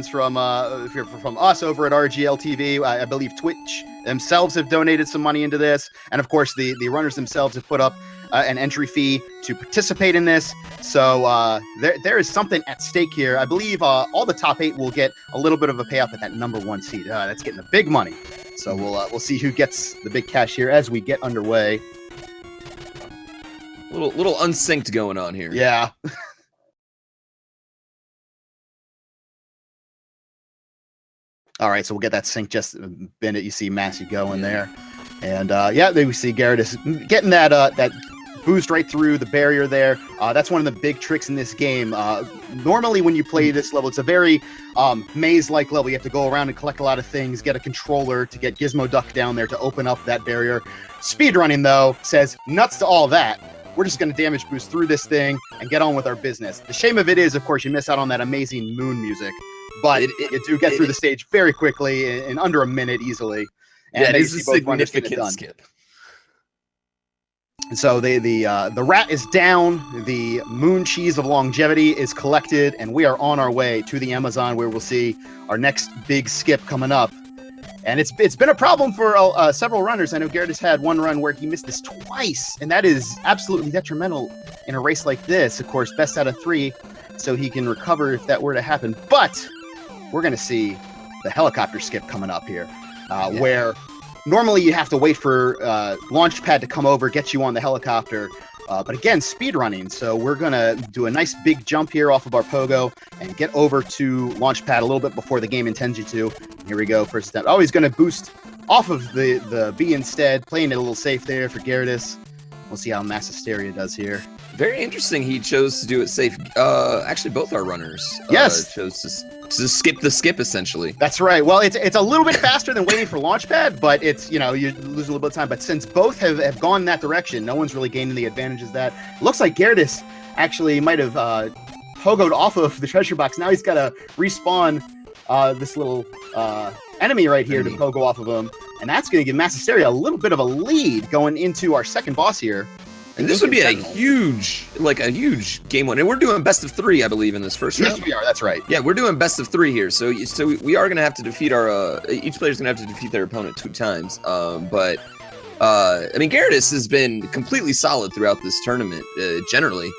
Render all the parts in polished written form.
from us over at RGL TV. I believe Twitch themselves have donated some money into this, and of course the runners themselves have put up an entry fee to participate in this. So there is something at stake here. I believe all the top 8 will get a little bit of a payout at that number 1 seed. That's getting the big money. So we'll see who gets the big cash here as we get underway. Little unsynced going on here. Yeah. All right, so we'll get that sync just a minute. You see Massey going there. And yeah, then we see Garrett is getting that boost right through the barrier there. That's one of the big tricks in this game. Normally when you play this level, it's a very maze-like level. You have to go around and collect a lot of things, get a controller to get Gizmo Duck down there to open up that barrier. Speedrunning, though, says nuts to all that. We're just going to damage boost through this thing and get on with our business. The shame of it is, of course, you miss out on that amazing moon music. But you do get through the stage very quickly in under a minute easily. And yeah, it is a significant skip. So the rat is down, the moon cheese of longevity is collected, and we are on our way to the Amazon where we'll see our next big skip coming up. And it's been a problem for several runners. I know Garrett has had one run where he missed this twice, and that is absolutely detrimental in a race like this. Of course, best out of 3, so he can recover if that were to happen. But we're going to see the helicopter skip coming up here, where normally you have to wait for Launchpad to come over, get you on the helicopter. But again, speed running. So we're going to do a nice big jump here off of our pogo and get over to Launchpad a little bit before the game intends you to. Here we go, first step. Oh, he's going to boost off of the B instead, playing it a little safe there for Gyarados. We'll see how Massisteria does here. Very interesting. He chose to do it safe. Actually, both our runners chose to skip the skip, essentially. That's right. Well, it's a little bit faster than waiting for Launchpad, but it's, you lose a little bit of time. But since both have gone in that direction, no one's really gaining the advantages that. It looks like Gyarados actually might have pogoed off of the treasure box. Now he's got to respawn this little enemy right here to pogo off of him. And that's going to give Massisteria a little bit of a lead going into our second boss here. And this would be a huge game one. And we're doing best of 3, I believe, in this first round. Yes, we are. That's right. Yeah, we're doing best of 3 here. So we are going to have to defeat our... each player's going to have to defeat their opponent 2 times. I mean, Gyarados has been completely solid throughout this tournament, generally,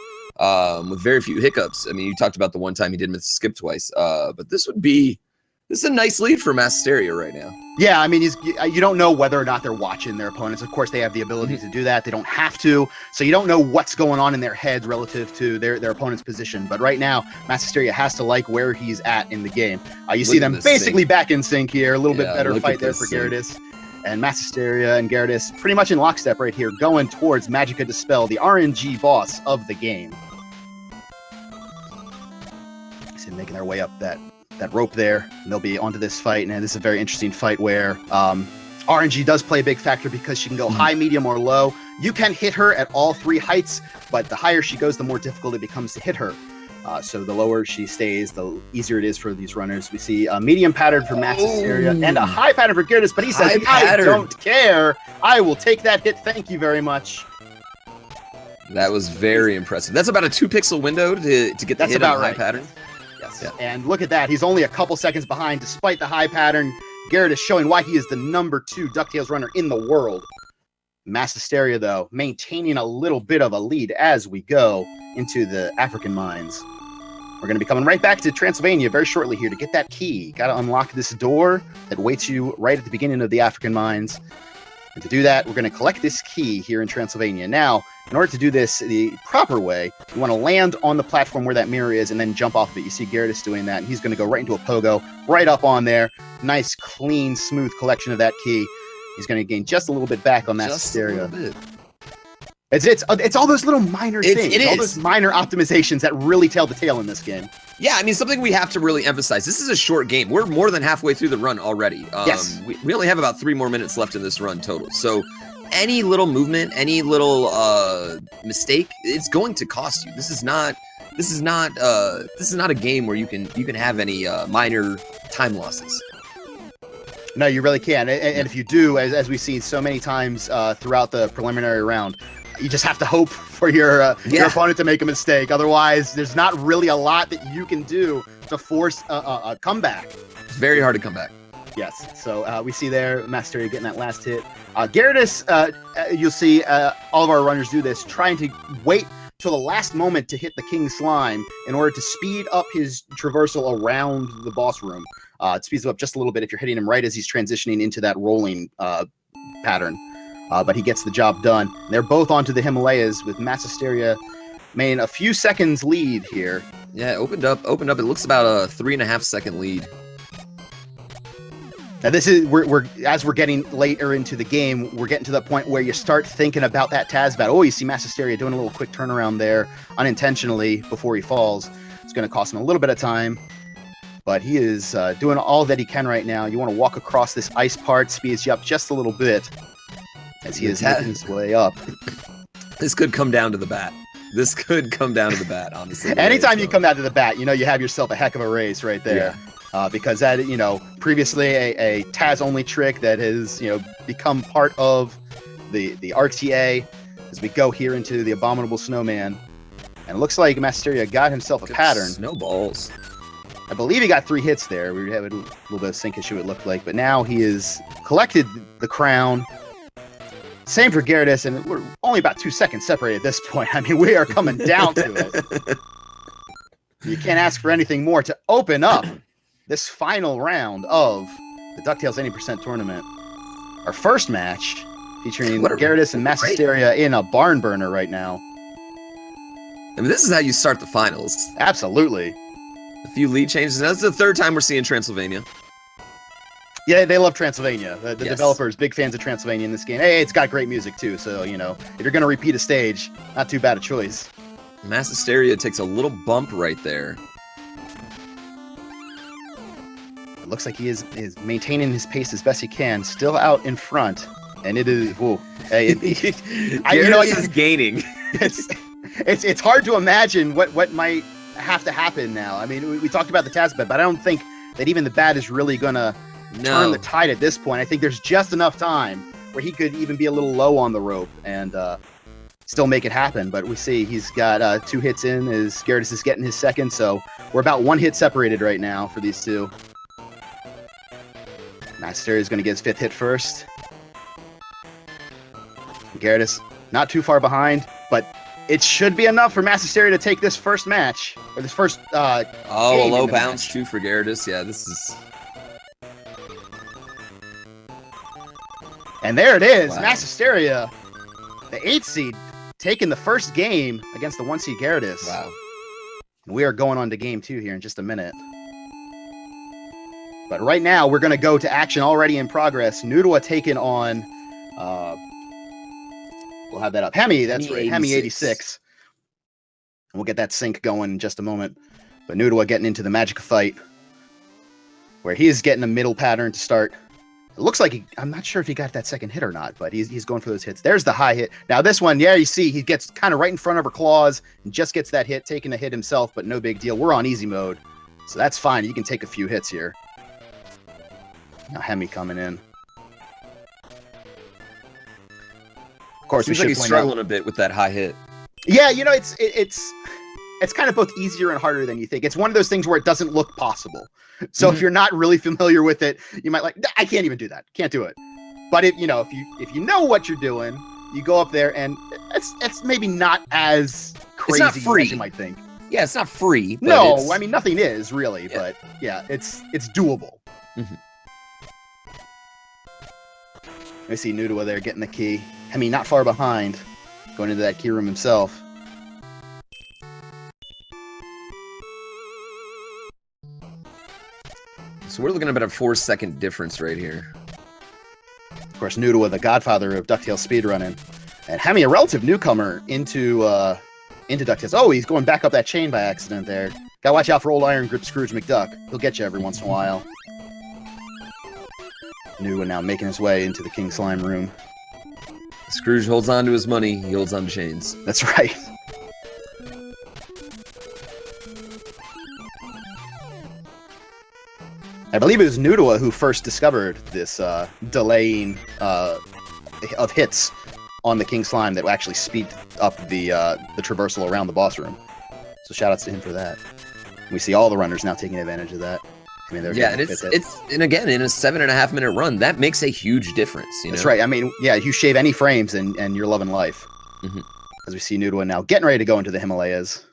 with very few hiccups. I mean, you talked about the one time he did miss a skip twice. But this is a nice lead for Massisteria right now. Yeah, I mean, you don't know whether or not they're watching their opponents. Of course, they have the ability to do that. They don't have to. So you don't know what's going on in their heads relative to their opponent's position. But right now, Massisteria has to like where he's at in the game. You see them basically back in sync here. A little bit better fight there for Gyarados. And Massisteria and Gyarados pretty much in lockstep right here, going towards Magica Dispel, the RNG boss of the game. See them making their way up that rope there, and they'll be onto this fight. And this is a very interesting fight where RNG does play a big factor because she can go high, medium, or low. You can hit her at all 3 heights, but the higher she goes, the more difficult it becomes to hit her. So the lower she stays, the easier it is for these runners. We see a medium pattern for Massisteria and a high pattern for Gyarados, but he says, I don't care. I will take that hit. Thank you very much. That was very impressive. That's about a 2-pixel window to get the hit on high pattern. Yes. Yeah. And look at that. He's only a couple seconds behind despite the high pattern. Garrett is showing why he is the number 2 DuckTales runner in the world. Massisteria, though, maintaining a little bit of a lead as we go into the African mines. We're going to be coming right back to Transylvania very shortly here to get that key. Got to unlock this door that waits you right at the beginning of the African mines. And to do that, we're going to collect this key here in Transylvania. Now, in order to do this the proper way, you want to land on the platform where that mirror is and then jump off of it. You see Gyarados doing that, and he's going to go right into a pogo, right up on there. Nice, clean, smooth collection of that key. He's going to gain just a little bit back on Massisteria. It's all those little minor things, all those minor optimizations that really tell the tale in this game. Yeah, I mean, something we have to really emphasize. This is a short game. We're more than halfway through the run already. Yes. We only have about 3 more minutes left in this run total. So any little movement, any little mistake, it's going to cost you. This is not a game where you can have any minor time losses. No, you really can. And if you do, as we've seen so many times throughout the preliminary round, you just have to hope for your opponent to make a mistake. Otherwise, there's not really a lot that you can do to force a comeback. It's very hard to come back. Yes, so we see there Masteria getting that last hit. Gyarados, you'll see all of our runners do this, trying to wait till the last moment to hit the King Slime in order to speed up his traversal around the boss room. It speeds him up just a little bit if you're hitting him right as he's transitioning into that rolling pattern. But he gets the job done. They're both onto the Himalayas with Massisteria making a few seconds lead here. Yeah, opened up. It looks about a 3.5 second lead. Now this is as we're getting later into the game, we're getting to the point where you start thinking about that Taz battle. Oh, you see Massisteria doing a little quick turnaround there unintentionally before he falls. It's going to cost him a little bit of time, but he is doing all that he can right now. You want to walk across this ice part, speeds you up just a little bit as he is making his way up. This could come down to the bat. Honestly. Anytime you come down to the bat, you know you have yourself a heck of a race right there. Yeah. Because that, previously a Taz-only trick that has, become part of the RTA as we go here into the Abominable Snowman. And it looks like Masteria got himself a pattern. Snowballs. I believe he got 3 hits there. We had a little bit of sync issue, it looked like. But now he has collected the crown. Same for Gyarados, and we're only about 2 seconds separated at this point. I mean, we are coming down to it. You can't ask for anything more to open up this final round of the DuckTales 80% tournament. Our first match featuring Gyarados and Massisteria in a barn burner right now. I mean, this is how you start the finals. Absolutely. A few lead changes. And that's the 3rd time we're seeing Transylvania. Yeah, they love Transylvania. The Yes. developers, big fans of Transylvania in this game. Hey, it's got great music too, so, if you're going to repeat a stage, not too bad a choice. Massisteria takes a little bump right there. Looks like he is maintaining his pace as best he can, still out in front, and it is. Whoa, hey, Gyarados is gaining. It's hard to imagine what might have to happen now. I mean, we talked about the Taz bat, but I don't think that even the bat is really gonna turn the tide at this point. I think there's just enough time where he could even be a little low on the rope and still make it happen. But we see he's got 2 hits in as Gyarados is getting his second, so we're about 1 hit separated right now for these two. Masteria is going to get his 5th hit first. Gyarados not too far behind, but it should be enough for Massisteria to take this first match, or this first a low bounce match. too for Gyarados. Yeah, this is... And there it is. Wow. Massisteria, the 8th seed, taking the first game against the 1 seed Gyarados. Wow. We are going on to game 2 here in just a minute. But right now, we're going to go to action already in progress. Noodwa taking on, we'll have that up. Hemi, that's right, Hemi 86. And we'll get that sync going in just a moment. But Noodwa getting into the Magic fight, where he is getting a middle pattern to start. It looks like I'm not sure if he got that second hit or not, but he's going for those hits. There's the high hit. Now this one, yeah, you see he gets kind of right in front of her claws and just gets that hit, taking a hit himself, but no big deal. We're on easy mode, so that's fine. You can take a few hits here. Now Hemi coming in. Of course, Seems like he's struggling a bit with that high hit. Yeah, it's kind of both easier and harder than you think. It's one of those things where it doesn't look possible. So if you're not really familiar with it, you might I can't even do that. Can't do it. But if you know what you're doing, you go up there and it's maybe not as crazy not free. as you might think. Yeah, it's not free. But No, I mean nothing is really, but yeah, it's doable. Mm-hmm. I see Noodwa there getting the key. Hemi not far behind, going into that key room himself. So we're looking at about a 4-second difference right here. Of course, Noodwa, the godfather of DuckTales speedrunning. And Hemi, a relative newcomer into DuckTales. Oh, he's going back up that chain by accident there. Gotta watch out for old Iron Grip Scrooge McDuck. He'll get you every once in a while. Noodwa now making his way into the King Slime room. Scrooge holds on to his money, he holds on to chains. That's right. I believe it was Noodwa who first discovered this delaying of hits on the King Slime that will actually speed up the traversal around the boss room. So shout outs to him for that. We see all the runners now taking advantage of that. I mean, yeah, and and again, in a 7.5 minute run, that makes a huge difference. That's right. I mean, yeah, you shave any frames and you're loving life. As we see Nudua now getting ready to go into the Himalayas.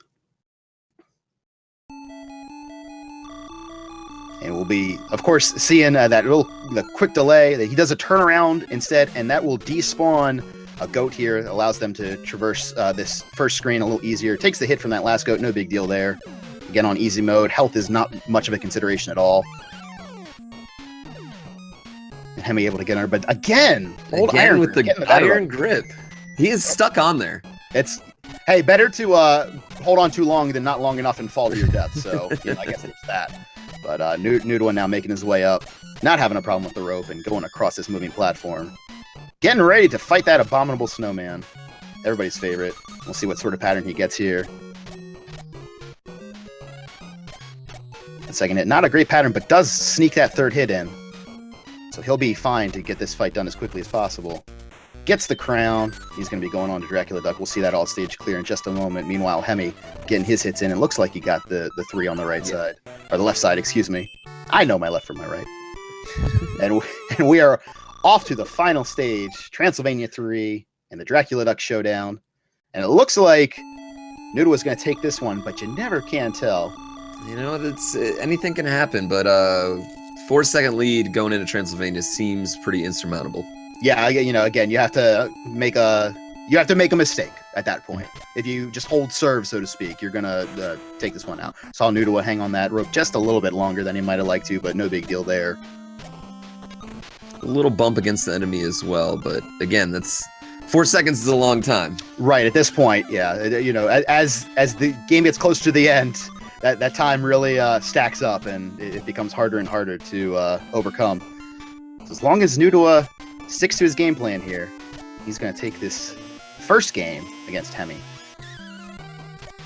And we'll be, of course, seeing the quick delay. That he does a turnaround instead, and that will despawn a goat here. It allows them to traverse this first screen a little easier. Takes the hit from that last goat, no big deal there. Again, on easy mode, health is not much of a consideration at all. And Hemi able to get under, but again, old Iron with the iron grip. He is stuck on there. It's, hey, better to hold on too long than not long enough and fall to your death. So I guess it's that. But Nudua now making his way up, not having a problem with the rope and going across this moving platform. Getting ready to fight that abominable snowman. Everybody's favorite. We'll see what sort of pattern he gets here. Second hit, not a great pattern, but does sneak that third hit in. So he'll be fine to get this fight done as quickly as possible. Gets the crown. He's going to be going on to Dracula Duck. We'll see that all stage clear in just a moment. Meanwhile, Hemi getting his hits in. It looks like he got the 3 on the right side. Or the left side, excuse me. I know my left from my right. and we are off to the final stage, Transylvania 3 and the Dracula Duck Showdown. And it looks like Nudua's going to take this one, but you never can tell. That's anything can happen, but 4-second lead going into Transylvania seems pretty insurmountable. Yeah, again, you have to make a mistake at that point. If you just hold serve, so to speak, you're gonna take this one out. Saw Nudua hang on that rope just a little bit longer than he might have liked to, but no big deal there. A little bump against the enemy as well, but again, that's 4 seconds is a long time. Right at this point, yeah. As the game gets close to the end, that time really stacks up, and it becomes harder and harder to overcome. So as long as Nudua sticks to his game plan here, he's going to take this first game against Hemi.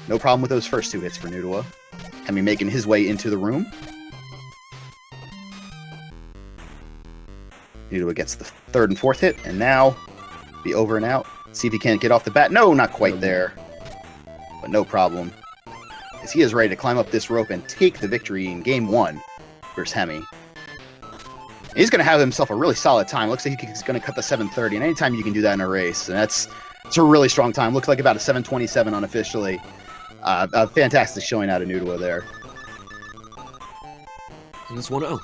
No problem with those first 2 hits for Nudua. Hemi making his way into the room. Nudua gets the 3rd and 4th hit, and now be over and out. See if he can't get off the bat. No, not quite there, but no problem, as he is ready to climb up this rope and take the victory in game 1 versus Hemi. He's going to have himself a really solid time. Looks like he's going to cut the 7:30, and anytime you can do that in a race, and it's a really strong time. Looks like about a 7:27 unofficially. A fantastic showing out of Nudua there. And it's 1-0.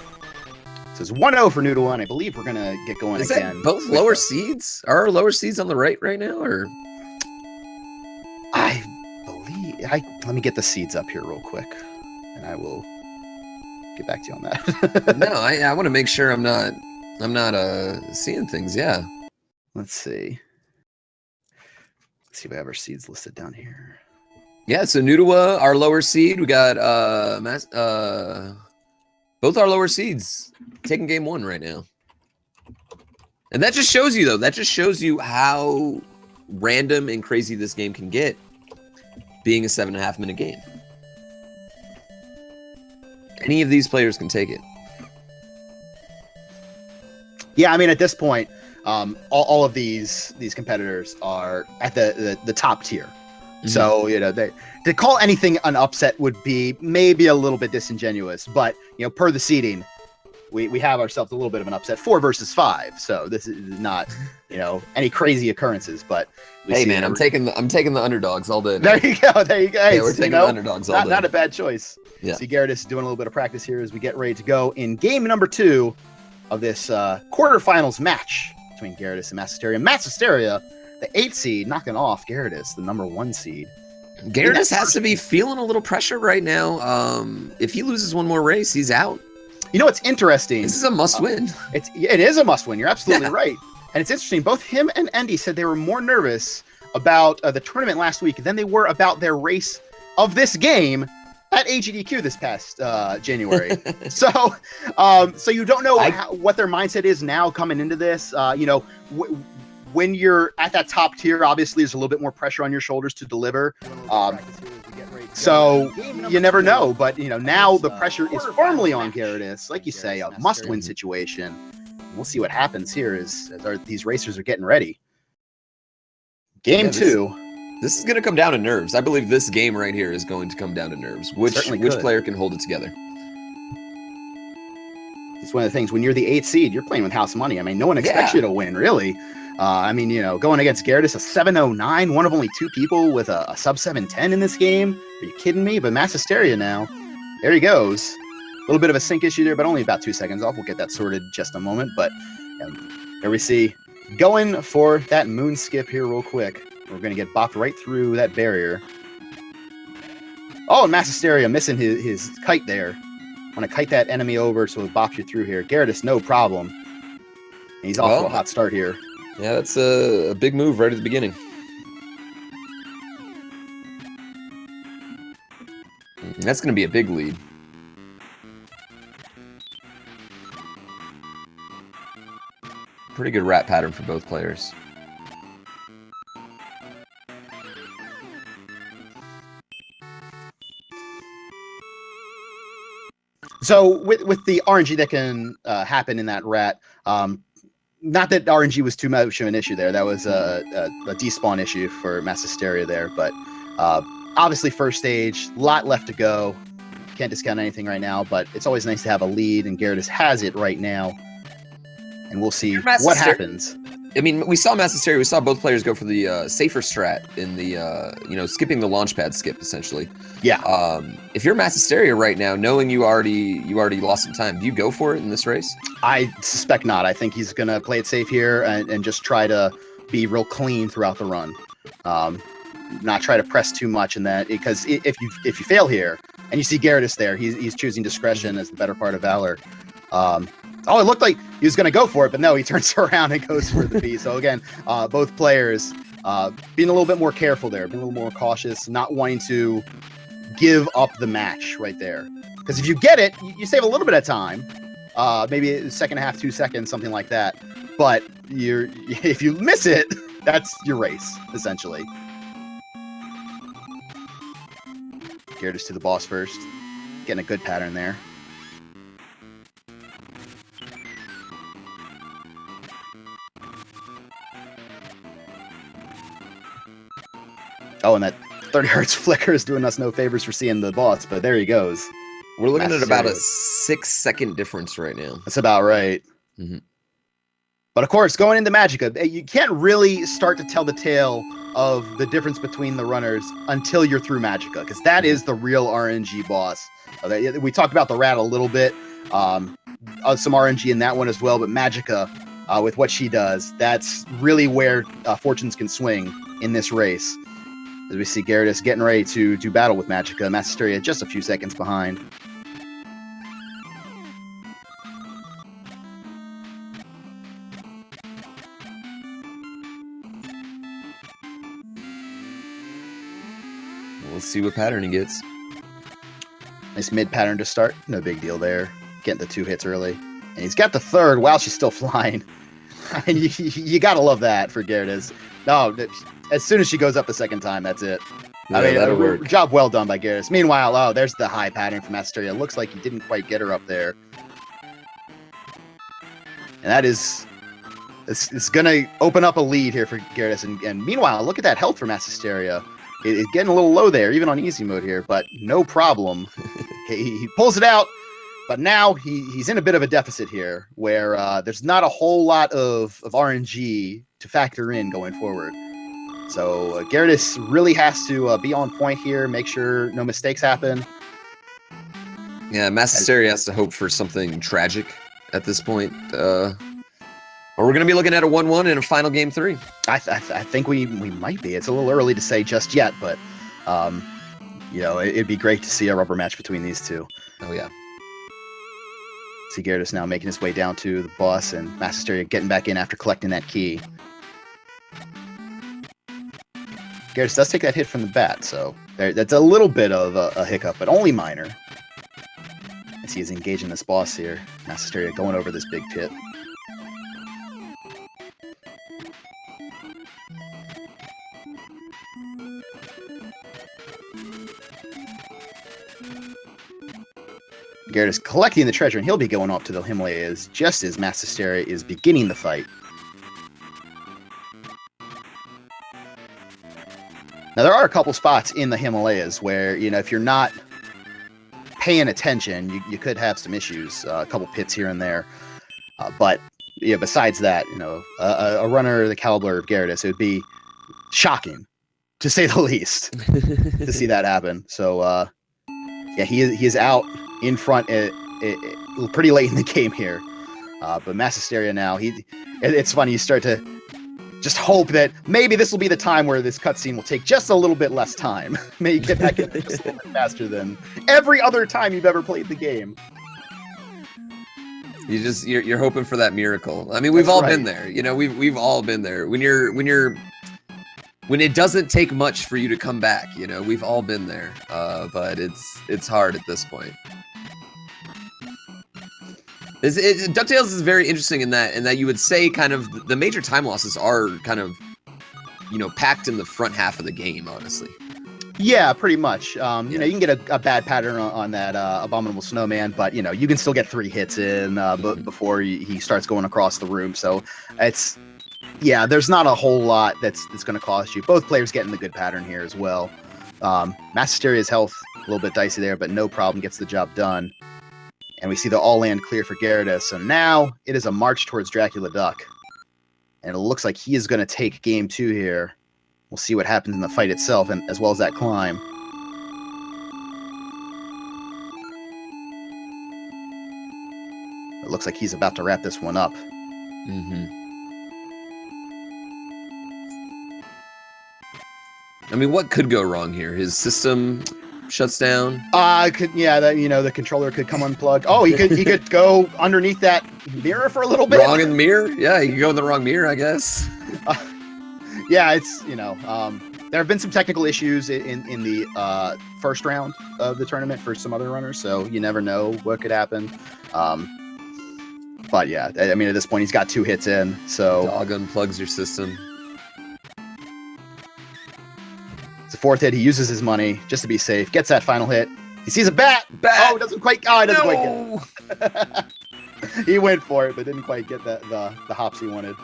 So it's 1-0 for Nudua, and I believe we're going to get going again. That both lower seeds? Are our lower seeds on the right now, or? I believe... let me get the seeds up here real quick, and I will get back to you on that. No, I want to make sure I'm not seeing things. Yeah. Let's see. Let's see if I have our seeds listed down here. Yeah, so Nudua, our lower seed, we got both our lower seeds taking game 1 right now. And that just shows you, though, that just shows you how random and crazy this game can get, being a 7.5 minute game. Any of these players can take it. Yeah, I mean, at this point, all of these competitors are at the top tier. Mm-hmm. So, to call anything an upset would be maybe a little bit disingenuous, but, per the seeding, we have ourselves a little bit of an upset, 4 versus 5. So this is not, any crazy occurrences, but hey man, I'm taking the underdogs all day. There you go. Hey, we're taking the underdogs all day. Not a bad choice. Yeah. See, Gyarados is doing a little bit of practice here as we get ready to go in game number 2 of this quarterfinals match between Gyarados and Massisteria. Massisteria, the 8th seed, knocking off Gyarados, the number 1 seed. Gyarados has to be feeling a little pressure right now. If he loses one more race, he's out. It's interesting. This is a must-win. It is a must-win. You're absolutely right. And it's interesting. Both him and Andy said they were more nervous about the tournament last week than they were about their race of this game at AGDQ this past January. So you don't know what their mindset is now coming into this. When you're at that top tier, obviously there's a little bit more pressure on your shoulders to deliver. So you never know, but now the pressure is firmly on Gyarados. Like you say, a must-win situation. We'll see what happens here as these racers are getting ready. Game two. This is going to come down to nerves. I believe this game right here is going to come down to nerves. Which player can hold it together? It's one of the things when you're the 8th seed, you're playing with house money. I mean, no one expects you to win, really. I mean, you know, going against Gyarados, a 709, one of only 2 people with a sub 710 in this game. Are you kidding me? But Massisteria now, there he goes. A little bit of a sync issue there, but only about 2 seconds off. We'll get that sorted in just a moment. But here we see going for that moon skip here real quick. We're going to get bopped right through that barrier. Oh, and Massisteria missing his kite there. Want to kite that enemy over so it bops you through here. Gyarados, no problem. And he's off to a hot start here. Yeah, that's a big move right at the beginning. That's going to be a big lead. Pretty good rat pattern for both players. So with the RNG that can happen in that rat, not that RNG was too much of an issue there. That was a despawn issue for Massisteria there. But obviously first stage, a lot left to go. Can't discount anything right now, but it's always nice to have a lead, and Gyarados has it right now. And we'll see what happens. I mean, we saw Massisteria. We saw both players go for the safer strat in the, skipping the launch pad skip, essentially. Yeah. If you're Massisteria right now, knowing you already lost some time, do you go for it in this race? I suspect not. I think he's going to play it safe here and just try to be real clean throughout the run. Not try to press too much in that, because if you fail here, and you see Gyarados there, he's choosing discretion as the better part of Valor. It looked like he was going to go for it, but no, he turns around and goes for the B. So again, both players being a little bit more careful there, being a little more cautious, not wanting to give up the match right there. Because if you get it, you save a little bit of time, maybe the second half, 2 seconds, something like that. But if you miss it, that's your race, essentially. Gyarados to the boss first. Getting a good pattern there. Oh, and that 30 hertz flicker is doing us no favors for seeing the boss, but there he goes. We're looking at about a 6-second difference right now. That's about right. Mm-hmm. But of course, going into Magica, you can't really start to tell the tale of the difference between the runners until you're through Magica, because that is the real RNG boss. We talked about the rat a little bit, some RNG in that one as well, but Magica, with what she does, that's really where fortunes can swing in this race. As we see Gyarados getting ready to do battle with Magica, Massisteria just a few seconds behind. We'll see what pattern he gets. Nice mid pattern to start. No big deal there. Getting the 2 hits early. And he's got the 3rd while she's still flying. And you gotta love that for Gyarados. No, as soon as she goes up the 2nd time, that's it. Yeah, that'll work. Job well done by Gyarados. Meanwhile, there's the high pattern from Massisteria. Looks like he didn't quite get her up there. And that is... It's going to open up a lead here for Gyarados. And meanwhile, look at that health for Massisteria. It's getting a little low there, even on easy mode here, but no problem. He pulls it out, but now he's in a bit of a deficit here, where there's not a whole lot of RNG to factor in going forward. So Gyarados really has to be on point here, make sure no mistakes happen. Yeah, Massisteria has to hope for something tragic at this point. Or we're going to be looking at a 1-1 in a final game 3. I think we might be. It's a little early to say just yet, but it'd be great to see a rubber match between these two. Oh yeah. See Gyarados now making his way down to the boss, and Massisteria getting back in after collecting that key. Gyarados does take that hit from the bat, so that's a little bit of a hiccup, but only minor. As he is engaging this boss here. Massisteria going over this big pit. Gyarados collecting the treasure, and he'll be going off to the Himalayas just as Massisteria is beginning the fight. Now, there are a couple spots in the Himalayas where, you know, if you're not paying attention, you could have some issues, a couple pits here and there. But, yeah, besides that, you know, a runner the caliber of Gyarados, it would be shocking, to say the least, to see that happen. So, yeah, he is out in front pretty late in the game here. But Mass Hysteria now, it's funny, you start to just hope that maybe this will be the time where this cutscene will take just a little bit less time. Maybe get back in just a little bit faster than every other time you've ever played the game. You're hoping for that miracle. I mean, we've all been there. You know, we've all been there. When it doesn't take much for you to come back, you know, we've all been there. But it's hard at this point. DuckTales is very interesting in that you would say kind of the major time losses are kind of, you know, packed in the front half of the game, honestly. Yeah, pretty much. You know, you can get a bad pattern on that Abominable Snowman, but, you know, you can still get 3 hits in before he starts going across the room. So there's not a whole lot that's going to cost you. Both players getting the good pattern here as well. Mass Hysteria's health a little bit dicey there, but no problem, gets the job done. And we see the all-land clear for Gyarados. So now it is a march towards Dracula Duck. And it looks like he is going to take game 2 here. We'll see what happens in the fight itself, and as well as that climb. It looks like he's about to wrap this one up. I mean, what could go wrong here? His system shuts down. The controller could come unplugged. Oh, he could go underneath that mirror for a little bit. Wrong in the mirror? Yeah, he could go in the wrong mirror, I guess. It's, you know, there have been some technical issues in the first round of the tournament for some other runners, so you never know what could happen. But yeah, I mean, at this point, he's got 2 hits in, so... Dog unplugs your system. It's the 4th hit. He uses his money just to be safe. Gets that final hit. He sees a bat. Oh, it doesn't quite... Oh, it doesn't quite get it. He went for it, but didn't quite get the hops he wanted.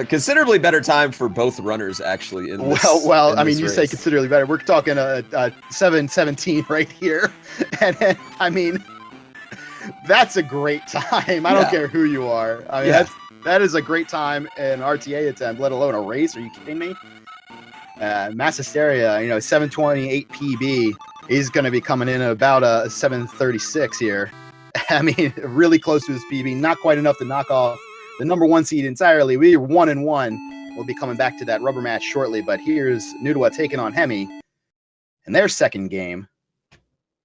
Considerably better time for both runners, actually. In this, well. I mean, you say considerably better. We're talking a 7:17 right here, and I mean, that's a great time. I don't care who you are. I mean, that is a great time in an RTA attempt, let alone a race. Are you kidding me? Mass Hysteria, you know, 728 PB. He's going to be coming in at about a 736 here. I mean, really close to his PB. Not quite enough to knock off the number 1 seed entirely. We're 1-1. We'll be coming back to that rubber match shortly, but here's Nudawa taking on Hemi in their second game.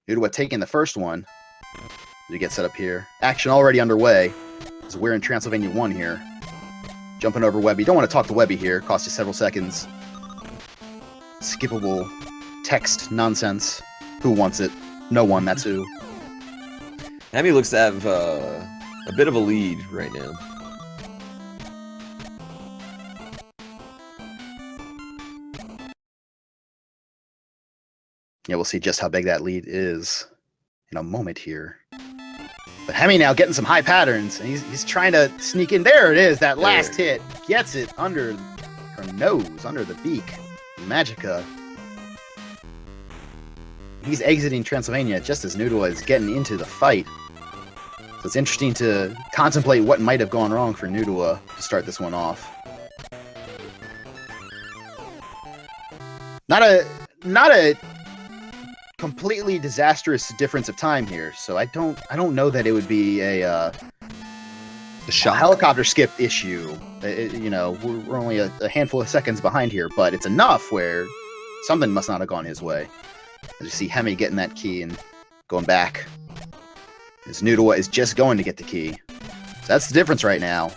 Nudawa taking the first one. We get set up here. Action already underway. So we're in Transylvania 1 here. Jumping over Webby. Don't want to talk to Webby here. Cost you several seconds. Skippable text nonsense. Who wants it? No one, that's who. Hemi looks to have a bit of a lead right now. Yeah, we'll see just how big that lead is in a moment here. But Hemi now getting some high patterns. And he's trying to sneak in. There it is, that last hit. Gets it under her nose, under the beak. Magica. He's exiting Transylvania just as Nudawa is getting into the fight. So it's interesting to contemplate what might have gone wrong for Nudawa to start this one off. Not a completely disastrous difference of time here, so I don't know that it would be a helicopter skip issue. You know, we're only a handful of seconds behind here, but it's enough where something must not have gone his way. As you see Hemi getting that key and going back. As Nudawa is just going to get the key. So that's the difference right now.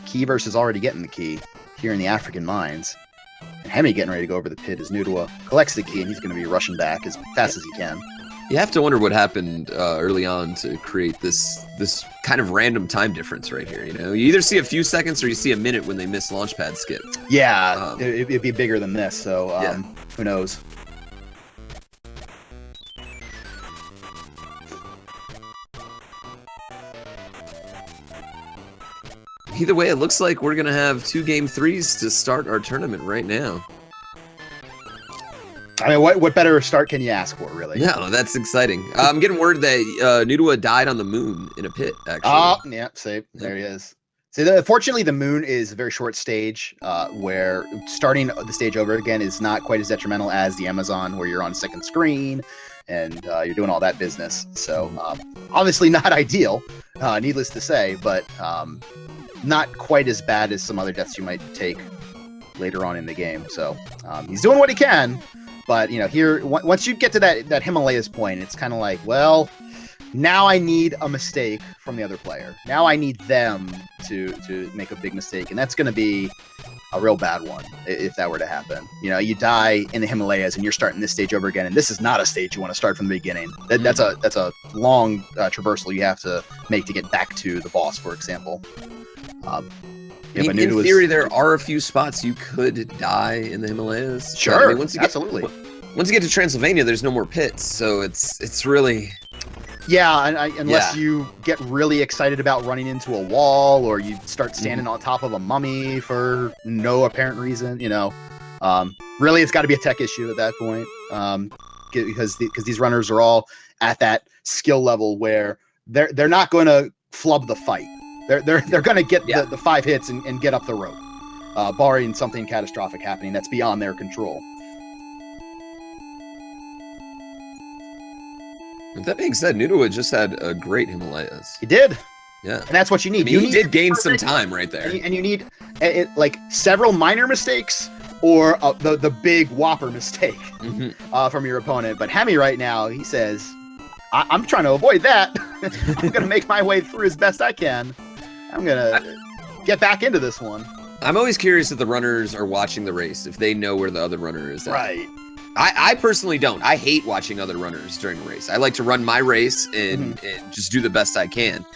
Key versus already getting the key here in the African mines. And Hemi getting ready to go over the pit as Nudawa collects the key, and he's going to be rushing back as fast as he can. You have to wonder what happened early on to create this kind of random time difference right here. You know, you either see a few seconds or you see a minute when they miss launchpad skip. Yeah, it'd be bigger than this. So who knows? Either way, it looks like we're going to have 2 game 3s to start our tournament right now. I mean, what better start can you ask for, really? No, that's exciting. I'm getting word that Nudua died on the moon in a pit, actually. Oh, yeah, see, there he is. See, fortunately, the moon is a very short stage where starting the stage over again is not quite as detrimental as the Amazon, where you're on second screen and you're doing all that business. So, obviously not ideal, needless to say, but not quite as bad as some other deaths you might take later on in the game. So, he's doing what he can. But, you know, here, once you get to that Himalayas point, it's kind of like, well, now I need a mistake from the other player. Now I need them to make a big mistake. And that's going to be a real bad one if that were to happen. You know, you die in the Himalayas and you're starting this stage over again. And this is not a stage you want to start from the beginning. That's a long traversal you have to make to get back to the boss, for example. In theory, there are a few spots you could die in the Himalayas. Sure, I mean, absolutely. Once you get to Transylvania, there's no more pits, so it's really... Yeah, unless you get really excited about running into a wall, or you start standing on top of a mummy for no apparent reason, you know. Really, it's got to be a tech issue at that point, because these runners are all at that skill level where they're not going to flub the fight. They're going to get the 5 hits and get up the rope, barring something catastrophic happening that's beyond their control. With that being said, Nudua just had a great Himalayas. He did. Yeah. And that's what you need. I mean, he did gain some time right there. And you need like several minor mistakes or the big whopper mistake from your opponent. But Hemi right now, he says, I'm trying to avoid that. I'm going to make my way through as best I can. I'm going to get back into this one. I'm always curious if the runners are watching the race, if they know where the other runner is at. Right. I personally don't. I hate watching other runners during a race. I like to run my race and just do the best I can.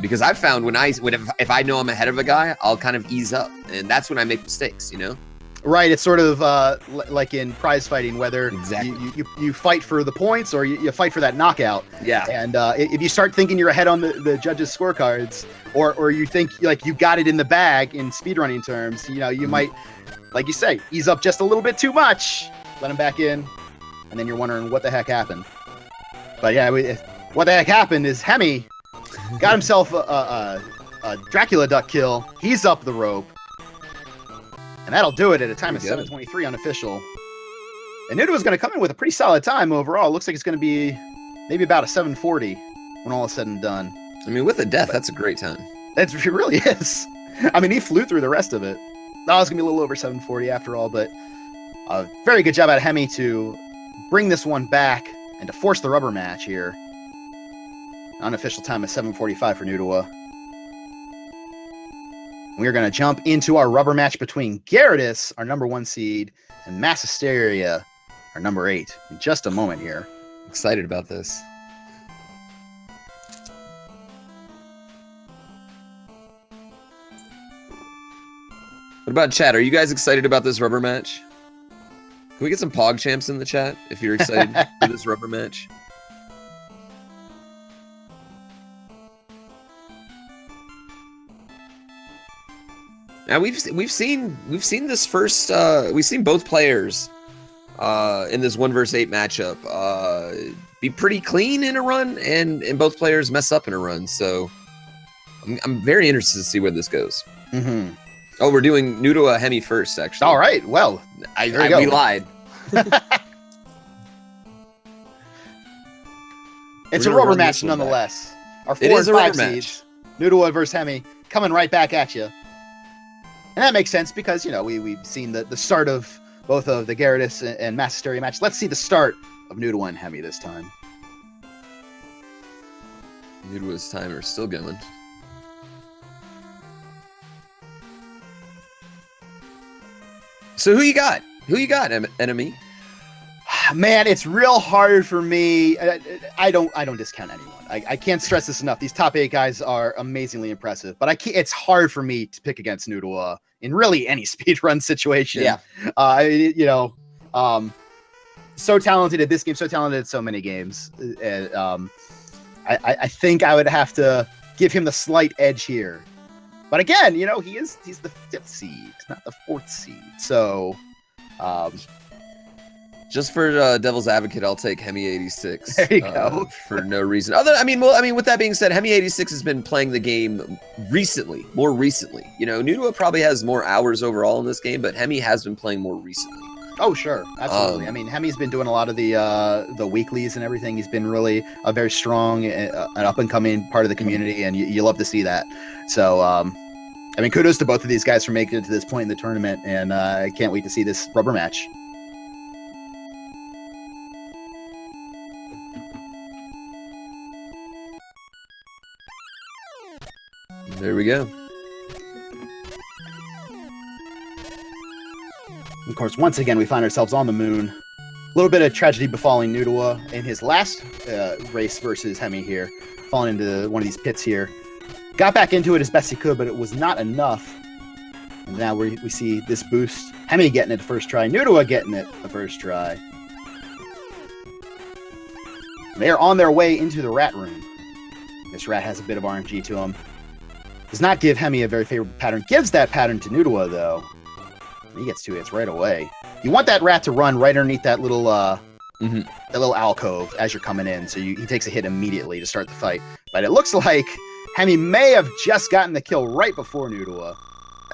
Because I've found if I know I'm ahead of a guy, I'll kind of ease up. And that's when I make mistakes, you know? Right. It's sort of like in prize fighting, whether you fight for the points or you fight for that knockout. Yeah. And if you start thinking you're ahead on the judges' scorecards, or you think like you got it in the bag in speedrunning terms, you know, you might, like you say, ease up just a little bit too much. Let him back in, and then you're wondering what the heck happened. But yeah, what the heck happened is Hemi got himself a Dracula duck kill. He's up the rope, and that'll do it at a time of 7:23 unofficial. And Nuda was going to come in with a pretty solid time overall. Looks like it's going to be maybe about a 7:40 when all is said and done. I mean, with a death, that's a great time. It really is. I mean, he flew through the rest of it. That was going to be a little over 7:40 after all, but very good job out of Hemi to bring this one back and to force the rubber match here. Unofficial time is 7:45 for Nudua. We are going to jump into our rubber match between Gyarados, our number 1 seed, and Massisteria, our number 8, in just a moment here. Excited about this. What about chat? Are you guys excited about this rubber match? Can we get some Pog champs in the chat if you're excited for this rubber match? Now we've seen this first we've seen both players in this 1 vs 8 matchup be pretty clean in a run and both players mess up in a run. So I'm very interested to see where this goes. Mm-hmm. Oh, we're doing Nudua Hemi first, actually. All right. Well, we lied. It's a rubber match nonetheless. Our 4 and 5 seeds, Nudua versus Hemi, coming right back at you. And that makes sense because, you know, we've seen the start of both of the Gyarados and Massisteria match. Let's see the start of Nudua and Hemi this time. Nudua's timer still going. So who you got? Who you got, enemy? Man, it's real hard for me. I don't discount anyone. I can't stress this enough. These top 8 guys are amazingly impressive, but it's hard for me to pick against Nudua in really any speedrun situation. Yeah. So talented at this game, so talented at so many games. I think I would have to give him the slight edge here. But again, you know, he's the 5th seed, not the 4th seed. So Just for devil's advocate, I'll take Hemi86. There you go. For no reason. With that being said, Hemi86 has been playing the game more recently. You know, Nudua probably has more hours overall in this game, but Hemi has been playing more recently. Oh, sure. Absolutely. I mean, Hemi's been doing a lot of the weeklies and everything. He's been really a very strong, an up-and-coming part of the community, and you love to see that. So, I mean, kudos to both of these guys for making it to this point in the tournament, and I can't wait to see this rubber match. There we go. Of course, once again, we find ourselves on the moon. A little bit of tragedy befalling Nudua in his last race versus Hemi here, falling into one of these pits here. Got back into it as best he could, but it was not enough. And now we see this boost. Hemi getting it the first try, Nudua getting it the first try. They're on their way into the rat room. This rat has a bit of RNG to him. Does not give Hemi a very favorable pattern. Gives that pattern to Nudua, though. He gets 2 hits right away. You want that rat to run right underneath that little that little alcove as you're coming in, so he takes a hit immediately to start the fight. But it looks like Hemi may have just gotten the kill right before Nudua.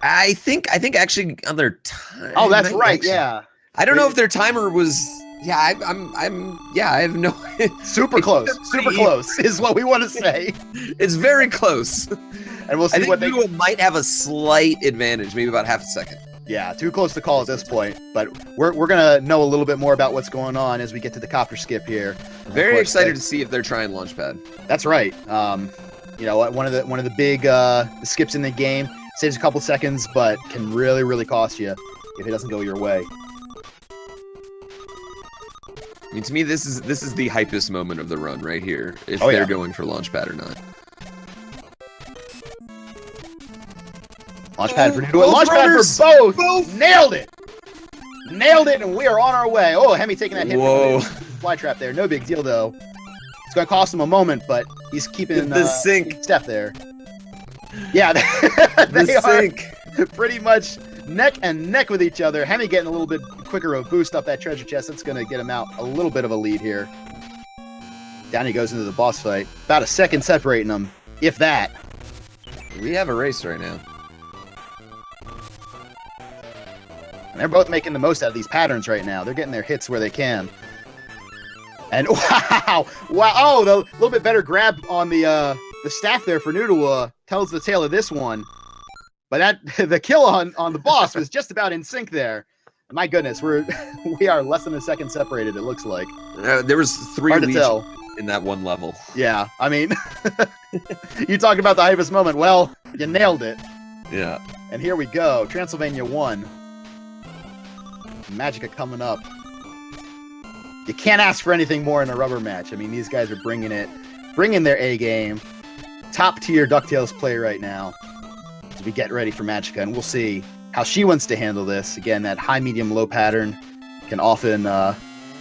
I think actually on their time. Oh, that's right. Yeah. I don't know if their timer was. Yeah, I have no. Super close. Super close is what we want to say. It's very close. And we'll see I think Nudua might have a slight advantage, maybe about half a second. Yeah, too close to call at this point, but we're gonna know a little bit more about what's going on as we get to the copter skip here. Very excited to see if they're trying Launchpad. That's right. You know, one of the big skips in the game saves a couple seconds, but can really cost you if it doesn't go your way. I mean, to me, this is the hypest moment of the run right here. If they're going for Launchpad or not. Launchpad for Nudua. Launchpad for both. Nailed it. Nailed it, and we are on our way. Oh, Hemi taking that hit. Whoa. Fly trap there. No big deal, though. It's going to cost him a moment, but he's keeping the sync step there. Yeah, they are pretty much neck and neck with each other. Hemi getting a little bit quicker of a boost up that treasure chest. That's going to get him out a little bit of a lead here. Down he goes into the boss fight. About a second separating them, if that. We have a race right now. And they're both making the most out of these patterns right now. They're getting their hits where they can. And wow! Oh, the little bit better grab on the staff there for Nudua tells the tale of this one. But the kill on the boss was just about in sync there. My goodness, we are less than a second separated. It looks like there was 3 hard to tell in that one level. Yeah, I mean, you talk about the hypest moment. Well, you nailed it. Yeah. And here we go, Transylvania 1. Magica coming up. You can't ask for anything more in a rubber match. I mean, these guys are bringing their A game. Top tier DuckTales play right now as we get ready for Magica, and we'll see how she wants to handle this. Again, that high, medium, low pattern can often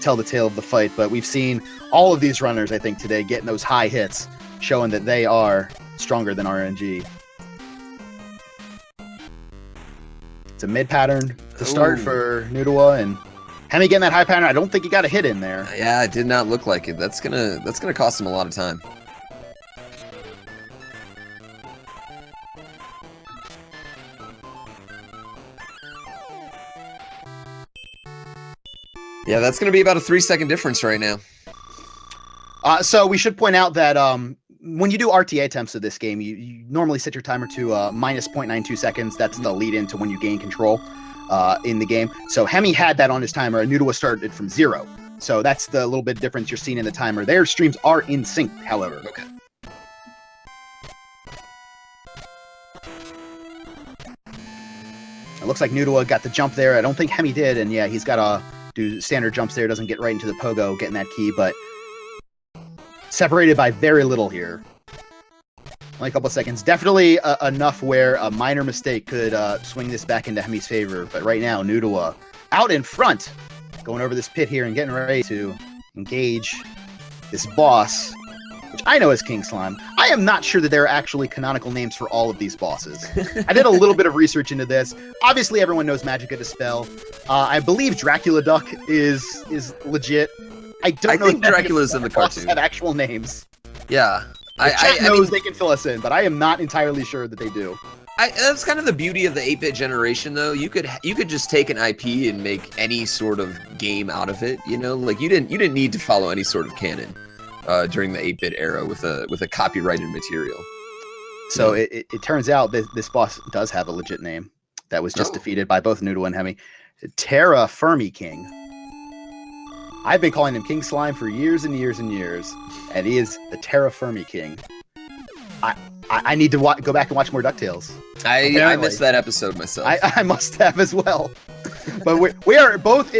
tell the tale of the fight, but we've seen all of these runners, I think, today getting those high hits, showing that they are stronger than RNG. It's a mid pattern to start for Nudua, and Hemi getting that high pattern. I don't think he got a hit in there. Yeah, it did not look like it. That's gonna cost him a lot of time. Yeah, that's gonna be about a 3-second difference right now. So we should point out that when you do RTA attempts of this game, you normally set your timer to minus 0.92 seconds. That's the lead into when you gain control in the game. So Hemi had that on his timer, and Nudua started from 0. So that's the little bit difference you're seeing in the timer. Their streams are in sync, however. Okay. It looks like Nudua got the jump there. I don't think Hemi did, and yeah, he's got to do standard jumps there. Doesn't get right into the pogo, getting that key, but separated by very little here. Only a couple of seconds. Definitely enough where a minor mistake could swing this back into Hemi's favor. But right now, Nudua out in front, going over this pit here and getting ready to engage this boss. which I know as King Slime. I am not sure that there are actually canonical names for all of these bosses. I did a little bit of research into this. Obviously, everyone knows Magica Dispel. I believe Dracula Duck is legit. I think Dracula's in the cartoon. Have actual names. Yeah. I mean, they can fill us in, but I am not entirely sure that they do. That's kind of the beauty of the 8-bit generation, though. You could just take an IP and make any sort of game out of it. You know, like you didn't need to follow any sort of canon during the 8-bit era with a copyrighted material. So it turns out that this boss does have a legit name that was just defeated by both Noodle and Hemi. Terra Fermi King. I've been calling him King Slime for years and years and years, and he is the Terra Fermi King. I need to go back and watch more DuckTales. I missed that episode myself. I must have as well. But we are both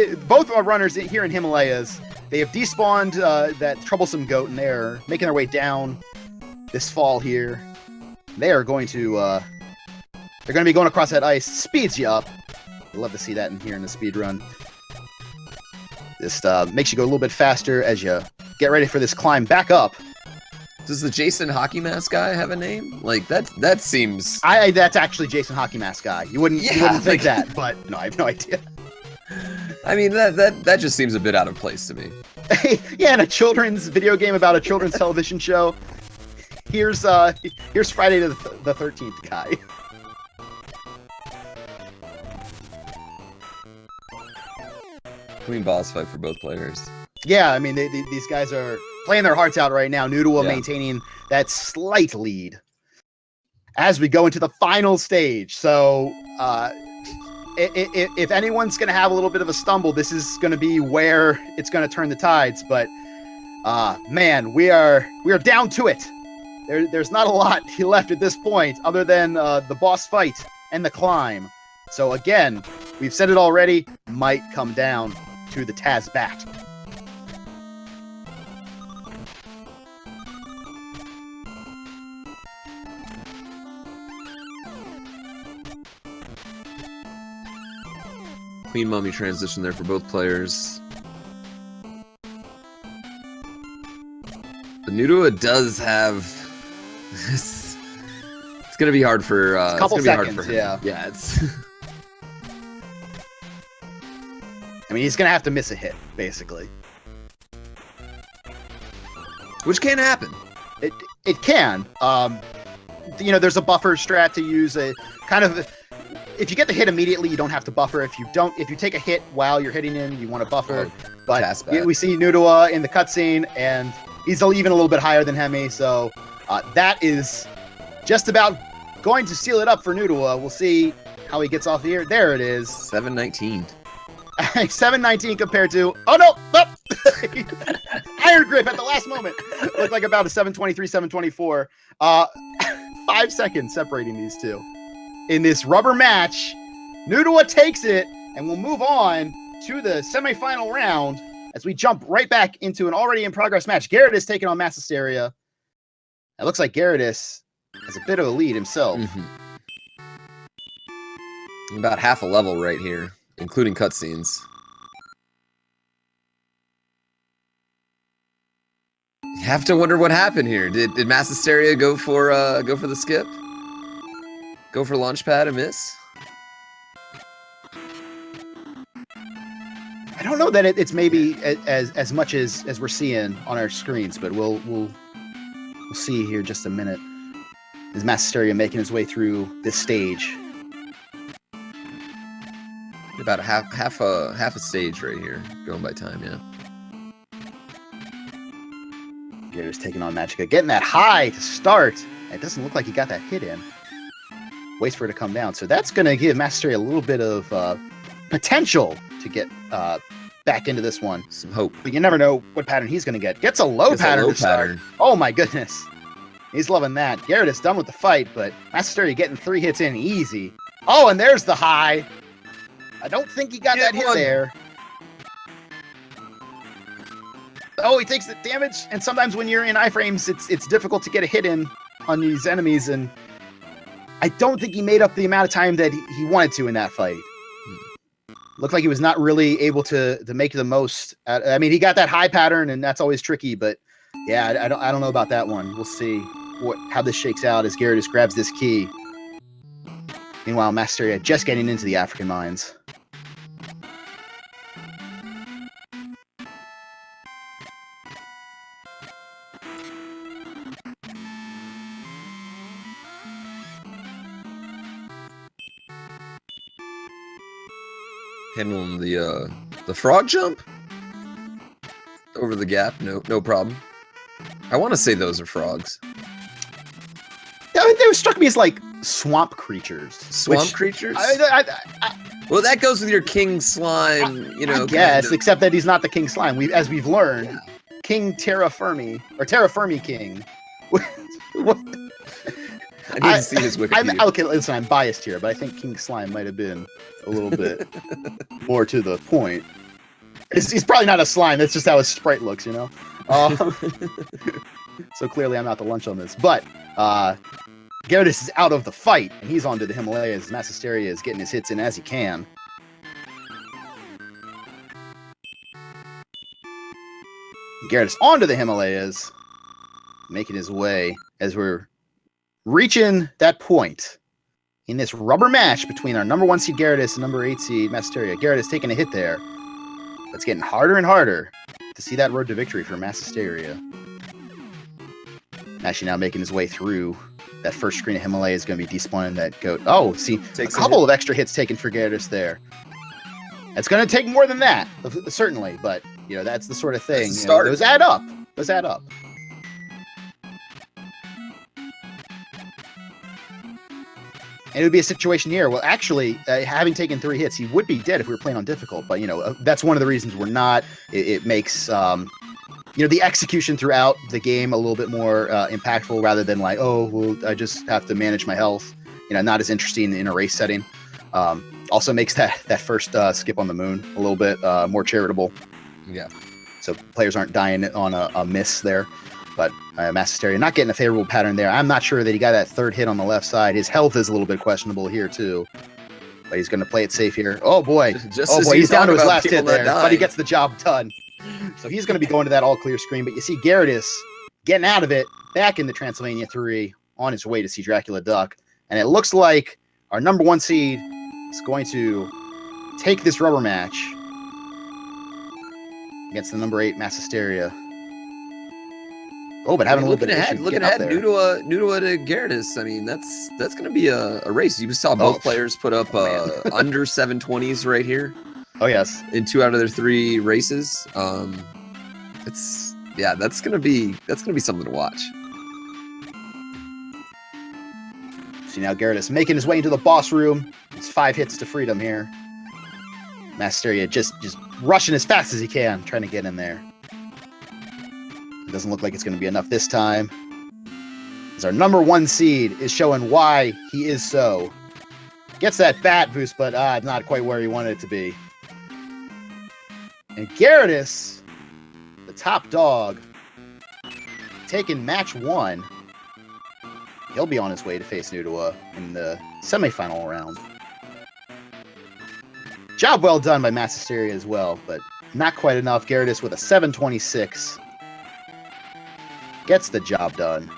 our runners here in Himalayas. They have despawned that troublesome goat, and they're making their way down this fall here. They are going to they're going to be going across that ice. Speeds you up. I'd love to see that in here in the speed run. This makes you go a little bit faster as you get ready for this climb back up. Does the Jason Hockey Mask guy have a name? Like that seems. That's actually Jason Hockey Mask guy. You wouldn't think that, but no, I have no idea. I mean that just seems a bit out of place to me. Yeah, in a children's video game about a children's television show. Here's Friday the 13th guy. Clean boss fight for both players. Yeah, I mean these guys are playing their hearts out right now. Noodle maintaining that slight lead as we go into the final stage. So if anyone's going to have a little bit of a stumble, this is going to be where it's going to turn the tides. But man, we are down to it. There's not a lot left at this point other than the boss fight and the climb. So again, we've said it already, might come down to the Taz Bat. Clean mummy transition there for both players. The Nudua does have. It's gonna be hard for. A couple seconds, hard for him. Yeah. It's. I mean, he's gonna have to miss a hit, basically. Which can happen. It can. There's a buffer strat to use. A kind of. If you get the hit immediately, you don't have to buffer. If you take a hit while you're hitting him, you want to buffer. But we see Nudua in the cutscene, and he's even a little bit higher than Hemi, so that is just about going to seal it up for Nudua. We'll see how he gets off the air. There it is. 719. 719 compared to... Oh, no! Iron Grip at the last moment. Looked like about a 723, 724. 5 seconds separating these two. In this rubber match, Nudua takes it, and we'll move on to the semifinal round as we jump right back into an already in progress match. Gyarados taking on Mass Hysteria. It looks like Gyarados has a bit of a lead himself. About half a level right here, including cutscenes. You have to wonder what happened here. Did Mass Hysteria go for the skip? Go for Launchpad and miss? I don't know that it's maybe as much as we're seeing on our screens, but we'll see here in just a minute. Is Mass Hysteria making his way through this stage? About half a stage right here, going by time, yeah. Gyarados taking on Magica, getting that high to start. It doesn't look like he got that hit in. Waits for it to come down. So that's going to give Mass Hysteria a little bit of potential to get back into this one. Some hope. But you never know what pattern he's going to get. Gets a low pattern to start. Oh my goodness. He's loving that. Gyarados done with the fight, but Mass Hysteria getting 3 hits in easy. Oh, and there's the high. I don't think he got that hit there. Oh, he takes the damage, and sometimes when you're in iframes, it's difficult to get a hit in on these enemies, and I don't think he made up the amount of time that he wanted to in that fight. Looked like he was not really able to make the most. I mean, he got that high pattern, and that's always tricky, but Yeah, I don't know about that one. We'll see how this shakes out as Gyarados grabs this key. Meanwhile, Masteria just getting into the African mines. Handling the frog jump over the gap. No problem. I want to say those are frogs. Yeah, they struck me as like swamp creatures. Swamp creatures? I, well, that goes with your king slime, you know. I guess, kind of. except that he's not the king slime. As we've learned, yeah. King Terra Firmi, or Terra Firmi King. What? I need to see his Wikipedia. Okay, listen, I'm biased here, but I think King Slime might have been a little bit more to the point. He's probably not a slime. That's just how his sprite looks, you know? So clearly I'm not the lunch on this. But Gyarados is out of the fight, and he's on to the Himalayas. Massisteria is getting his hits in as he can. Gyarados onto the Himalayas, making his way as we're reaching that point in this rubber match between our number 1 seed Gyarados and number 8 seed Massisteria. Gyarados taking a hit there. It's getting harder and harder to see that road to victory for Massisteria. Actually now making his way through that first screen of Himalaya is going to be despawning that goat. Oh, see, takes a couple of extra hits taken for Gyarados there. It's going to take more than that, certainly, but you know that's the sort of thing. You know, those add up. Those add up. And it would be a situation here. Well, actually, having taken 3 hits, he would be dead if we were playing on difficult. But, you know, that's one of the reasons we're not. It makes, you know, the execution throughout the game a little bit more impactful rather than like, oh, well, I just have to manage my health. You know, not as interesting in a race setting. Also makes that first skip on the moon a little bit more charitable. Yeah. So players aren't dying on a miss there. But Massisteria not getting a favorable pattern there. I'm not sure that he got that 3rd hit on the left side. His health is a little bit questionable here, too. But he's going to play it safe here. Oh, boy. He's down to his last hit there. But he gets the job done. So he's going to be going to that all-clear screen. But you see Gyarados getting out of it, back into Transylvania 3, on his way to see Dracula Duck. And it looks like our number 1 seed is going to take this rubber match against the number 8 Massisteria. Oh, but having a little bit of issue looking ahead, Nudua to Gyarados. I mean, that's going to be a race. You saw both players put up under 720s right here. Oh yes, in 2 out of their 3 races. That's going to be something to watch. See now Gyarados making his way into the boss room. It's 5 hits to freedom here. Masteria just rushing as fast as he can, trying to get in there. Doesn't look like it's going to be enough this time. As our number 1 seed is showing why he is so. Gets that bat boost, but not quite where he wanted it to be. And Gyarados, the top dog, taking match 1. He'll be on his way to face Nudua in the semifinal round. Job well done by Massisteria as well, but not quite enough. Gyarados with a 726. Gets the job done.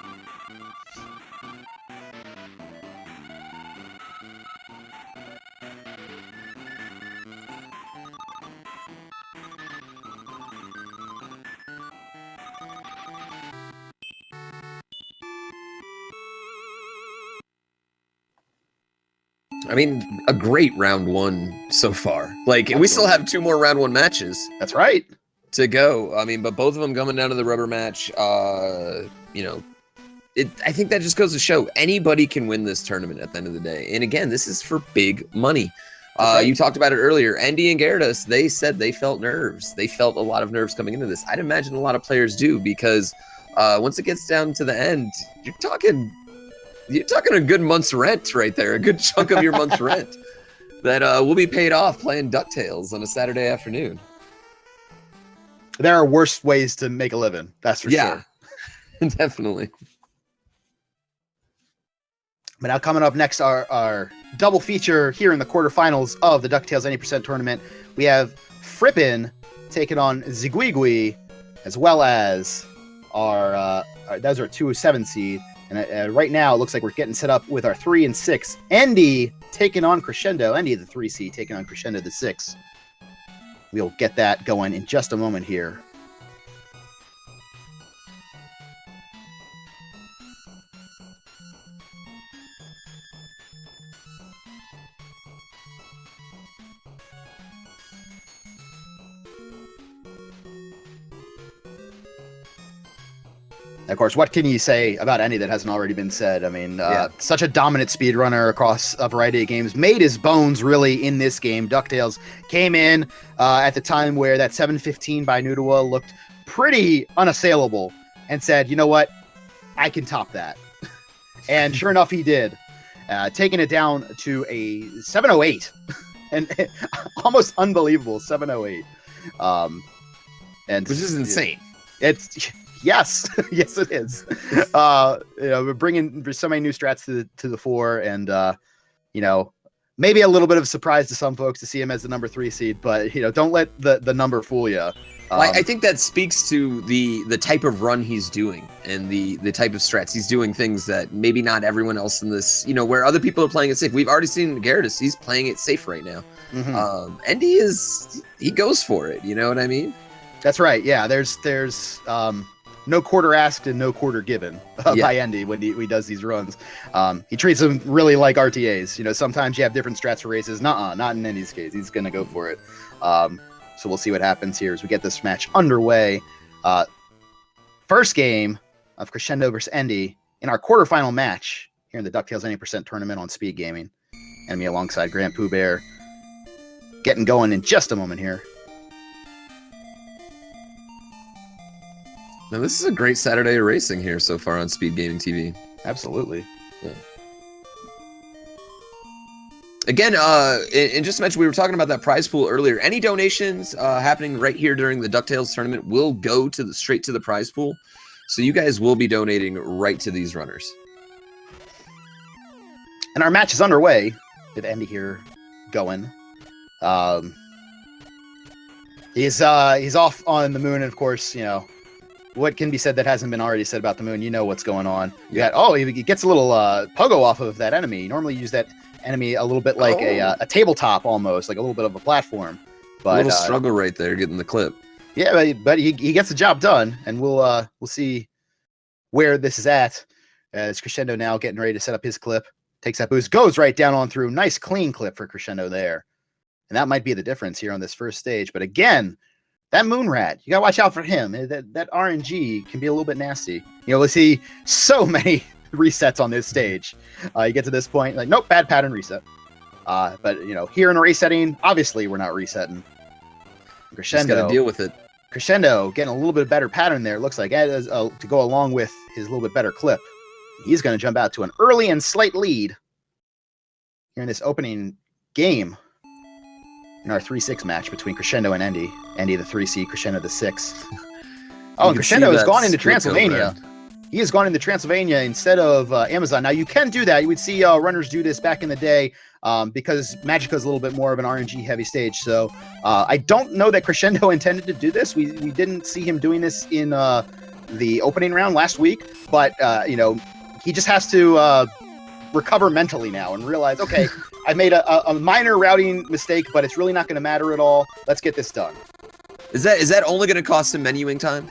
I mean, a great round 1 so far. Like, we still have 2 more round 1 matches. That's right. To go. I mean, but both of them coming down to the rubber match. You know, I think that just goes to show anybody can win this tournament at the end of the day. And again, this is for big money. Right. You talked about it earlier. Andy and Gyarados, they said they felt nerves. They felt a lot of nerves coming into this. I'd imagine a lot of players do because once it gets down to the end, you're talking a good month's rent right there, a good chunk of your month's rent that will be paid off playing DuckTales on a Saturday afternoon. There are worse ways to make a living. That's for sure. Definitely. But now coming up next, our double feature here in the quarterfinals of the DuckTales 90% tournament. We have Frippin taking on Ziguigui, as well as those are 2 7 seed. And right now, it looks like we're getting set up with our 3 and 6. Endy taking on Crescendo. Endy, the 3 seed, taking on Crescendo, the 6. We'll get that going in just a moment here. Of course, what can you say about Endy that hasn't already been said? I mean, such a dominant speedrunner across a variety of games. Made his bones, really, in this game. DuckTales came in at the time where that 715 by Noodle looked pretty unassailable and said, you know what? I can top that. And sure enough, he did. Taking it down to a 708. And almost unbelievable, 708. Which is insane. It's... Yes, yes, it is. We're bringing so many new strats to the fore, and maybe a little bit of a surprise to some folks to see him as the number 3 seed. But don't let the number fool you. I think that speaks to the type of run he's doing and the type of strats he's doing. Things that maybe not everyone else in this, where other people are playing it safe. We've already seen Gyarados; he's playing it safe right now. Mm-hmm. And he goes for it. You know what I mean? That's right. Yeah, there's no quarter asked and no quarter given by Endy when he does these runs. He treats them really like RTAs. Sometimes you have different strats for races. Not in Endy's case. He's going to go for it. So we'll see what happens here as we get this match underway. First game of Crescendo versus Endy in our quarterfinal match here in the DuckTales 90% tournament on Speed Gaming. Enemy alongside Grand Pooh Bear. Getting going in just a moment here. Now, this is a great Saturday of racing here so far on Speed Gaming TV. Absolutely. Yeah. Again, and just to mention, we were talking about that prize pool earlier. Any donations happening right here during the DuckTales tournament will go straight to the prize pool. So you guys will be donating right to these runners. And our match is underway with Endy here going. He's off on the moon, and of course, what can be said that hasn't been already said about the moon? You know what's going on. He gets a little pogo off of that enemy. You normally use that enemy a little bit like a tabletop almost, like a little bit of a platform. But a little struggle right there getting the clip. Yeah, but he gets the job done, and we'll see where this is at. As Crescendo now getting ready to set up his clip. Takes that boost, goes right down on through. Nice clean clip for Crescendo there. And that might be the difference here on this first stage. But again, that Moonrat, you gotta watch out for him. That RNG can be a little bit nasty. We'll see so many resets on this stage. You get to this point, like, nope, bad pattern reset. But here in a race setting, obviously we're not resetting. Crescendo, just gotta deal with it. Crescendo getting a little bit better pattern there. Looks like to go along with his little bit better clip. He's going to jump out to an early and slight lead here in this opening game. In our 3-6 match between Crescendo and Endy. Endy the 3 seed, Crescendo the 6. Oh, and Crescendo has gone into Transylvania. He has gone into Transylvania instead of Amazon. Now, you can do that. You would see runners do this back in the day because Magica is a little bit more of an RNG-heavy stage. So I don't know that Crescendo intended to do this. We didn't see him doing this in the opening round last week. But, he just has to recover mentally now and realize, okay, I made a minor routing mistake, but it's really not going to matter at all. Let's get this done. Is that only going to cost him menuing time?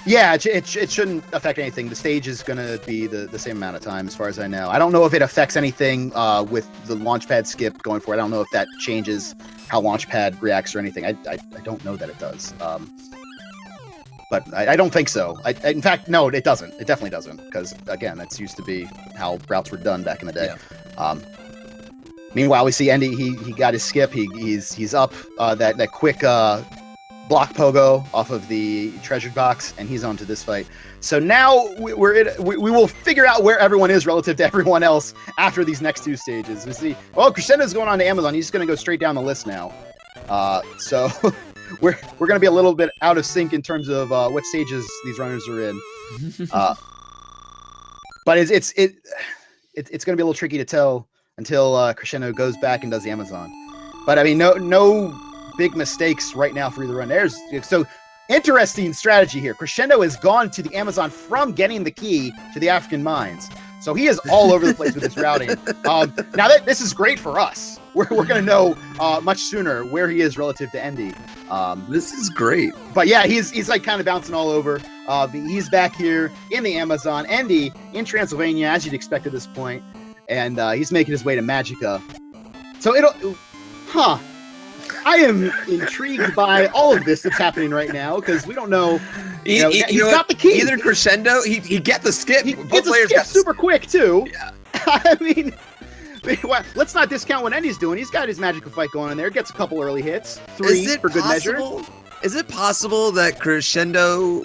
Yeah, it shouldn't affect anything. The stage is going to be the same amount of time as far as I know. I don't know if it affects anything with the Launchpad skip going forward. I don't know if that changes how Launchpad reacts or anything. I don't know that it does. But I don't think so. In fact, no, it doesn't. It definitely doesn't. Because, again, that's used to be how routes were done back in the day. Yeah. Meanwhile, we see Endy. He got his skip. He's up that quick block pogo off of the treasured box, and he's on to this fight. So now we will figure out where everyone is relative to everyone else after these next 2 stages. We see, Crescendo's going on to Amazon. He's going to go straight down the list now. So we're going to be a little bit out of sync in terms of what stages these runners are in. But it's going to be a little tricky to tell until Crescendo goes back and does the Amazon. But I mean, no big mistakes right now for either run. So Interesting strategy here. Crescendo has gone to the Amazon from getting the key to the African mines. So he is all over the place with his routing. Now this is great for us. We're going to know much sooner where he is relative to Endy. This is great. But yeah, he's like kind of bouncing all over. He's back here in the Amazon. Endy in Transylvania, as you'd expect at this point. And he's making his way to Magica. So I am intrigued by all of this that's happening right now because we don't know. He's got the key. Either Crescendo, he get the skip. He gets a skip super quick too. Yeah. I mean, let's not discount what Endy's doing. He's got his magical fight going on there. Gets a couple early hits, 3 for good measure. Is it possible that Crescendo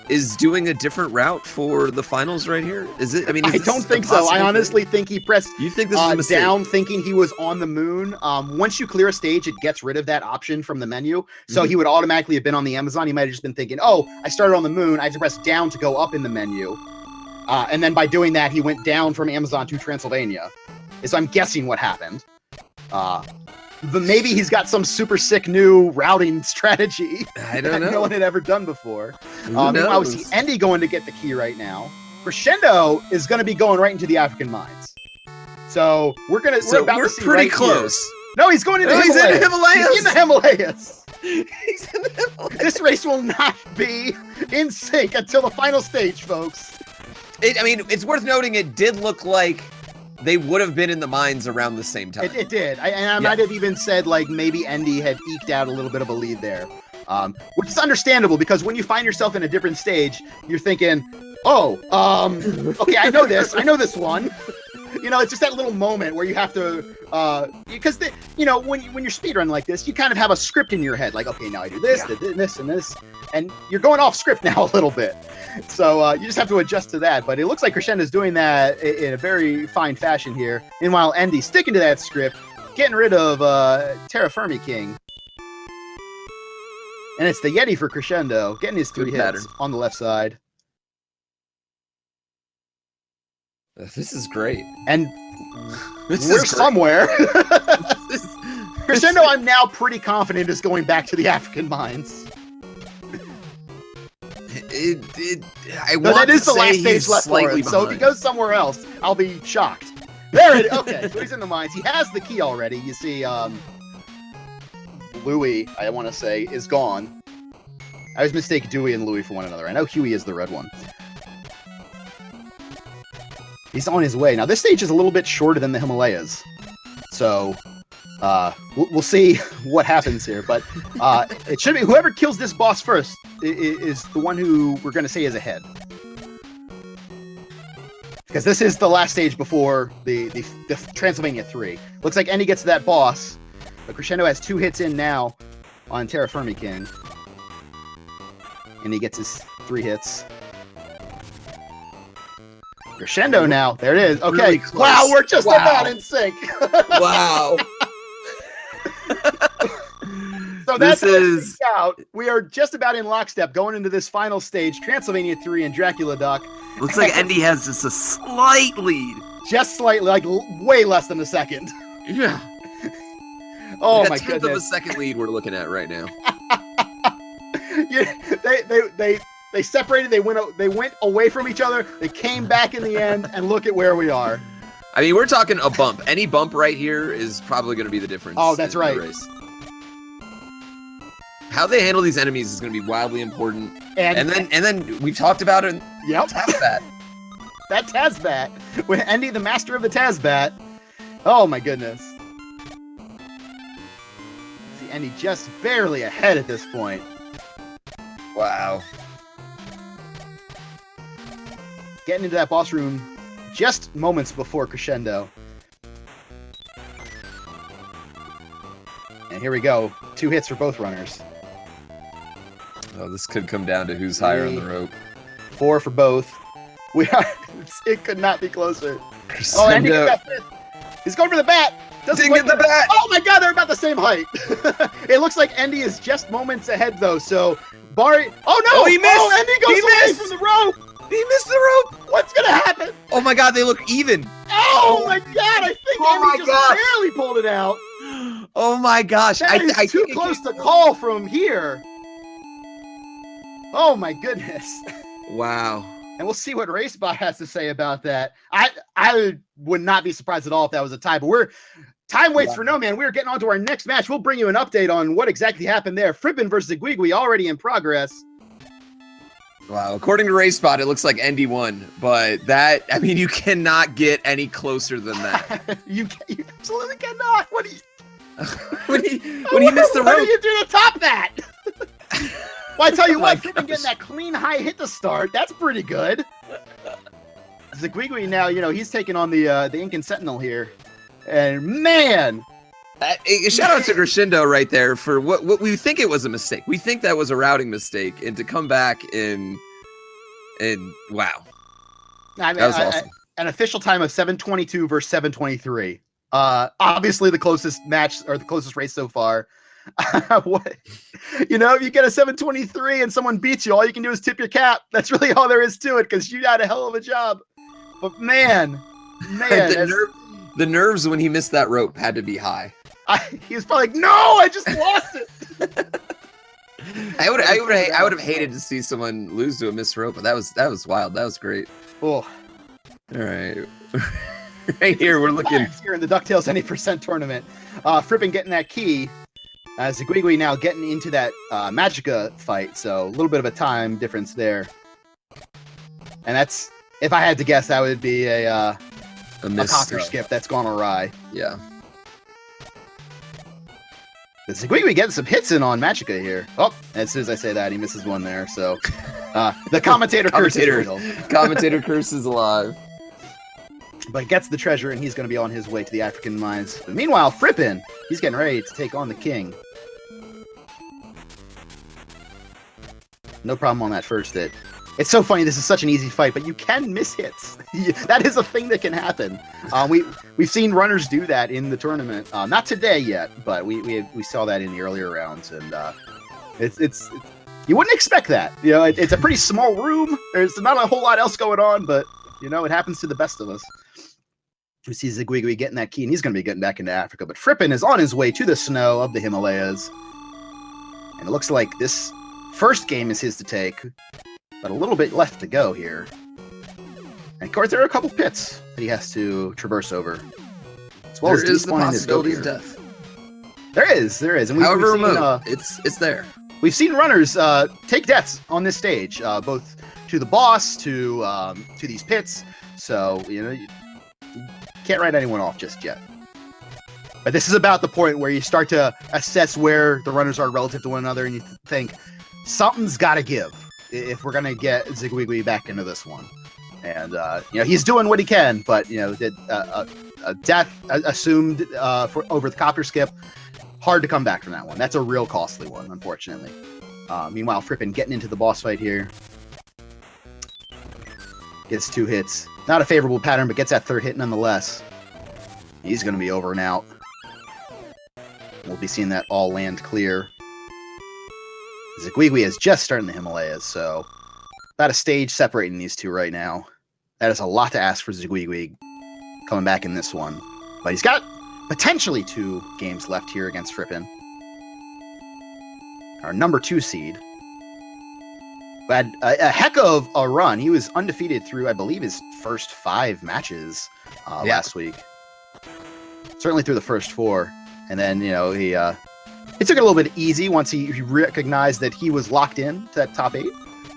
is doing a different route for the finals right here? Is it? I mean, I don't think so. I honestly think he pressed you think this is a mistake? Down thinking he was on the moon. Once you clear a stage, it gets rid of that option from the menu. So he would automatically have been on the Amazon. He might have just been thinking, oh, I started on the moon. I have to press down to go up in the menu. And then by doing that, he went down from Amazon to Transylvania. So I'm guessing what happened. But maybe he's got some super sick new routing strategy I don't know. No one had ever done before. Meanwhile, we see Endy going to get the key right now. Crescendo is going to be going right into the African mines. So we're about to see pretty right close. Here. No, he's going into the Himalayas. He's in the Himalayas. He's in the Himalayas. He's in the Himalayas. This race will not be in sync until the final stage, folks. I mean, it's worth noting it did look like they would have been in the mines around the same time. It did. I might have even said, like, maybe Endy had eked out a little bit of a lead there. Which is understandable, because when you find yourself in a different stage, you're thinking, okay, I know this. I know this one. It's just that little moment where you have to, because, when you're speedrunning like this, you kind of have a script in your head. Like, okay, now I do this, this, and this. And you're going off script now a little bit. So you just have to adjust to that. But it looks like Crescendo's doing that in a very fine fashion here. Meanwhile, Endy's sticking to that script, getting rid of Terra Firma King. And it's the Yeti for Crescendo, getting his 3 hits on the left side. This is great. And we're somewhere. Crescendo, I'm now pretty confident, is going back to the African mines. That is the last stage left for him. So if he goes somewhere else, I'll be shocked. There it is. Okay, so he's in the mines. He has the key already. You see, Louis, I want to say, is gone. I always mistake Dewey and Louis for one another. I know Huey is the red one. He's on his way. Now, this stage is a little bit shorter than the Himalayas. So, we'll see what happens here. But it should be whoever kills this boss first is the one who we're going to say is ahead. Because this is the last stage before the Transylvania 3. Looks like Endy gets to that boss. But Crescendo has 2 hits in now on Terra Firma King. And he gets his 3 hits. Crescendo now. There it is. Okay. Really wow, we're just about in sync. Wow. So that's out. We are just about in lockstep going into this final stage, Transylvania 3 and Dracula Duck. Looks like Endy has just a slight lead. Just slightly, like way less than a second. Yeah. Oh my goodness. Tenth of a second lead we're looking at right now. Yeah, they separated. They went away from each other. They came back in the end, and look at where we are. I mean, we're talking a bump. Any bump right here is probably going to be the difference. Oh, that's right. The race. How they handle these enemies is going to be wildly important. And then we've talked about it. Yep. Tazbat. That Tazbat. With Endy, the master of the Tazbat. Oh my goodness. See Endy just barely ahead at this point. Wow. Getting into that boss room just moments before Crescendo. And here we go. 2 hits for both runners. Oh, this could come down to who's higher on the rope. 4 for both. It could not be closer. Crescendo. Oh, Endy got that fifth. He's going for the bat. Didn't get the bat. Oh my God, they're about the same height. It looks like Endy is just moments ahead though. So Bari. Oh no! Oh, he missed. Oh, Endy goes away from the rope. He missed the rope. What's gonna happen? Oh my God, they look even. Oh my God, I think Endy just barely pulled it out. Oh my gosh, That is too close to call from here. Oh my goodness. Wow. And we'll see what RaceBot has to say about that. I would not be surprised at all if that was a tie, but time waits for no man. We're getting on to our next match. We'll bring you an update on what exactly happened there. Frippen versus Ziguigui already in progress. Wow. According to RaceBot, it looks like Endy won, but that, I mean, you cannot get any closer than that. you absolutely cannot. What do you... when he missed the rope. What do you do to top that? Well, I tell you what, Frippen getting that clean high hit to start, that's pretty good. Ziguigui now, he's taking on the Incan Sentinel here. And man, shout out to Crescendo right there for what we think it was a mistake. We think that was a routing mistake, and to come back and wow. I mean, that was awesome. An official time of 7:22 versus 7:23. Obviously the closest match or the closest race so far. What, if you get a 7:23 and someone beats you, all you can do is tip your cap. That's really all there is to it, because you got a hell of a job. But man, the nerves when he missed that rope had to be high. He was probably like, "No, I just lost it." I would have hated to see someone lose to a missed rope, but that was wild. That was great. Oh, all right. Right here, we're looking here in the DuckTales Any Percent tournament. Frippen getting that key. Ziguigui now getting into that Magica fight, so a little bit of a time difference there. And that's, if I had to guess, that would be a copter skip that's gone awry. Yeah. But Ziguigui getting some hits in on Magica here. Oh, as soon as I say that, he misses one there. So the commentator curse is real. Commentator curse is alive. But gets the treasure, and he's going to be on his way to the African mines. But meanwhile, Frippen, he's getting ready to take on the king. No problem on that first hit. It's so funny. This is such an easy fight, but you can miss hits. That is a thing that can happen. We've seen runners do that in the tournament. Not today yet, but we saw that in the earlier rounds, and it's you wouldn't expect that. It's a pretty small room. There's not a whole lot else going on, but it happens to the best of us. We see Ziguigui getting that key, and he's going to be getting back into Africa. But Frippen is on his way to the snow of the Himalayas. And it looks like this first game is his to take, but a little bit left to go here. And of course, there are a couple pits that he has to traverse over. As well there as is the possibility of death. There is. And however remote, it's there. We've seen runners take deaths on this stage, both to the boss, to these pits. So, you can't write anyone off just yet. But this is about the point where you start to assess where the runners are relative to one another, and you think, something's got to give if we're going to get Ziguigui back into this one. And, he's doing what he can, but, a death assumed over the copter skip, hard to come back from that one. That's a real costly one, unfortunately. Meanwhile, Frippen getting into the boss fight here. Gets 2 hits. Not a favorable pattern, but gets that third hit nonetheless. He's going to be over and out. We'll be seeing that all land clear. Ziguigui is just starting the Himalayas, so about a stage separating these two right now. That is a lot to ask for Ziguigui coming back in this one. But he's got potentially 2 games left here against Frippen. Our number 2 seed. Had a heck of a run. He was undefeated through, I believe, his first 5 matches last week. Certainly through the first 4. And then, he took it a little bit easy once he recognized that he was locked in to that top 8.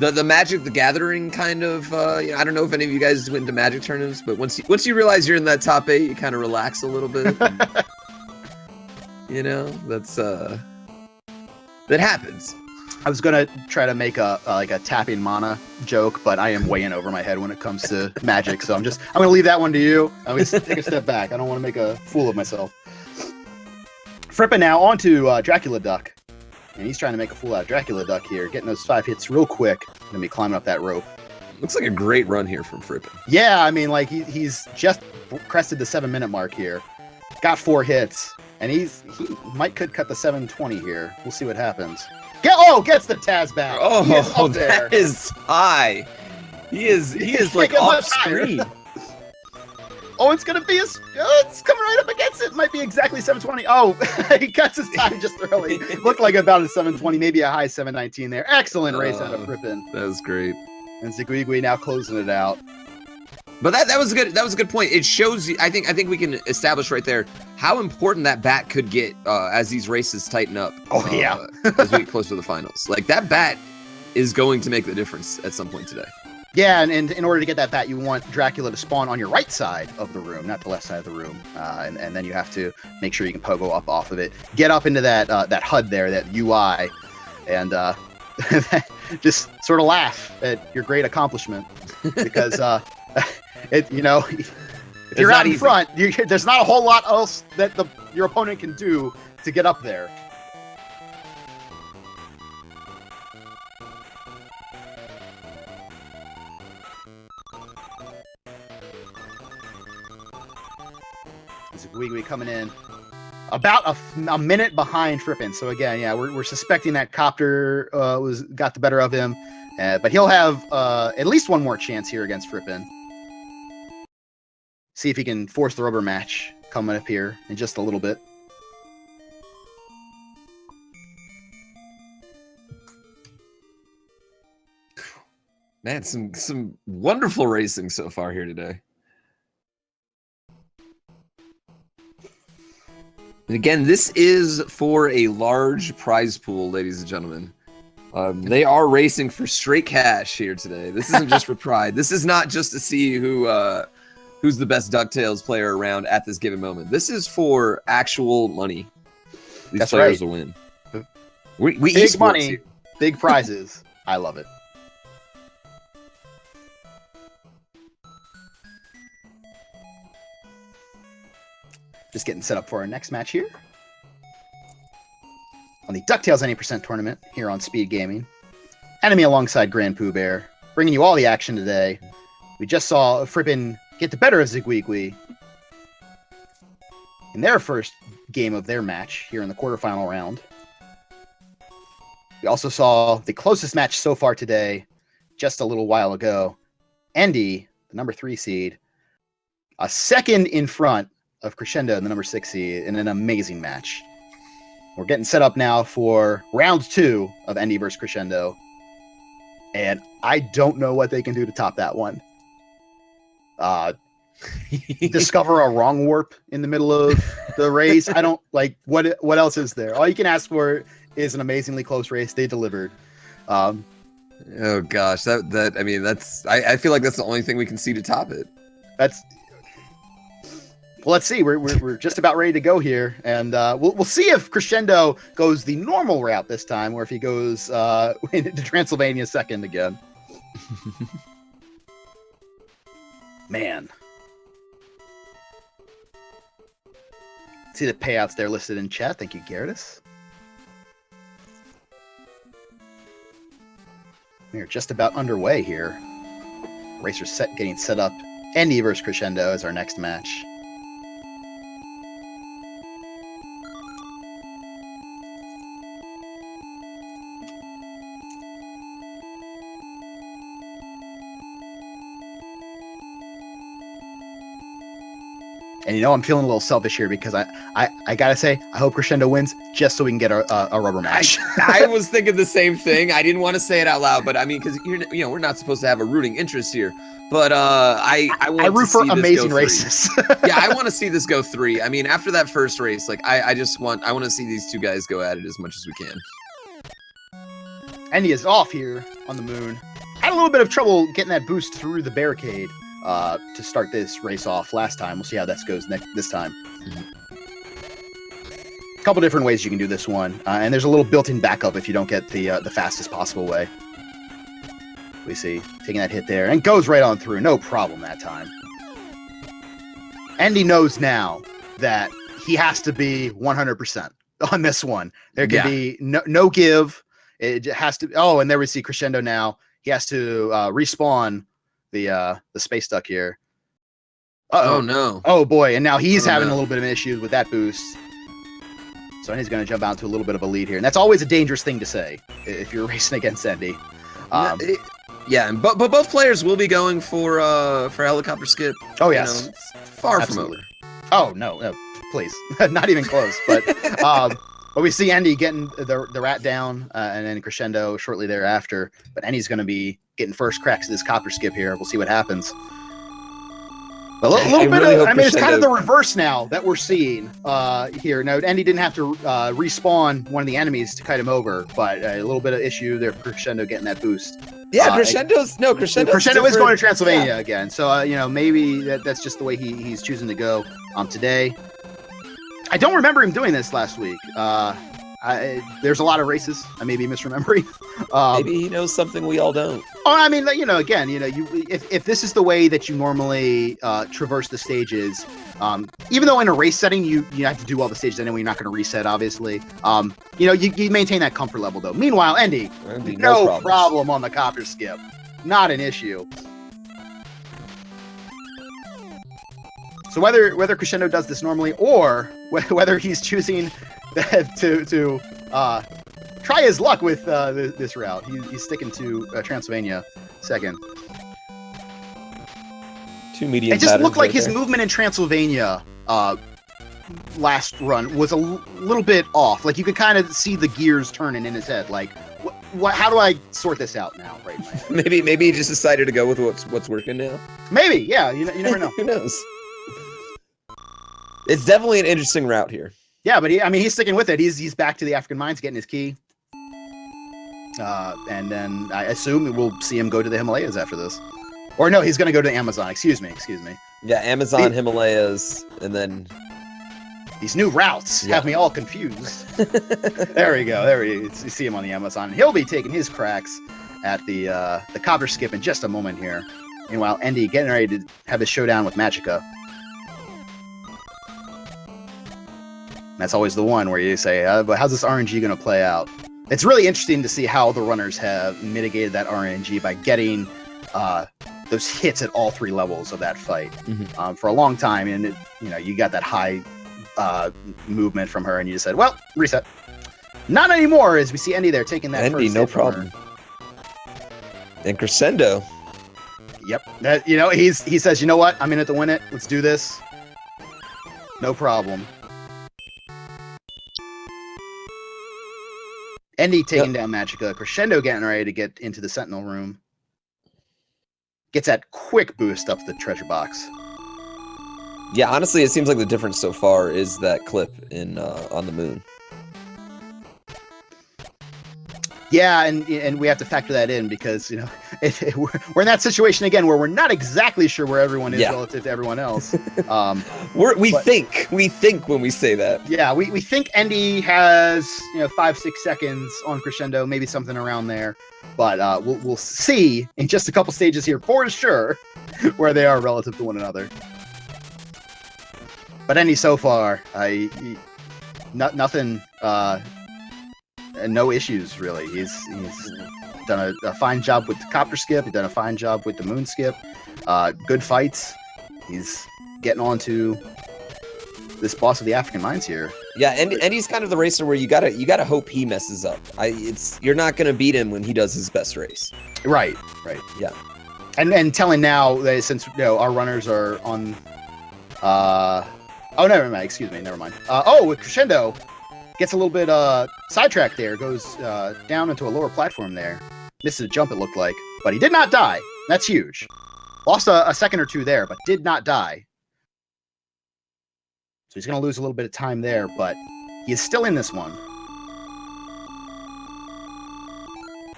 The Magic the Gathering kind of, I don't know if any of you guys went to Magic tournaments, but once you realize you're in that top 8, you kind of relax a little bit. And, that's, that happens. I was gonna try to make a tapping mana joke, but I am way in over my head when it comes to Magic, so I'm gonna leave that one to you. I'm gonna take a step back. I don't want to make a fool of myself. Frippen now onto Dracula Duck, and he's trying to make a fool out of Dracula Duck here, getting those 5 hits real quick. Gonna be climbing up that rope. Looks like a great run here from Frippen. Yeah, I mean, like he's just crested the 7-minute mark here, got 4 hits, and he could cut the 7:20 here. We'll see what happens. Gets the Taz back. Oh, that is high. He is like off screen. Oh, it's gonna be it's coming right up against it. Might be exactly 720. Oh, he cuts his time just early. Looked like about a 720, maybe a high 719 there. Excellent race out of Frippen. That was great. And Ziguigui now closing it out. But that was good. That was a good point. It shows you. I think we can establish right there how important that bat could get as these races tighten up. Oh yeah, as we get closer to the finals. Like that bat is going to make the difference at some point today. Yeah, and in order to get that bat, you want Dracula to spawn on your right side of the room, not the left side of the room. And then you have to make sure you can pogo up off of it, get up into that that HUD there, that UI, and just sort of laugh at your great accomplishment because. If you're out in front, there's not a whole lot else that your opponent can do to get up there. Ziguigui coming in about a minute behind Frippen. So again, yeah, we're suspecting that Copter got the better of him, but he'll have at least one more chance here against Frippen. See if he can force the rubber match coming up here in just a little bit. Man, some wonderful racing so far here today. And again, this is for a large prize pool, ladies and gentlemen. They are racing for straight cash here today. This isn't just for pride. This is not just to see who's the best DuckTales player around at this given moment. This is for actual money. These players will win. We big money, here. Big prizes. I love it. Just getting set up for our next match here. On the DuckTales Any Percent Tournament here on Speed Gaming. Enemy alongside Grand Pooh Bear. Bringing you all the action today. We just saw Frippen get the better of Ziguigui in their first game of their match here in the quarterfinal round. We also saw the closest match so far today, just a little while ago. Andy, the number 3 seed, a second in front of Crescendo, the number 6 seed, in an amazing match. We're getting set up now for round 2 of Andy versus Crescendo, and I don't know what they can do to top that one. Discover a wrong warp in the middle of the race. I don't like what else is there? All you can ask for is an amazingly close race. They delivered. Oh gosh, that I mean I feel like that's the only thing we can see to top it. Well, let's see. We're just about ready to go here, and we'll see if Crescendo goes the normal route this time, or if he goes into Transylvania second again. Man. See the payouts there listed in chat. Thank you, Gyarados. We are just about underway here. Racer getting set up. Andy versus Crescendo is our next match. And I'm feeling a little selfish here because I gotta say, I hope Crescendo wins just so we can get a rubber match. I was thinking the same thing. I didn't want to say it out loud, but I mean, because we're not supposed to have a rooting interest here. But I root for amazing races. Yeah, I want to see this go 3. I mean, after that first race, like I want to see these two guys go at it as much as we can. And he is off here on the moon. Had a little bit of trouble getting that boost through the barricade to start this race off last time. We'll see how that goes this time. A couple different ways you can do this one, and there's a little built-in backup if you don't get the fastest possible way. We see taking that hit there and goes right on through, no problem that time. Andy knows now that he has to be 100% on this one. There can be no give. It has to. Oh, and there we see Crescendo now. He has to respawn the space duck here. Oh no! Oh boy! And now he's having a little bit of an issue with that boost. So he's going to jump out to a little bit of a lead here, and that's always a dangerous thing to say if you're racing against Andy. Yeah, and but both players will be going for helicopter skip. Oh yes, It's far Absolutely. from over. Oh no, please, not even close. But we see Andy getting the rat down, and then Crescendo shortly thereafter. But Andy's going to be getting first cracks at this copper skip here. We'll see what happens. But a little bit really of, hope it's kind of the Crescendo- reverse now that we're seeing here. Now, Andy didn't have to respawn one of the enemies to kite him over, but a little bit of issue there for Crescendo getting that boost. Yeah, Crescendo is going to Transylvania again. So, maybe that's just the way he's choosing to go today. I don't remember him doing this last week. There's a lot of races I may be misremembering. Maybe he knows something we all don't. Oh, I mean, again, if this is the way that you normally traverse the stages, even though in a race setting you have to do all the stages anyway, you're not going to reset, obviously. You maintain that comfort level though. Meanwhile, Andy, no problem on the copper skip, not an issue. So whether Crescendo does this normally or whether he's choosing to try his luck with this route, he's sticking to Transylvania second. Two medium. It just looked like his movement in Transylvania last run was a little bit off. Like you could kind of see the gears turning in his head. Like, what? How do I sort this out now? Right? maybe he just decided to go with what's working now. Maybe, yeah. You never know. Who knows? It's definitely an interesting route here. Yeah, but he's sticking with it. He's back to the African mines, getting his key. And then I assume we'll see him go to the Himalayas after this. Or no, he's going to go to the Amazon. Excuse me. Yeah, Amazon, Himalayas, and then... These new routes have me all confused. There we go. There you see him on the Amazon. He'll be taking his cracks at the copper skip in just a moment here. Meanwhile, Andy getting ready to have his showdown with Magica. That's always the one where you say, but how's this RNG going to play out? It's really interesting to see how the runners have mitigated that RNG by getting those hits at all three levels of that fight for a long time. And, you got that high movement from her and you just said, well, reset. Not anymore, as we see Andy there taking that Andy, first no hit from problem. her. And Crescendo. Yep. He says, you know what? I'm in it to win it. Let's do this. No problem. Andy taking down Magica. Crescendo getting ready to get into the Sentinel room. Gets that quick boost up the treasure box. Yeah, honestly, it seems like the difference so far is that clip in on the moon. Yeah, and we have to factor that in because we're in that situation again where we're not exactly sure where everyone is relative to everyone else. We think when we say that. Yeah, we think Andy has 5-6 seconds on Crescendo, maybe something around there, but we'll see in just a couple stages here for sure where they are relative to one another. But Andy so far, nothing. No issues really. He's done a fine job with the copper skip. He's done a fine job with the moon skip. Good fights. He's getting on to this boss of the African mines here. Yeah, and he's kind of the racer where you gotta hope he messes up. You're not gonna beat him when he does his best race. Right. Yeah. And telling now that since our runners are on. Oh, never mind. Excuse me. Never mind. With Crescendo. Gets a little bit sidetracked there, goes down into a lower platform there. Misses a jump, it looked like, but he did not die. That's huge. Lost a second or two there, but did not die. So he's going to lose a little bit of time there, but he is still in this one.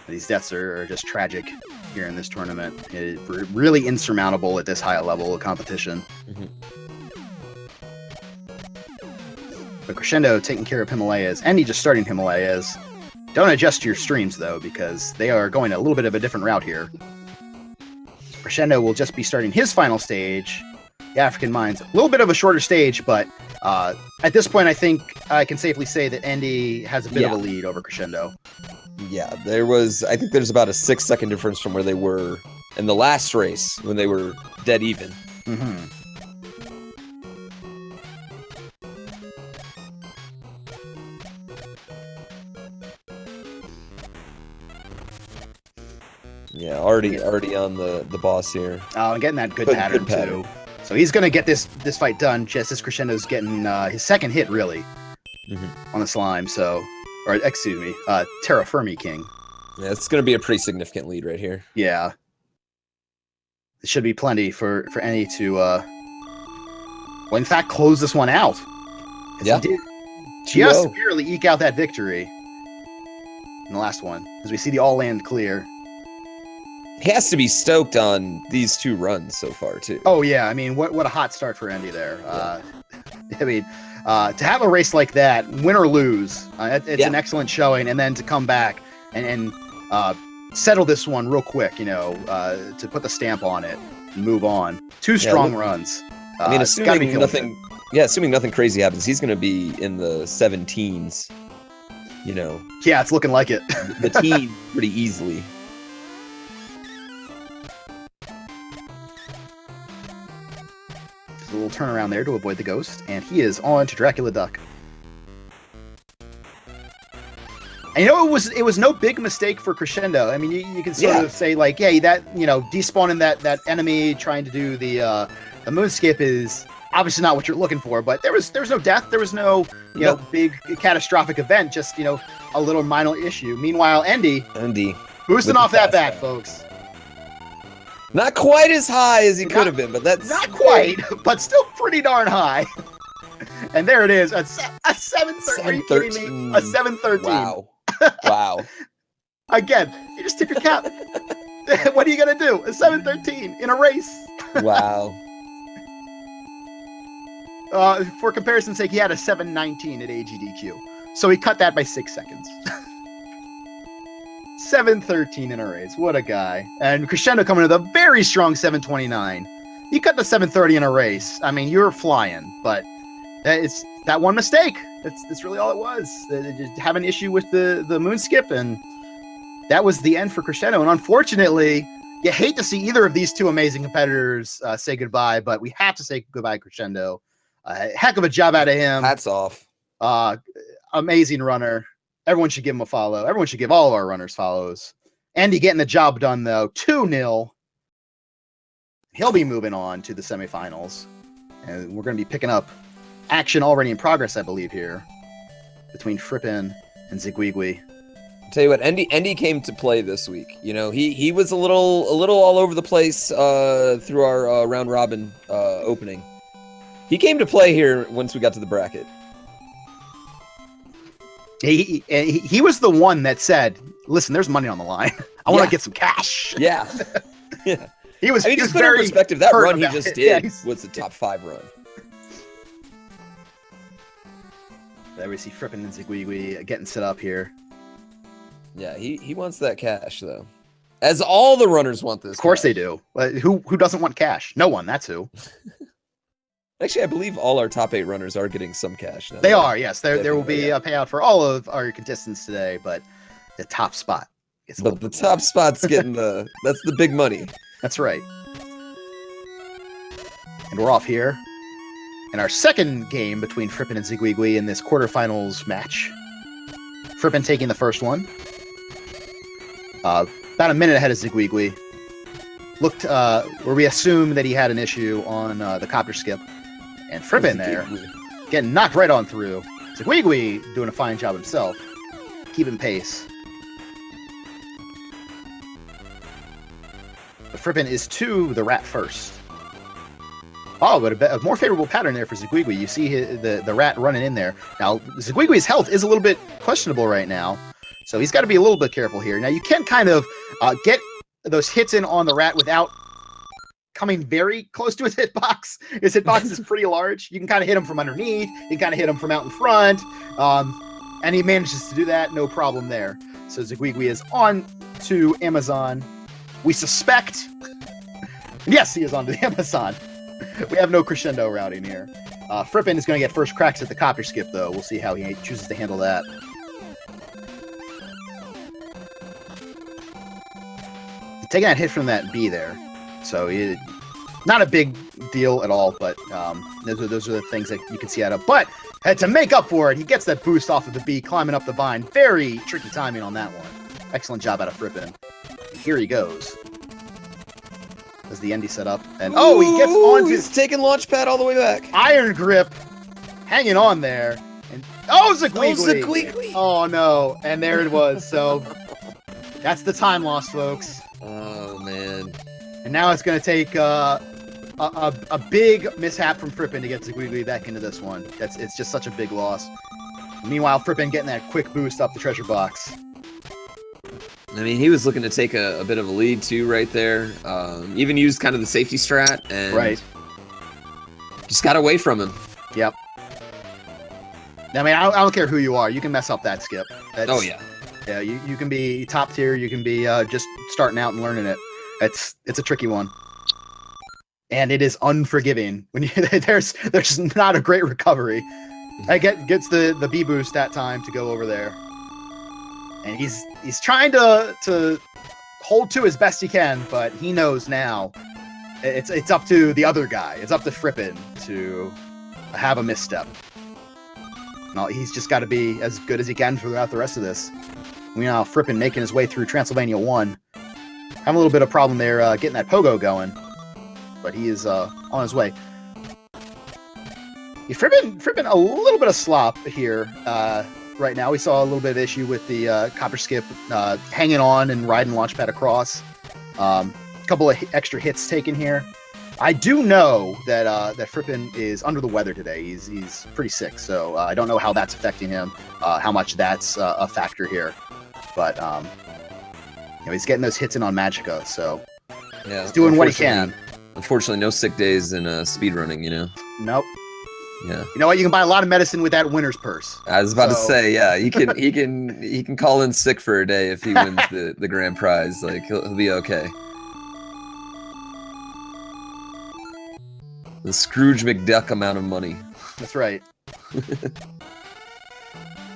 These deaths are just tragic here in this tournament. It's really insurmountable at this high level of competition. But Crescendo taking care of Himalayas. Andy just starting Himalayas. Don't adjust your streams, though, because they are going a little bit of a different route here. Crescendo will just be starting his final stage, the African Mines. A little bit of a shorter stage, but at this point, I think I can safely say that Andy has a bit of a lead over Crescendo. Yeah, I think there's about a 6-second difference from where they were in the last race when they were dead even. Yeah, already on the boss here. Oh, and getting that good pattern, too. So he's going to get this fight done just as Crescendo's getting his second hit, really, on the slime. So, or excuse me, Terra Firmi King. Yeah, it's going to be a pretty significant lead right here. Yeah. It should be plenty for Andy to, well, in fact, close this one out. Yeah. He did just barely eke out that victory in the last one, as we see the all-land clear. He has to be stoked on these 2 runs so far, too. Oh, yeah. I mean, what a hot start for Andy there. Yeah. I mean, to have a race like that, win or lose, it's an excellent showing. And then to come back and settle this one real quick, to put the stamp on it and move on. 2 strong runs. I mean, assuming nothing crazy happens, he's going to be in the 17s, Yeah, it's looking like it. The teen pretty easily. A little turnaround there to avoid the ghost, and he is on to Dracula Duck. And it was no big mistake for Crescendo. I mean, you can sort of say like, yeah, that despawning that enemy trying to do the moonskip is obviously not what you're looking for. But there was no death, there was no big catastrophic event, just a little minor issue. Meanwhile, Andy boosting off that bat, folks. Not quite as high as he could have been, but that's not quite, but still pretty darn high. And there it is, a 713. Are you kidding me? A 713. Wow. Wow. Again, you just tip your cap. What are you gonna do? A 713 in a race. Wow. For comparison's sake, he had a 719 at AGDQ, so he cut that by 6 seconds. 713 in a race. What a guy. And Crescendo coming with a very strong 729. He cut the 730 in a race. I mean, you're flying, but it's that one mistake. That's really all it was. They just have an issue with the moonskip, and that was the end for Crescendo. And unfortunately, you hate to see either of these 2 amazing competitors say goodbye, but we have to say goodbye, Crescendo. Heck of a job out of him. Hats off. Amazing runner. Everyone should give him a follow. Everyone should give all of our runners follows. Andy getting the job done, though. 2-0. He'll be moving on to the semifinals. And we're going to be picking up action already in progress, I believe, here between Frippen and Ziguigui. Tell you what, Andy came to play this week. He was a little all over the place through our round robin opening. He came to play here once we got to the bracket. He was the one that said, "Listen, there's money on the line. I want to get some cash." Yeah. Yeah. He was. Just put in perspective, that run he just did was the top 5 run. There we see Frippen and Ziguigui getting set up here. Yeah, he wants that cash though, as all the runners want this. Of course they do. Who doesn't want cash? No one. That's who. Actually, I believe all our top 8 runners are getting some cash now. They are, yes. There will be a payout for all of our contestants today, but the top spot. But the top spot's getting that's the big money. That's right. And we're off here. And our second game between Frippen and Ziguigui in this quarterfinals match. Frippen taking the first one. About a minute ahead of Ziguigui. Looked where we assume that he had an issue on the copter skip. And Frippen there, getting knocked right on through. Ziguigui doing a fine job himself, keeping pace. But Frippen is to the rat first. Oh, but a more favorable pattern there for Ziguigui. You see the rat running in there. Now, Ziguigui's health is a little bit questionable right now, so he's got to be a little bit careful here. Now, you can kind of get those hits in on the rat without coming very close to his hitbox. His hitbox is pretty large. You can kind of hit him from underneath. You can kind of hit him from out in front. And he manages to do that. No problem there. So Ziguigui is on to Amazon. We suspect. Yes, he is on to the Amazon. We have no crescendo routing here. Frippen is going to get first cracks at the copter skip, though. We'll see how he chooses to handle that. Taking that hit from that B there. So not a big deal at all, but those are the things that you can see out of. But to make up for it, he gets that boost off of the B, climbing up the vine. Very tricky timing on that one. Excellent job out of Frippen. here he goes. As the Endy set up, and oh, he gets onto. He's taking launch pad all the way back. Iron Grip, hanging on there, and oh, Zagweegly! Oh no, and there it was. So that's the time loss, folks. Oh man! And now it's gonna take a big mishap from Frippen to get Zagweegly back into this one. It's just such a big loss. Meanwhile, Frippen getting that quick boost up the treasure box. I mean, he was looking to take a bit of a lead too, right there. Even used kind of the safety strat, and just got away from him. Yep. I mean, I don't care who you are. You can mess up that skip. Oh yeah. Yeah, you can be top tier. You can be just starting out and learning it. It's a tricky one, and it is unforgiving when there's not a great recovery. I gets the B boost that time to go over there. And he's trying to hold to as best he can, but he knows now it's up to the other guy. It's up to Frippen to have a misstep. No, he's just got to be as good as he can throughout the rest of this. Meanwhile, Frippen making his way through Transylvania 1. Having a little bit of problem there getting that pogo going, but he is on his way. Yeah, Frippen a little bit of slop here. Right now, we saw a little bit of issue with the copper skip hanging on and riding launchpad across. A couple of extra hits taken here. I do know that that Frippen is under the weather today. He's pretty sick, so I don't know how that's affecting him. How much that's a factor here, but he's getting those hits in on Magicka, so yeah, he's doing what he can. Unfortunately, no sick days in speedrunning. Nope. Yeah. You know what? You can buy a lot of medicine with that winner's purse. I was about to say, yeah, he can call in sick for a day if he wins the grand prize. Like he'll be okay. The Scrooge McDuck amount of money. That's right.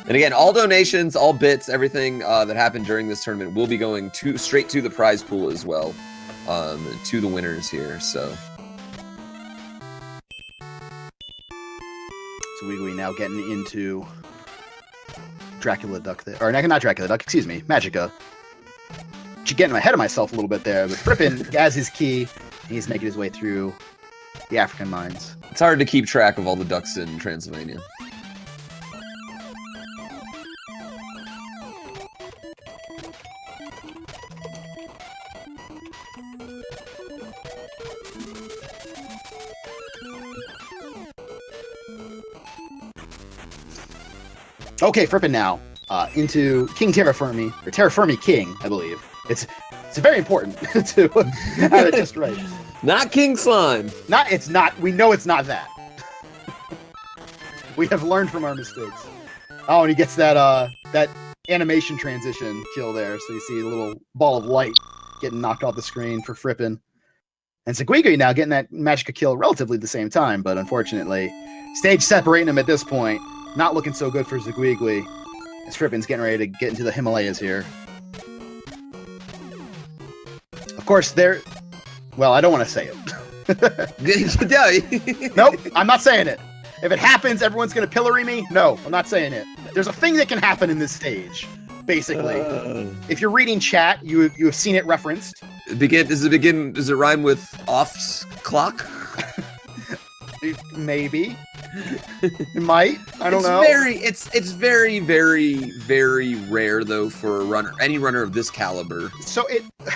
And again, all donations, all bits, everything that happened during this tournament will be going straight to the prize pool as well, to the winners here. So. Zagweegly now getting into Dracula Duck there. Or not Dracula Duck, excuse me, Magicka. Getting ahead of myself a little bit there, but Frippen has his key. He's making his way through the African mines. It's hard to keep track of all the ducks in Transylvania. Okay, Frippen now into King Terrafermi, or Terrafermi King, I believe. It's very important to have it just right. Not King Slime. It's not. We know it's not that. We have learned from our mistakes. Oh, and he gets that that animation transition kill there, so you see a little ball of light getting knocked off the screen for Frippen. And Zagweegly now getting that Magicka kill relatively at the same time, but unfortunately, stage separating him at this point. Not looking so good for Zagweegly, as Frippen's getting ready to get into the Himalayas here. Of course, well, I don't want to say it. Nope, I'm not saying it. If it happens, everyone's going to pillory me. No, I'm not saying it. There's a thing that can happen in this stage, basically. If you're reading chat, you have seen it referenced. Does it rhyme with off clock? Maybe. It might. I don't know. It's very, very, very rare though for any runner of this caliber.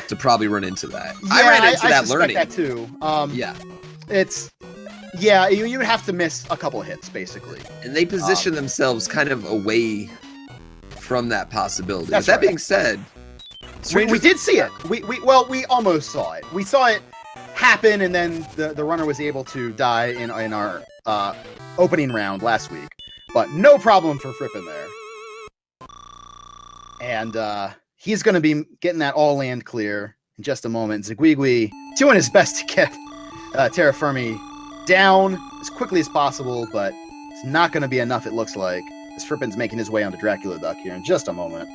To probably run into that. Yeah, I ran into that learning. That too. You would have to miss a couple of hits basically. And they position themselves kind of away from that possibility. That right. Being said, we did see it. We almost saw it. We saw it happen, and then the runner was able to die in our opening round last week, but no problem for Frippen there. And he's going to be getting that all land clear in just a moment. Zagweegly doing his best to get Terrafermi down as quickly as possible, but it's not going to be enough, it looks like, as Frippen's making his way onto Dracula Duck here in just a moment.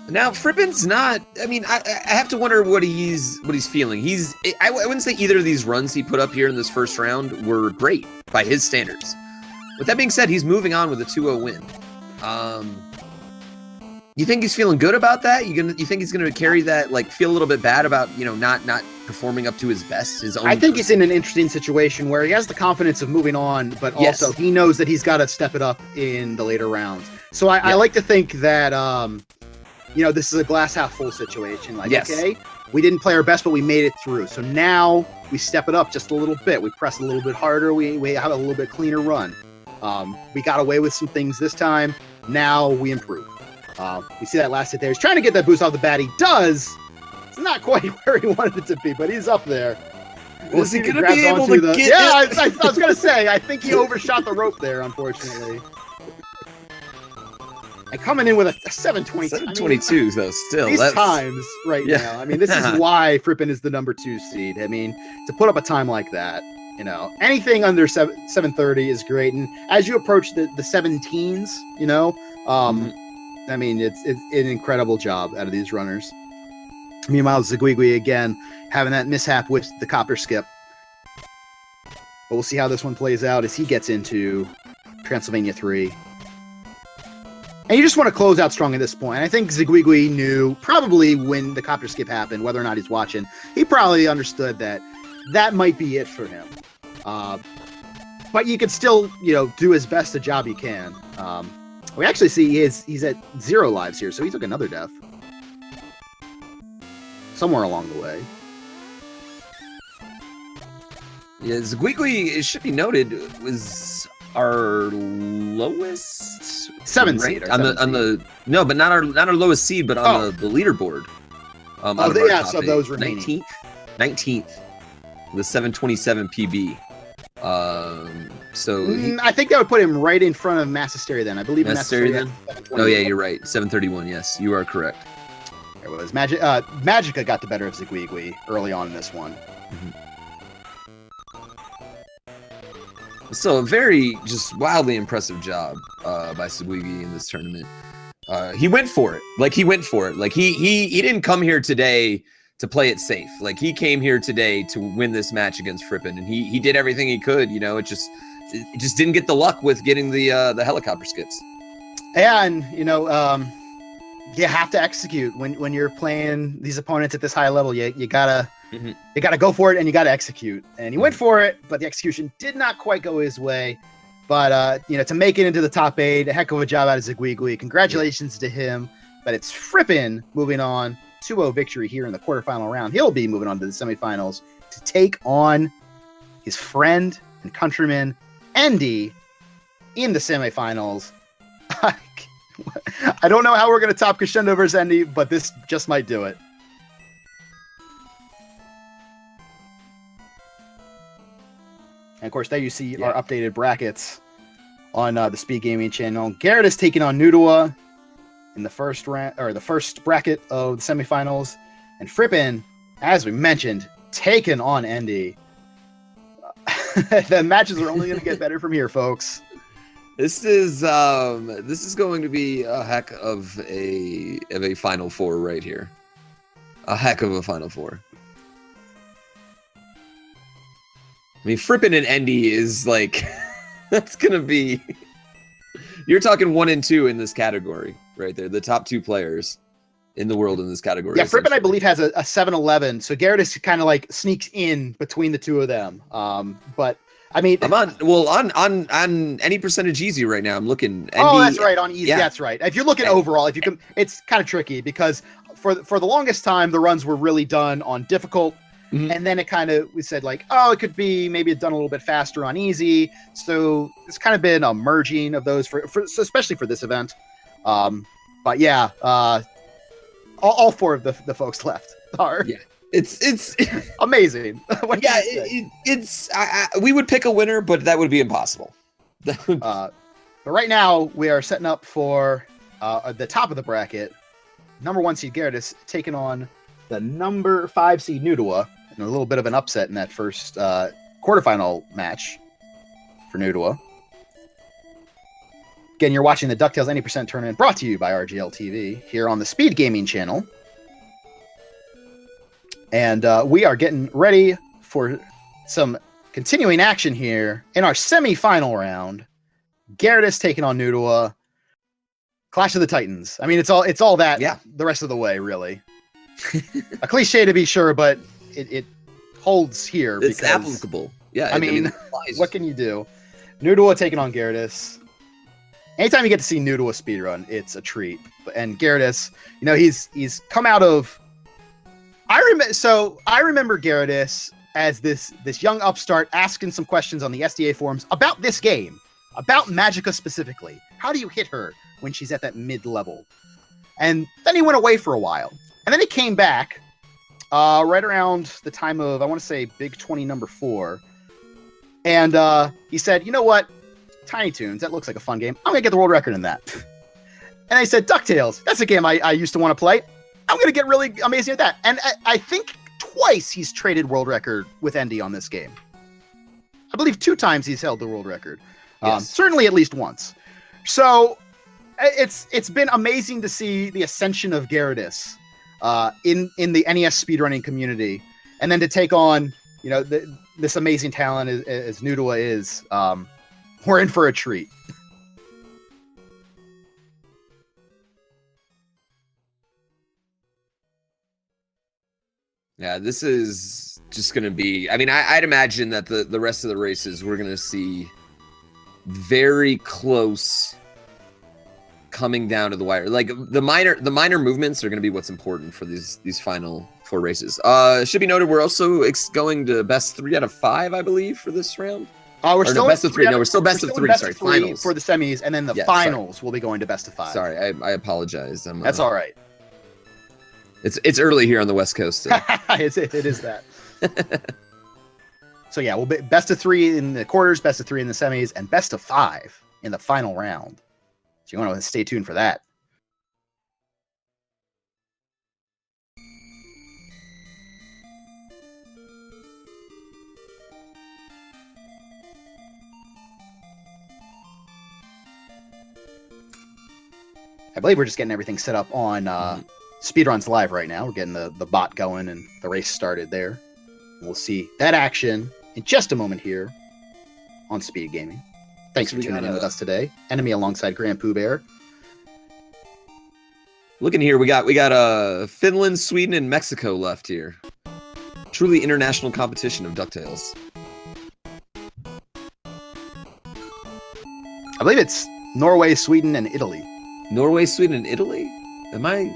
Now Frippin's not. I mean, I have to wonder what he's feeling. I wouldn't say either of these runs he put up here in this first round were great by his standards. With that being said, he's moving on with a 2-0 win. You think he's feeling good about that? You think he's gonna carry that? Like, feel a little bit bad about not performing up to his best? I think he's in an interesting situation where he has the confidence of moving on, but also he knows that he's got to step it up in the later rounds. So I like to think that this is a glass half full situation. Like, okay, we didn't play our best, but we made it through. So now we step it up just a little bit. We press a little bit harder. We have a little bit cleaner run. We got away with some things this time. Now we improve. We see that last hit there. He's trying to get that boost off the bat. He does. It's not quite where he wanted it to be, but he's up there. Was he going to be able to get it? Yeah, I was going to say, I think he overshot the rope there, unfortunately. And coming in with a 722. 722, though, still. These times right now. I mean, this is why Frippin is the number 2 seed. I mean, to put up a time like that, anything under 730 is great. And as you approach the 17s, I mean, it's an incredible job out of these runners. Meanwhile, Ziguigui again having that mishap with the copper skip. But we'll see how this one plays out as he gets into Transylvania 3. And you just want to close out strong at this point. And I think Ziguigui knew probably when the copper skip happened, whether or not he's watching, he probably understood that might be it for him. But you can still, do as best a job you can. We actually see he's at 0 lives here, so he took another death. Somewhere along the way. Yeah, Ziguigui, it should be noted, was our lowest 7th seed. No, but not our lowest seed, but on the leaderboard. Of those remaining. 19th. The 727 PB. I think that would put him right in front of Massasteria then. I believe Massasteria then? Oh yeah, you're right. 731, yes. You are correct. There was Magica got the better of Ziguigui early on in this one. Mm-hmm. So a very just wildly impressive job by Ziguigui in this tournament. He went for it. Like he didn't come here today to play it safe. Like he came here today to win this match against Frippin, and he did everything he could. It just didn't get the luck with getting the helicopter skips. Yeah, and you have to execute when you're playing these opponents at this high level. You gotta go for it, and you gotta execute. And he went for it, but the execution did not quite go his way. But to make it into the top 8, a heck of a job out of Ziguigui. Congratulations to him. But it's Frippin moving on. 2-0 victory here in the quarterfinal round. He'll be moving on to the semifinals to take on his friend and countryman Andy in the semifinals. I don't know how we're going to top Crescendo versus Andy, but this just might do it. And of course, there you see our updated brackets on the Speed Gaming channel. Garrett is taking on Nudua in the first bracket of the semifinals, and Frippin, as we mentioned, taking on Andy. The matches are only going to get better from here, folks. This is going to be a heck of a Final Four right here. A heck of a Final Four. I mean, Frippin and Andy is like that's gonna be. You're talking 1 and 2 in this category, right there. The top 2 players in the world in this category. Yeah, Frippin, I believe, has a 7-11. So Garrett is kind of like sneaks in between the two of them. But I mean, I'm on any percentage easy right now. I'm looking. That's right, on easy. Yeah. That's right. If you're looking overall, it's kind of tricky because for the longest time the runs were really done on difficult. Mm-hmm. And then we said like, it could be maybe done a little bit faster on easy. So it's kind of been a merging of those for especially for this event. But yeah, all 4 of the folks left are. Yeah, it's amazing. We would pick a winner, but that would be impossible. But right now we are setting up for the top of the bracket. Number 1 seed Garrett is taking on the number 5 seed Nudua. And a little bit of an upset in that first quarterfinal match for Nudua. Again, you're watching the DuckTales 90% Tournament brought to you by RGL TV here on the Speed Gaming channel. And we are getting ready for some continuing action here in our semi-final round. Gyarados taking on Noodle. Clash of the Titans. I mean, it's all that the rest of the way, really. A cliche to be sure, but it holds here. It's applicable. Yeah, I mean what can you do? Noodle taking on Gyarados. Anytime you get to see Noodle speedrun, it's a treat. And Gyarados, you know, he's come out of. I remember Gyarados as this young upstart asking some questions on the SDA forums about this game, about Magica specifically. How do you hit her when she's at that mid-level? And then he went away for a while. And then he came back right around the time of, I want to say, Big 20 number 4. And he said, you know what? Tiny Toons, that looks like a fun game. I'm going to get the world record in that. And I said, DuckTales, that's a game I used to want to play. I'm going to get really amazing at that. And I think twice he's traded world record with Endy on this game. I believe 2 times he's held the world record. Yes. Certainly at least once. So it's been amazing to see the ascension of Gyarados in the NES speedrunning community. And then to take on, you know, this amazing talent as Noodle is, we're in for a treat. Yeah, this is just going to be... I mean, I'd imagine that the rest of the races we're going to see very close coming down to the wire. Like, the minor movements are going to be what's important for these final 4 races. Should be noted, we're also going to best 3 out of 5, I believe, for this round. We're still best of 3. No, we're still best of 3. Sorry, finals for the semis, and then the finals will be going to best of 5. Sorry, I apologize. That's all right. It's early here on the West Coast. So. it is that. So yeah, we'll be best of 3 in the quarters, best of 3 in the semis, and best of 5 in the final round. So you want to stay tuned for that. I believe we're just getting everything set up on Speedruns Live right now. We're getting the bot going and the race started there. We'll see that action in just a moment here on Speed Gaming. Thanks for tuning in with us today. Enemy alongside Grand Pooh Bear. Looking here, we got Finland, Sweden, and Mexico left here. Truly international competition of DuckTales. I believe it's Norway, Sweden, and Italy. Norway, Sweden, and Italy? Am I?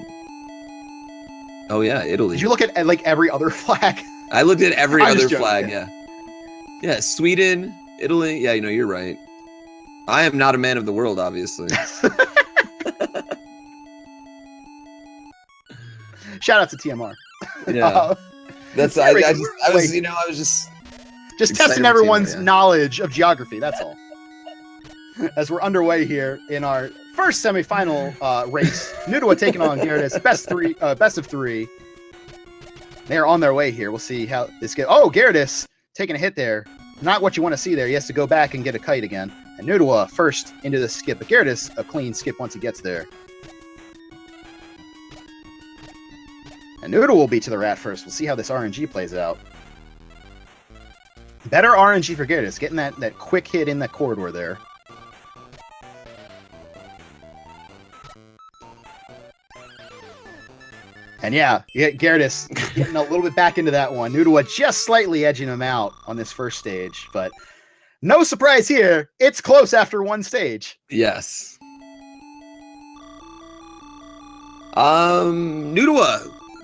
Oh yeah, Italy. Did you look at like every other flag? I looked at every other flag, yeah. Yeah, Sweden, Italy. Yeah, you know, you're right. I am not a man of the world, obviously. Shout out to TMR. Yeah. That's I was just testing everyone's knowledge of geography, that's all. As we're underway here in our first semifinal race, Noodle taking on Gyarados, best of 3. They are on their way here. We'll see how this goes. Oh, Gyarados taking a hit there. Not what you want to see there. He has to go back and get a kite again. And Noodle first into the skip, but Gyarados a clean skip once he gets there. And Noodle will be to the rat first. We'll see how this RNG plays out. Better RNG for Gyarados, getting that quick hit in the corridor there. And yeah, Gyarados getting a little bit back into that one. Noodle just slightly edging him out on this first stage, but no surprise here. It's close after one stage. Yes. Noodle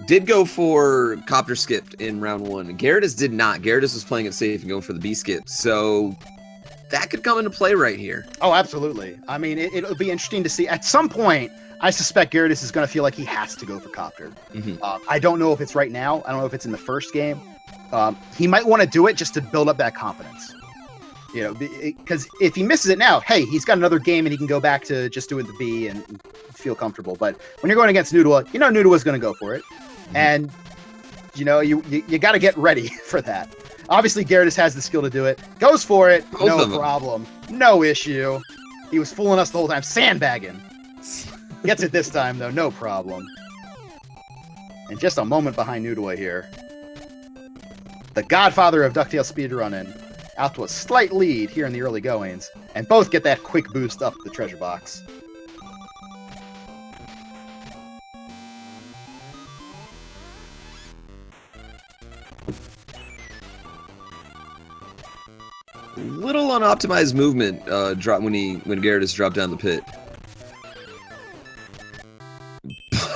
did go for Copter skipped in round 1. Gyarados did not. Gyarados was playing it safe and going for the B skip. So that could come into play right here. Oh, absolutely. I mean, it'll be interesting to see. At some point, I suspect Gyarados is going to feel like he has to go for Copter. I don't know if it's right now. I don't know if it's in the first game. He might want to do it just to build up that confidence. You know, because if he misses it now, hey, he's got another game and he can go back to just doing the B and feel comfortable. But when you're going against Noodle, you know Noodle is going to go for it. And, you know, you got to get ready for that. Obviously, Gyarados has the skill to do it. Goes for it. No problem. No issue. He was fooling us the whole time, sandbagging. Gets it this time, though, no problem. And just a moment behind Noodwa here. The godfather of DuckTales speedrunning, out to a slight lead here in the early goings, and both get that quick boost up the treasure box. Little unoptimized movement drop when Gyarados dropped down the pit.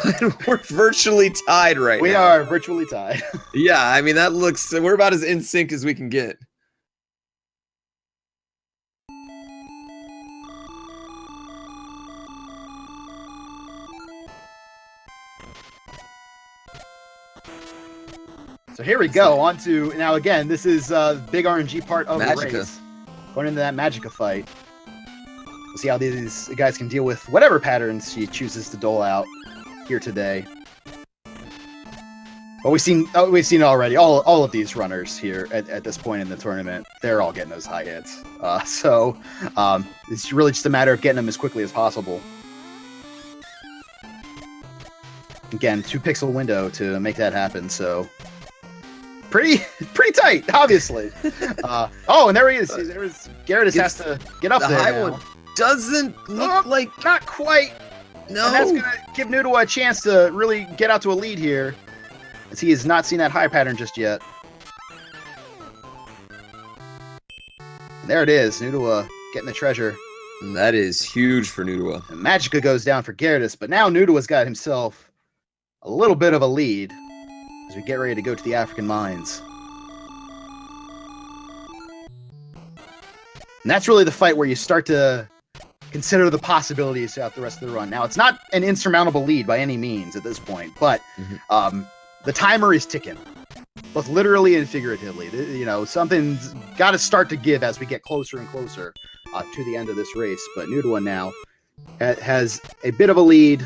But we're virtually tied right now. We are virtually tied. Yeah, I mean that looks. We're about as in sync as we can get. So here we go, on to, now again, this is big RNG part of the race. Going into that Magica fight. We'll see how these guys can deal with whatever patterns she chooses to dole out here today. But we've seen it already. All of these runners here at this point in the tournament, they're all getting those high hits. So it's really just a matter of getting them as quickly as possible. Again, 2-pixel window to make that happen, so pretty tight, obviously. Oh, and there he is. Gyarados has to get up there. The high now. one doesn't look like... Not quite. No. And that's going to give Noodwa a chance to really get out to a lead here, as he has not seen that high pattern just yet. And there it is, Noodwa getting the treasure. And that is huge for Noodwa. And Magica goes down for Gyarados, but now Noodwa's got himself a little bit of a lead as we get ready to go to the African mines. And that's really the fight where you start to consider the possibilities throughout the rest of the run. Now, it's not an insurmountable lead by any means at this point, but the timer is ticking, both literally and figuratively. You know, something's got to start to give as we get closer and closer to the end of this race. But Noodwa now has a bit of a lead,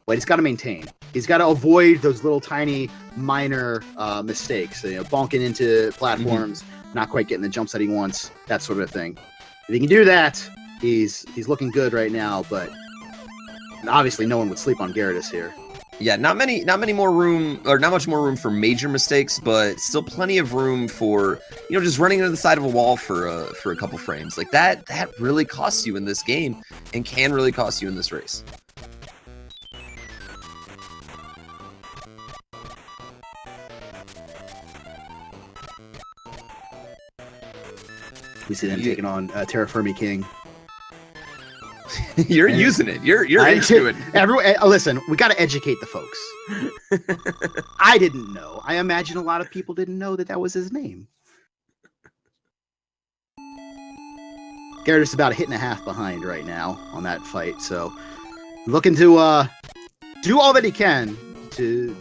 but he's got to maintain. He's got to avoid those little tiny minor mistakes, you know, bonking into platforms, not quite getting the jumps that he wants, that sort of thing. If he can do that, he's looking good right now, but obviously no one would sleep on Gyarados here. Yeah, not much more room for major mistakes, but still plenty of room for, you know, just running into the side of a wall for a couple frames. Like that really costs you in this game and can really cost you in this race. We see them taking on Terra Firmi King. You're using it. You're into it. Everyone, listen, we got to educate the folks. I didn't know. I imagine a lot of people didn't know that was his name. Gyarados about a hit and a half behind right now on that fight, so looking to do all that he can to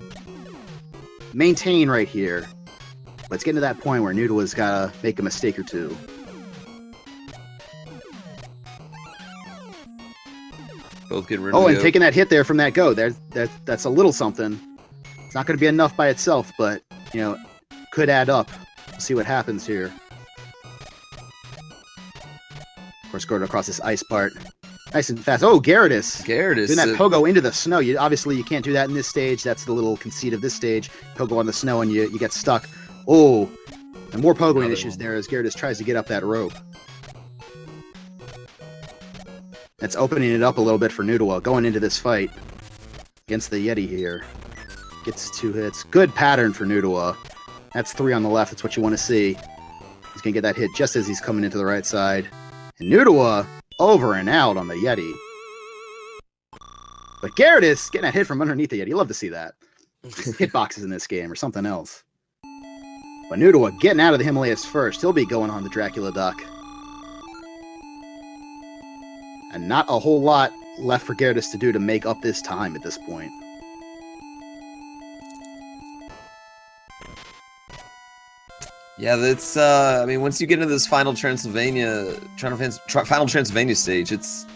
maintain right here. But it's getting to that point where Noodwa's got to make a mistake or two. Both getting rid of and taking that hit there from that go. That's a little something. It's not going to be enough by itself, but, you know, could add up. We'll see what happens here. Of course, going across this ice part. Nice and fast. Oh, Gyarados. Doing that pogo into the snow. Obviously, you can't do that in this stage. That's the little conceit of this stage. Pogo on the snow and you get stuck. Oh, and more pogoing issues there as Gyarados tries to get up that rope. That's opening it up a little bit for Noodwa going into this fight against the Yeti here. Gets 2 hits. Good pattern for Noodwa. That's 3 on the left. That's what you want to see. He's going to get that hit just as he's coming into the right side. And Noodwa over and out on the Yeti. But Gyarados getting a hit from underneath the Yeti. You love to see that. Hitboxes in this game or something else. But Noodwa getting out of the Himalayas first. He'll be going on the Dracula Duck. And not a whole lot left for Gyarados to do to make up this time at this point. Yeah, that's. I mean, once you get into this final Transylvania stage, it's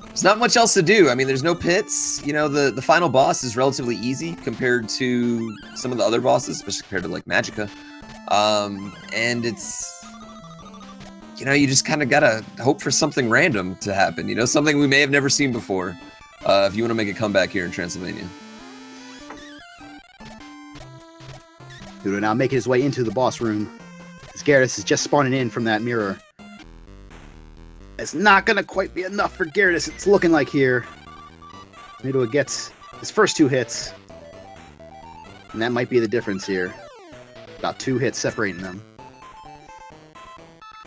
there's not much else to do. I mean, there's no pits. You know, the final boss is relatively easy compared to some of the other bosses, especially compared to like Magica. And it's you just kind of gotta hope for something random to happen. Something we may have never seen before. If you want to make a comeback here in Transylvania. Nudo now making his way into the boss room. As Gyarados is just spawning in from that mirror. It's not going to quite be enough for Gyarados, it's looking like here. Nudo gets his first 2 hits. And that might be the difference here. About 2 hits separating them.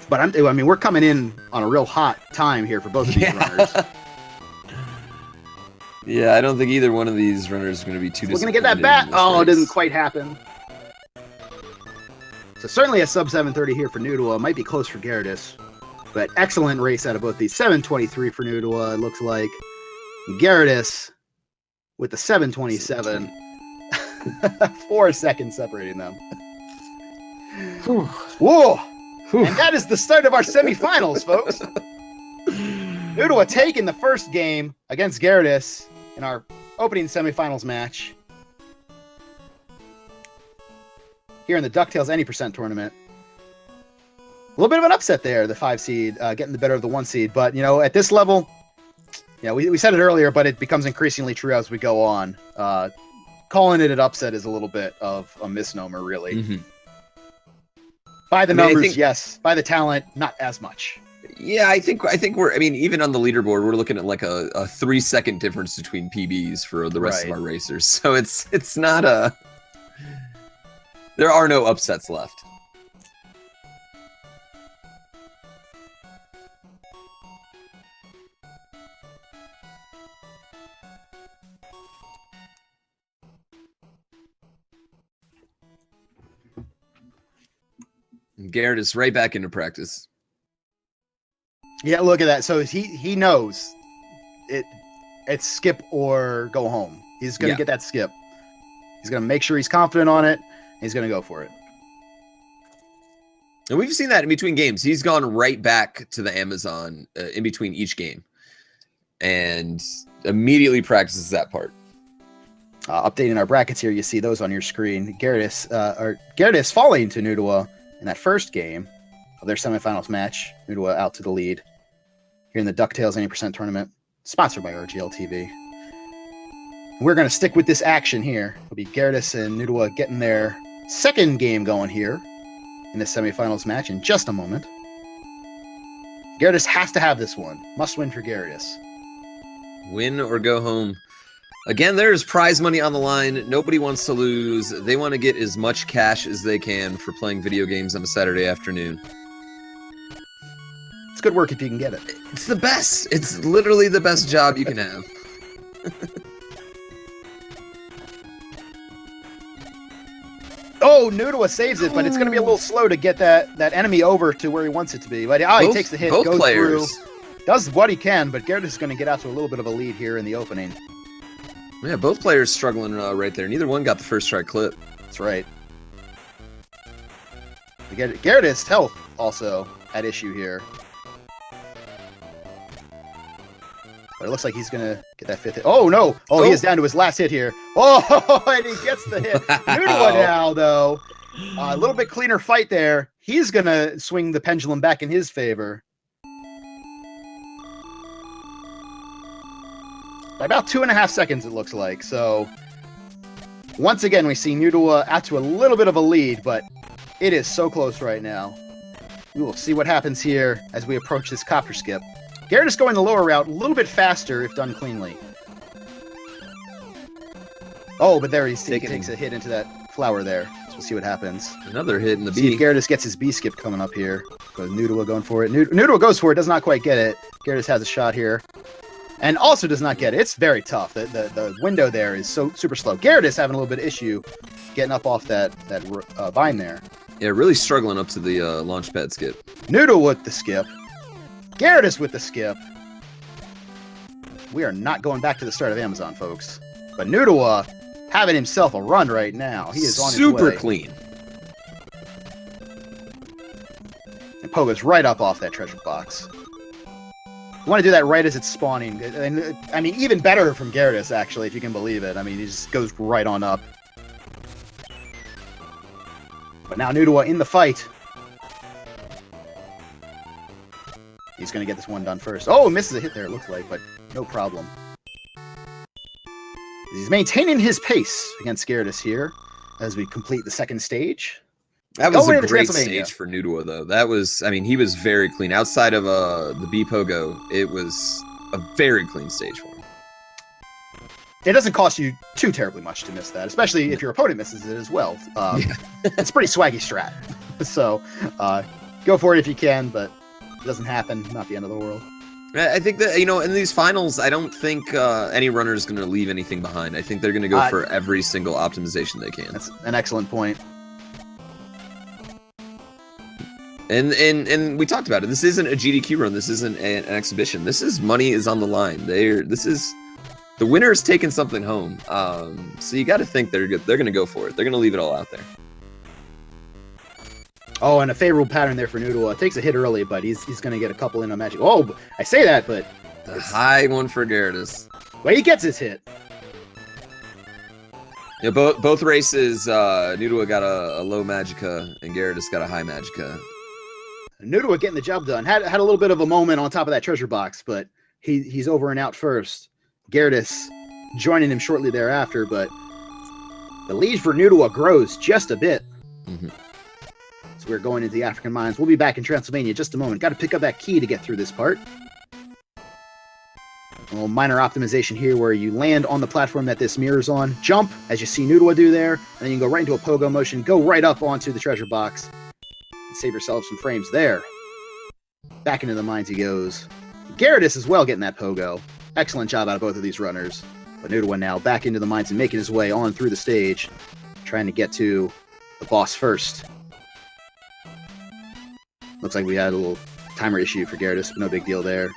But I mean, we're coming in on a real hot time here for both of these runners. Yeah, I don't think either one of these runners is going to be too disappointed. We're going to get that bat. Oh, it didn't quite happen. So certainly a sub 730 here for Noodle. It might be close for Gyarados. But excellent race out of both these. 723 for Noodle, it looks like. Gyarados with the 727. 4 seconds separating them. Whoa! And that is the start of our semifinals, folks. Noodle taking the first game against Gyarados in our opening semifinals match here in the DuckTales Any Percent Tournament. A little bit of an upset there, the 5 seed getting the better of the 1 seed. But, at this level, we said it earlier, but it becomes increasingly true as we go on. Calling it an upset is a little bit of a misnomer, really. Mm-hmm. By the numbers, yes. By the talent, not as much. Yeah, I think we're. I mean, even on the leaderboard, we're looking at like a 3-second difference between PBs for the rest of our racers. So it's not a. There are no upsets left. And Garrett is right back into practice. Yeah, look at that. So he knows it's skip or go home. He's going to get that skip. He's going to make sure he's confident on it. And he's going to go for it. And we've seen that in between games. He's gone right back to the Amazon in between each game and immediately practices that part. Updating our brackets here, you see those on your screen. Gyarados falling to Noodle in that first game of their semifinals match. Noodle out to the lead here in the DuckTales Any Percent Tournament, sponsored by RGL TV. We're going to stick with this action here. It'll be Gyarados and Noodle getting their second game going here in the semifinals match in just a moment. Gyarados has to have this one. Must win for Gyarados. Win or go home. Again, there's prize money on the line. Nobody wants to lose. They want to get as much cash as they can for playing video games on a Saturday afternoon. It's good work if you can get it. It's the best. It's literally the best job you can have. Oh, Noodle saves it, but it's going to be a little slow to get that enemy over to where he wants it to be. But he takes the hit, both goes players. through, does what he can, but Gyarados is going to get out to a little bit of a lead here in the opening. Yeah, both players struggling right there. Neither one got the first try clip. That's right. Gyarados' health also at issue here. But it looks like he's going to get that 5th hit. Oh, no. Oh, he is down to his last hit here. Oh, and he gets the hit. Noodle now, though. A little bit cleaner fight there. He's going to swing the pendulum back in his favor. By about 2.5 seconds, it looks like. So, once again, we see Noodle out to a little bit of a lead, but it is so close right now. We will see what happens here as we approach this copter skip. Gyarados going the lower route, a little bit faster if done cleanly. Oh, but there he takes a hit into that flower there. So we'll see what happens. Another hit in the B. See if Gyarados gets his B skip coming up here. So Noodle going for it. Noodle goes for it, does not quite get it. Gyarados has a shot here. And also does not get it. It's very tough. The window there is so super slow. Gyarados having a little bit of issue getting up off that vine there. Yeah, really struggling up to the launch pad skip. Noodle with the skip. Gyarados with the skip. We are not going back to the start of Amazon, folks. But Noodle having himself a run right now. He is on his way. Super clean. And Pogo's right up off that treasure box. You want to do that right as it's spawning. And I mean, even better from Gyarados, actually, if you can believe it. I mean, he just goes right on up. But now Noodle in the fight. He's going to get this one done first. Oh, misses a hit there, it looks like, but no problem. He's maintaining his pace against Gyarados here as we complete the second stage. That was a great stage for Noodle, though. That was, I mean, he was very clean. Outside of the B Pogo, it was a very clean stage for him. It doesn't cost you too terribly much to miss that, especially if your opponent misses it as well. It's a pretty swaggy strat. So go for it if you can, but it doesn't happen. Not the end of the world. I think that, in these finals, I don't think any runner is going to leave anything behind. I think they're going to go for every single optimization they can. That's an excellent point. And we talked about it. This isn't a GDQ run. This isn't an exhibition. This is money is on the line. The winner's taking something home. So you got to think they're going to go for it. They're going to leave it all out there. Oh, and a favorable pattern there for Noodle. Takes a hit early, but he's going to get a couple in on magic. Oh, I say that, but the high one for Gyarados. Well, he gets his hit. Yeah, both races, Noodle got a low Magica and Gyarados got a high Magica. Noodle getting the job done. Had a little bit of a moment on top of that treasure box, but he's over and out first. Gyarados joining him shortly thereafter, but the lead for Noodle grows just a bit. Mm-hmm. So we're going into the African mines. We'll be back in Transylvania in just a moment. Got to pick up that key to get through this part. A little minor optimization here where you land on the platform that this mirrors on. Jump, as you see Noodle do there, and then you can go right into a pogo motion, go right up onto the treasure box, and save yourself some frames there. Back into the mines he goes. Gyarados as well getting that pogo. Excellent job out of both of these runners. But Noodle now back into the mines and making his way on through the stage, trying to get to the boss first. Looks like we had a little timer issue for Gyarados, but no big deal there.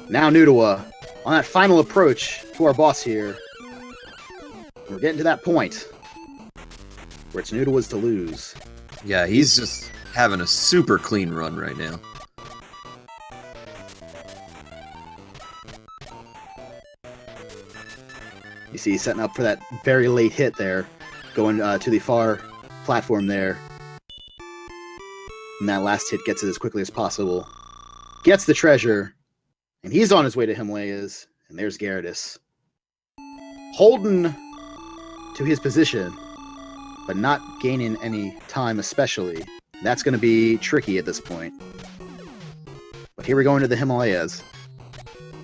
Now Noodle, on that final approach to our boss here, we're getting to that point where it's Noodle is to lose. Yeah, he's just having a super clean run right now. You see he's setting up for that very late hit there, going to the far platform there. And that last hit gets it as quickly as possible. Gets the treasure, and he's on his way to Himalayas, and there's Gyarados. Holding to his position, but not gaining any time especially. That's going to be tricky at this point. But here we go into the Himalayas.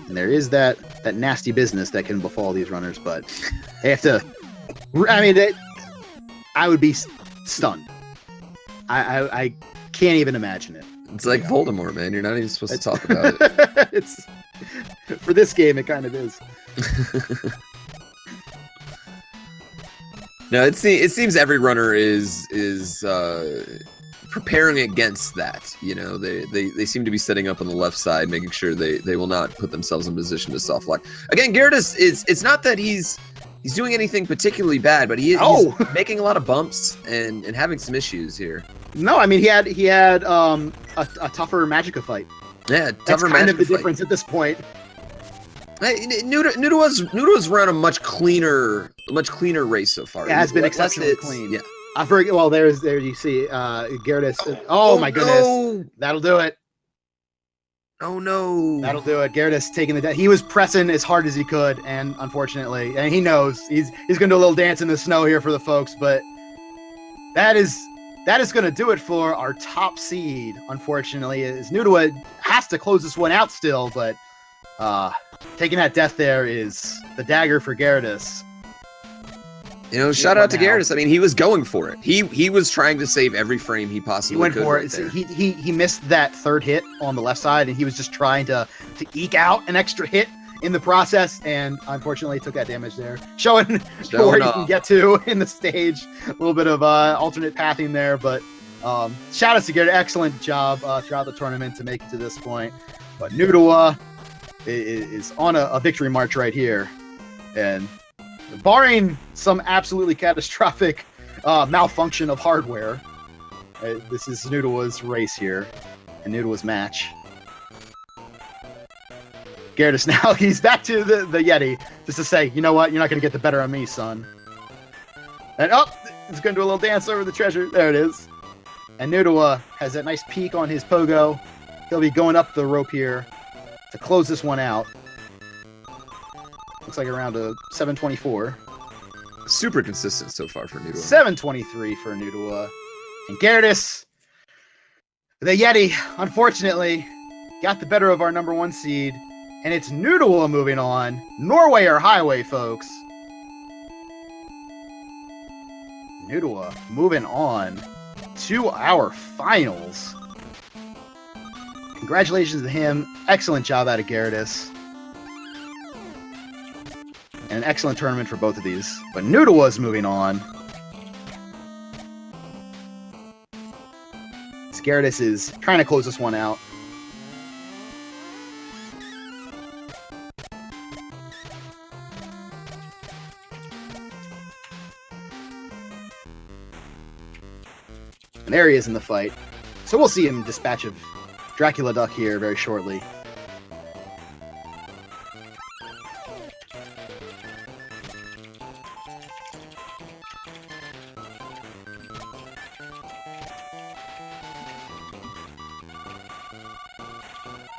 And there is that nasty business that can befall these runners, but they have to... I mean, I would be stunned. I can't even imagine it. It's like Voldemort, man. You're not even supposed to talk about it. It's for this game, it kind of is. No, it seems every runner is preparing against that. They seem to be setting up on the left side, making sure they will not put themselves in position to soft lock. Again, Gyarados it's not that he's doing anything particularly bad, but he's making a lot of bumps and having some issues here. No, I mean he had a tougher Magica fight. Yeah, tougher Magica fight. That's kind of the difference at this point. Noodle has run a much cleaner race so far. It has been exceptionally clean. Yeah. There you see Gyarados. Oh my goodness. No. That'll do it. Oh no. That'll do it. Gyarados taking he was pressing as hard as he could, and unfortunately, and he knows he's gonna do a little dance in the snow here for the folks, but that is gonna do it for our top seed, unfortunately. As Noodle has to close this one out still, but taking that death there is the dagger for Gyarados. Shout out to Gyarados. I mean, he was going for it. He was trying to save every frame he possibly could. He went for it. He missed that third hit on the left side, and he was just trying to eke out an extra hit in the process, and unfortunately took that damage there. Showing where you can get to in the stage. A little bit of alternate pathing there, but shout out to Gyarados. Excellent job throughout the tournament to make it to this point. But Noodle is on a victory march right here, and barring some absolutely catastrophic malfunction of hardware, this is Noodle's race here, and Noodle's match. Gyarados now, he's back to the Yeti, just to say, you know what, you're not going to get the better of me, son. And He's going to do a little dance over the treasure. There it is. And Nudawa has that nice peak on his pogo. He'll be going up the rope here to close this one out. Looks like around a 724. Super consistent so far for Nudawa. 723 for Nudawa. And Gyarados, the Yeti, unfortunately, got the better of our number 1 seed. And it's Nudawa moving on. Norway or highway, folks. Nudawa moving on to our finals. Congratulations to him. Excellent job out of Gyarados. And an excellent tournament for both of these. But Nudawa's moving on. Gyarados is trying to close this one out. And there he is in the fight. So we'll see him dispatch of Dracula Duck here very shortly.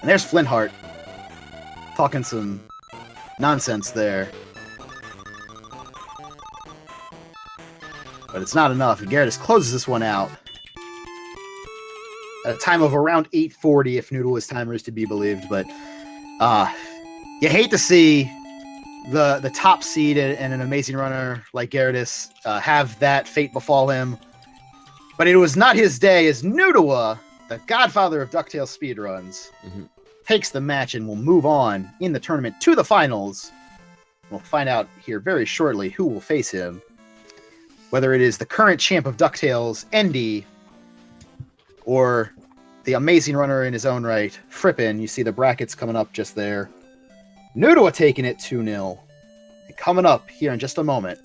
And there's Flintheart talking some nonsense there. But it's not enough. And Gyarados closes this one out at a time of around 8:40 if Noodle's timer is to be believed. But you hate to see the top seed and an amazing runner like Gyarados have that fate befall him. But it was not his day as Nudawa, the godfather of DuckTales speedruns, takes the match and will move on in the tournament to the finals. We'll find out here very shortly who will face him. Whether it is the current champ of DuckTales, Endy, or the amazing runner in his own right, Frippin. You see the brackets coming up just there. Nudawa taking it 2-0. And coming up here in just a moment,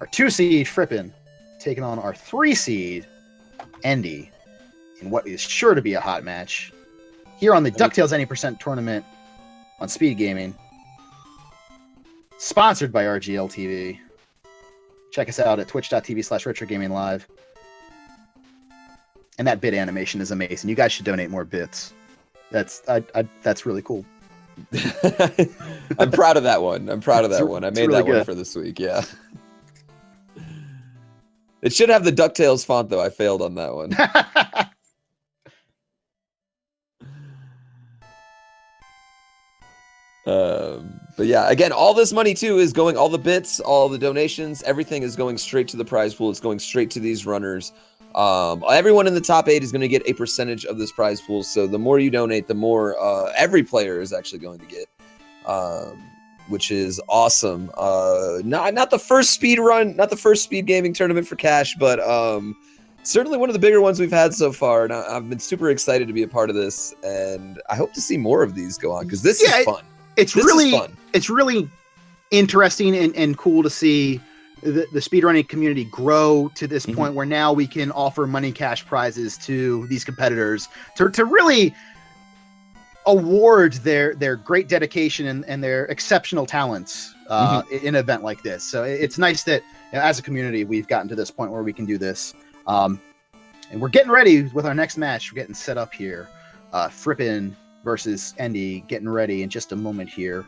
our 2 seed, Frippin, taking on our 3 seed, Endy, in what is sure to be a hot match here on the DuckTales Any Percent Tournament on Speed Gaming. Sponsored by RGL TV. Check us out at twitch.tv/retrogaming live. And that bit animation is amazing. You guys should donate more bits. That's really cool. I'm proud of that one. I made really that good one for this week. Yeah. It should have the DuckTales font, though. I failed on that one. But yeah, again, all this money too is going, all the bits, all the donations, everything is going straight to the prize pool. It's going straight to these runners. Everyone in the top 8 is going to get a percentage of this prize pool. So the more you donate, the more every player is actually going to get, which is awesome. Not the first speed run, not the first speed gaming tournament for cash, but certainly one of the bigger ones we've had so far. And I've been super excited to be a part of this, and I hope to see more of these go on because this is fun. This is fun. It's really interesting and cool to see the speedrunning community grow to this point where now we can offer money cash prizes to these competitors to really award their great dedication and their exceptional talents in an event like this. So it's nice that as a community we've gotten to this point where we can do this. And we're getting ready with our next match. We're getting set up here. Frippin versus Endy getting ready in just a moment here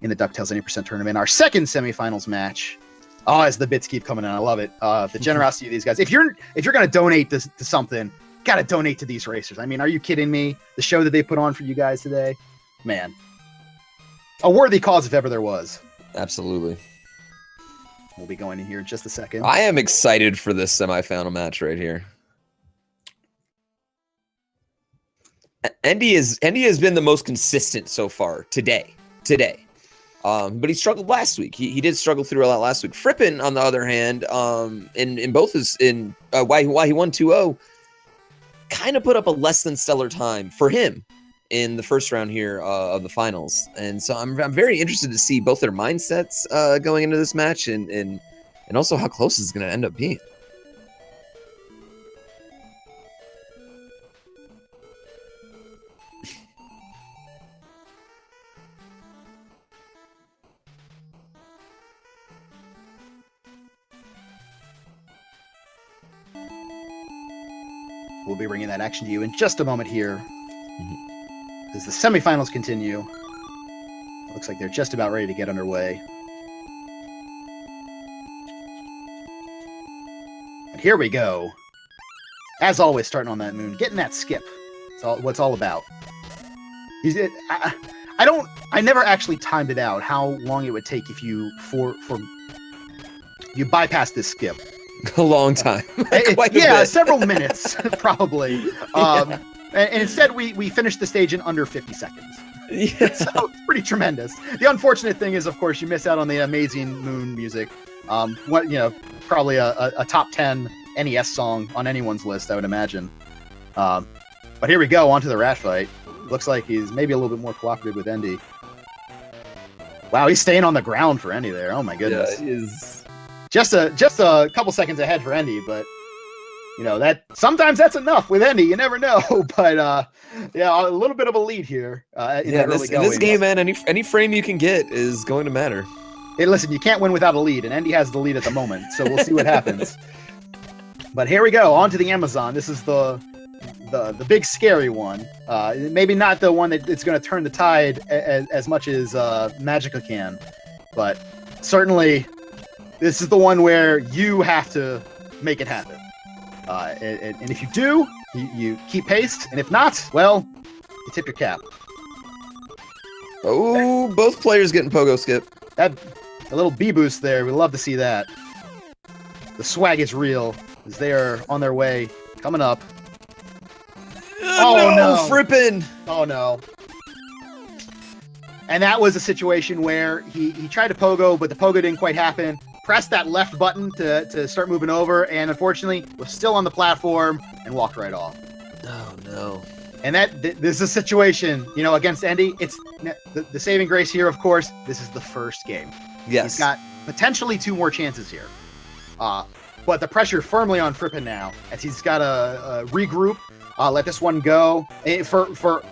in the DuckTales Any Percent Tournament. Our second semifinals match. Oh, as the bits keep coming in, I love it. The generosity of these guys. If you're gonna donate to something, gotta donate to these racers. I mean, are you kidding me? The show that they put on for you guys today, man, a worthy cause if ever there was. Absolutely. We'll be going in here in just a second. I am excited for this semifinal match right here. Endy has been the most consistent so far today. But he struggled last week. He did struggle through a lot last week. Frippin, on the other hand, in both his why he won 2-0, kind of put up a less than stellar time for him in the first round here of the finals. And so I'm very interested to see both their mindsets going into this match and also how close it's going to end up being. We'll be bringing that action to you in just a moment here. As the semifinals continue. Looks like they're just about ready to get underway. And here we go. As always, starting on that moon, getting that skip. It's all what it's all about. I never actually timed it out how long it would take if you you bypass this skip. A long time. Several minutes probably. And instead we finished the stage in under 50 seconds. Yeah. So it's pretty tremendous. The unfortunate thing is, of course, you miss out on the amazing moon music. Probably a top 10 NES song on anyone's list, I would imagine. But here we go, onto the rat fight. Looks like he's maybe a little bit more cooperative with Endy. Wow, he's staying on the ground for Endy there. Oh my goodness. Yeah, he is. Just a couple seconds ahead for Endy, but that sometimes that's enough with Endy. You never know. But a little bit of a lead here. In this game, man, any frame you can get is going to matter. Hey, listen, you can't win without a lead, and Endy has the lead at the moment, so we'll see what happens. But here we go, on to the Amazon. This is the big scary one. Maybe not the one that's going to turn the tide as much as Magica can, but certainly this is the one where you have to make it happen. And if you do, you keep pace, and if not, well, you tip your cap. Oh, both players getting pogo skip. A little B boost there. We love to see that. The swag is real as they are on their way, coming up. Oh no, Frippin'! Oh no. And that was a situation where he tried to pogo, but the pogo didn't quite happen. Pressed that left button to start moving over, and unfortunately was still on the platform and walked right off. Oh no. And this is a situation, against Endy. It's the saving grace here, of course. This is the first game. Yes. He's got potentially 2 more chances here. But the pressure firmly on Frippin now, as he's got to regroup, let this one go. For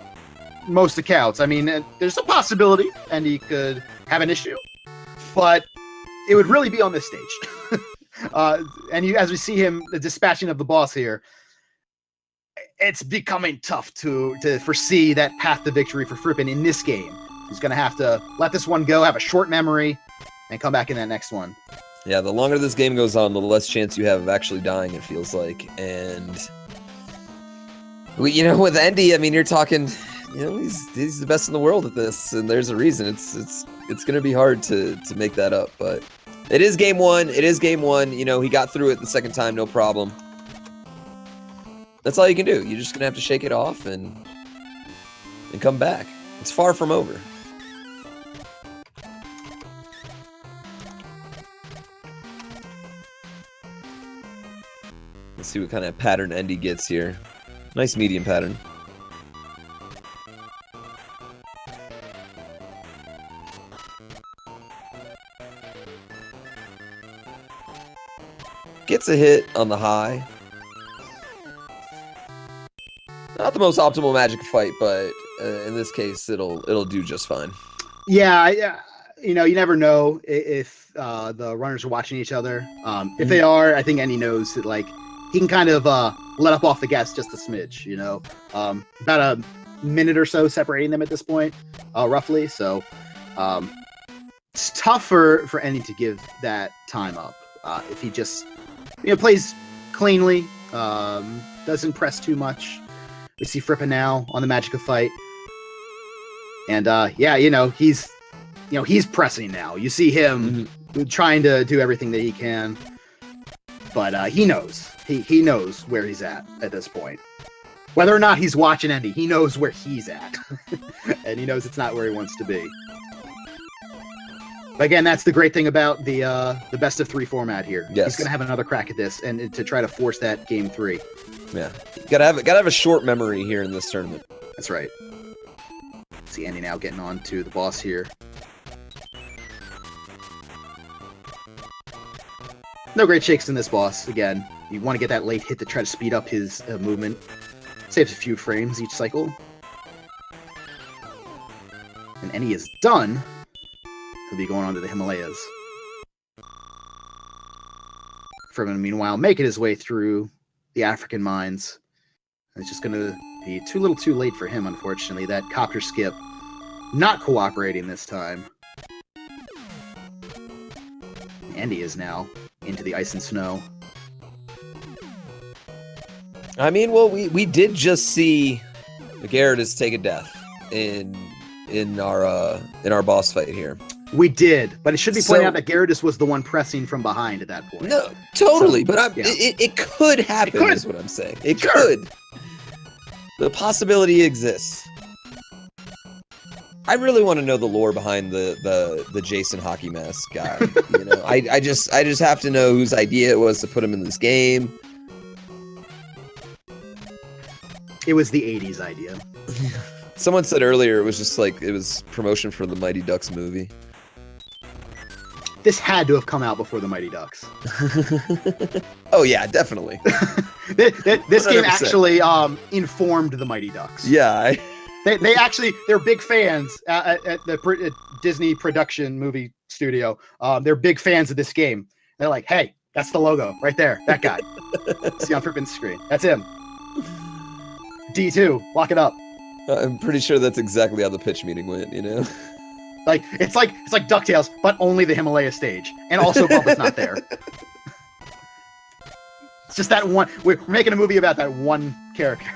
most accounts, I mean, there's a possibility Endy could have an issue, but it would really be on this stage. As we see him, the dispatching of the boss here, it's becoming tough to foresee that path to victory for Frippin in this game. He's going to have to let this one go, have a short memory, and come back in that next one. Yeah, the longer this game goes on, the less chance you have of actually dying, it feels like. And, with Endy, I mean, you're talking, he's the best in the world at this, and there's a reason. It's going to be hard to make that up, but it is game one. He got through it the second time, no problem. That's all you can do. You're just going to have to shake it off and come back. It's far from over. Let's see what kind of pattern Endy gets here. Nice medium pattern. Gets a hit on the high. Not the most optimal Magic fight, but in this case, it'll do just fine. Yeah, you never know if the runners are watching each other. If they are, I think Endy knows that he can kind of let up off the gas just a smidge. About a minute or so separating them at this point, roughly. So it's tough for Endy to give that time up. If he just plays cleanly, doesn't press too much. We see Frippin now on the Magica fight, and he's pressing now. You see him trying to do everything that he can, but he knows he knows where he's at this point. Whether or not he's watching Endy, he knows where he's at, and he knows it's not where he wants to be. But again, that's the great thing about the best of 3 format here. Yes. He's gonna have another crack at this, and to try to force that game 3. Yeah, gotta have a short memory here in this tournament. That's right. See Endy now getting on to the boss here. No great shakes in this boss. Again, you want to get that late hit to try to speed up his movement. Saves a few frames each cycle. And Endy is done. He'll be going on to the Himalayas. Frippin, meanwhile, making his way through the African mines. It's just going to be too little too late for him, unfortunately. That copter skip not cooperating this time. Andy is now into the ice and snow. I mean, well, we did just see Gyarados take a death in our boss fight here. We did, but it should be pointed out that Gyarados was the one pressing from behind at that point. No, totally, So, but it could happen. It could. Is what I'm saying. It Sure. could. The possibility exists. I really want to know the lore behind the Jason hockey mask guy. You know, I just have to know whose idea it was to put him in this game. It was the 80s idea. Someone said earlier it was just like it was promotion for the Mighty Ducks movie. This had to have come out before the Mighty Ducks. Oh yeah, definitely. This game 100%. actually informed the Mighty Ducks. Yeah. They're big fans at the Disney production movie studio. They're big fans of this game. They're like, hey, that's the logo right there. That guy. See on Frippin's screen. That's him. D2, lock it up. I'm pretty sure that's exactly how the pitch meeting went, you know? Like it's like DuckTales, but only the Himalaya stage. And also Bubba's not there. It's just that one. We're making a movie about that one character.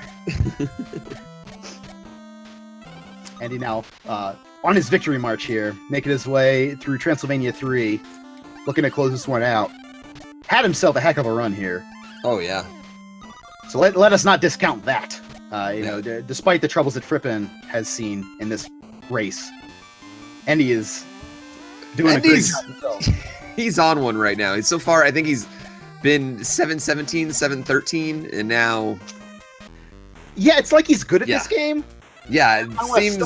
Andy now on his victory march here, making his way through Transylvania 3, looking to close this one out. Had himself a heck of a run here. Oh yeah. So let us not discount that. Despite the troubles that Frippin has seen in this race, Andy is doing a great job himself. He's on one right now. So far, I think he's been 7-17, 7-13, and now... Yeah, it's like he's good at this game. Yeah, it seems...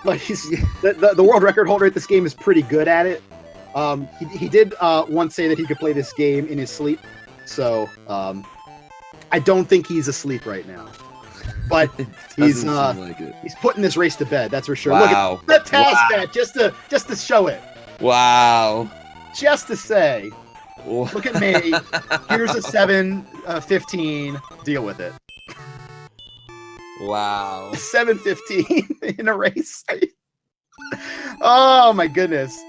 Like he's, the world record holder at this game is pretty good at it. He did once say that he could play this game in his sleep, so I don't think he's asleep right now. But he's putting this race to bed, that's for sure. Wow. Look at the task bat just to show it. Wow. Just to say, look at me. Here's a 7-15. Deal with it. Wow. 7-15 in a race. Oh my goodness.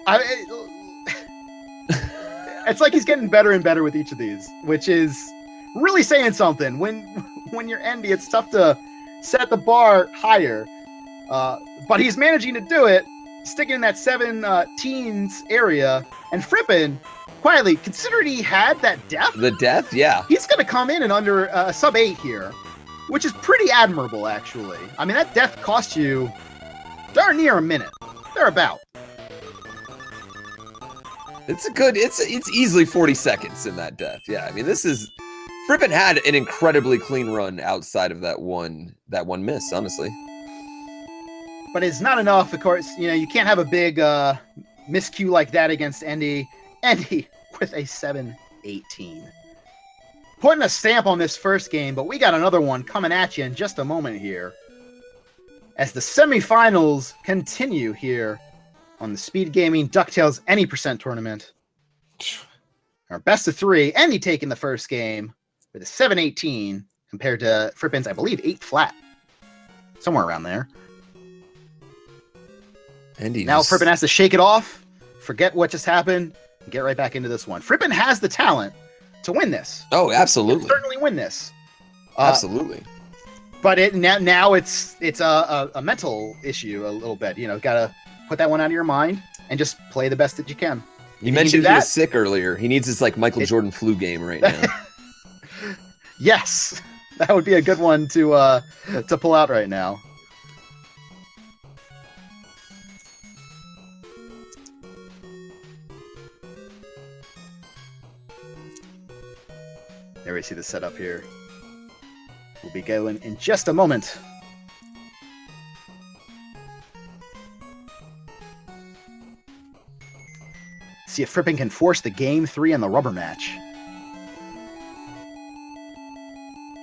It's like he's getting better and better with each of these, which is really saying something. When you're Andy, it's tough to set the bar higher. But he's managing to do it, sticking in that 7-teens area. And Frippin, quietly, considering he had that death. The death, yeah. He's going to come in and under sub-8 here, which is pretty admirable, actually. I mean, that death cost you darn near a minute. They're about. It's easily 40 seconds in that death. Yeah, I mean, Frippin had an incredibly clean run outside of that one miss, honestly. But it's not enough, of course. You know, you can't have a big miscue like that against Andy. Andy with a 7-18. Putting a stamp on this first game, but we got another one coming at you in just a moment here. As the semifinals continue here on the Speed Gaming DuckTales Any Percent Tournament. Our best of 3, Andy taking the first game with a 7-18 compared to Frippin's, I believe, 8 flat. Somewhere around there. Now Frippin has to shake it off, forget what just happened, and get right back into this one. Frippin has the talent to win this. Oh, absolutely. Certainly win this. Absolutely. But now it's a mental issue a little bit. You know, gotta put that one out of your mind and just play the best that you can. You mentioned he was sick earlier. He needs his Michael Jordan flu game right now. Yes, that would be a good one to pull out right now. There we see the setup here. We'll be going in just a moment. See if Frippin can force the game 3 in the rubber match.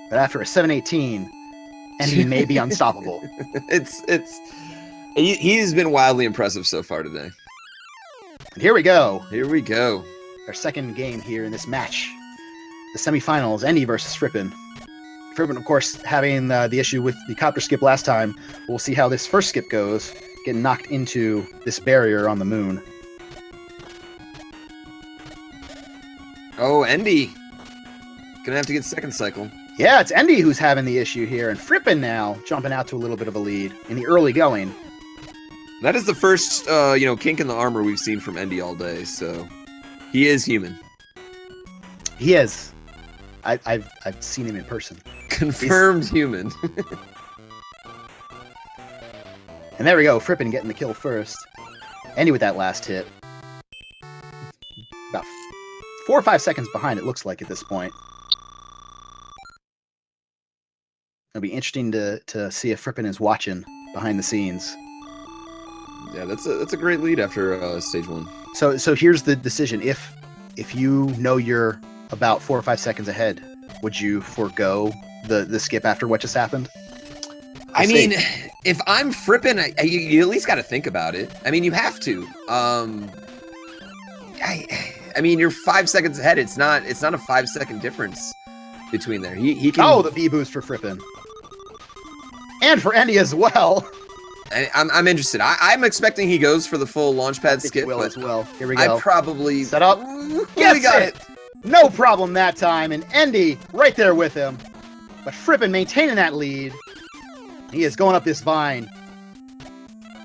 But after a 7-18, and he may be unstoppable. He's been wildly impressive so far today. And here we go. Here we go. Our second game here in this match. The semifinals, Andy versus Frippin. Frippen, of course, having the issue with the copter skip last time. We'll see how this first skip goes. Getting knocked into this barrier on the moon. Oh, Endy. Gonna have to get second cycle. Yeah, it's Endy who's having the issue here, and Frippen now jumping out to a little bit of a lead in the early going. That is the first, kink in the armor we've seen from Endy all day, so he is human. He is. I've seen him in person. Confirmed human. And there we go, Frippen getting the kill first. Endy with that last hit. About 4 or 5 seconds behind, it looks like, at this point. It'll be interesting to see if Frippen is watching behind the scenes. Yeah, that's a great lead after stage 1. So here's the decision. If you know you're about 4 or 5 seconds ahead, would you forego the skip after what just happened? I mean, if I'm Frippen, you at least got to think about it. I mean, you have to. I mean, you're 5 seconds ahead. It's not a 5-second difference between there. He can. Oh, the B boost for Frippen, and for Endy as well. I'm interested. I'm expecting he goes for the full launchpad skip. Will as well. Here we go. I probably set up. Yeah, we got it. No problem that time, and Endy right there with him. But Frippen maintaining that lead. He is going up this vine.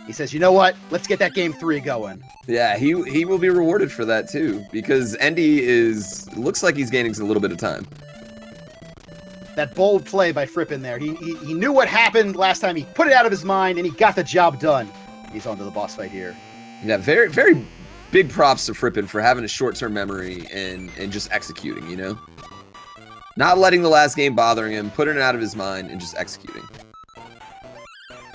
He says, "You know what? Let's get that game 3 going." Yeah, he will be rewarded for that too, because Endy looks like he's gaining a little bit of time. That bold play by Frippen there. He knew what happened last time. He put it out of his mind, and he got the job done. He's on to the boss fight here. Yeah, very, very big props to Frippen for having a short-term memory and just executing, you know? Not letting the last game bothering him, putting it out of his mind, and just executing.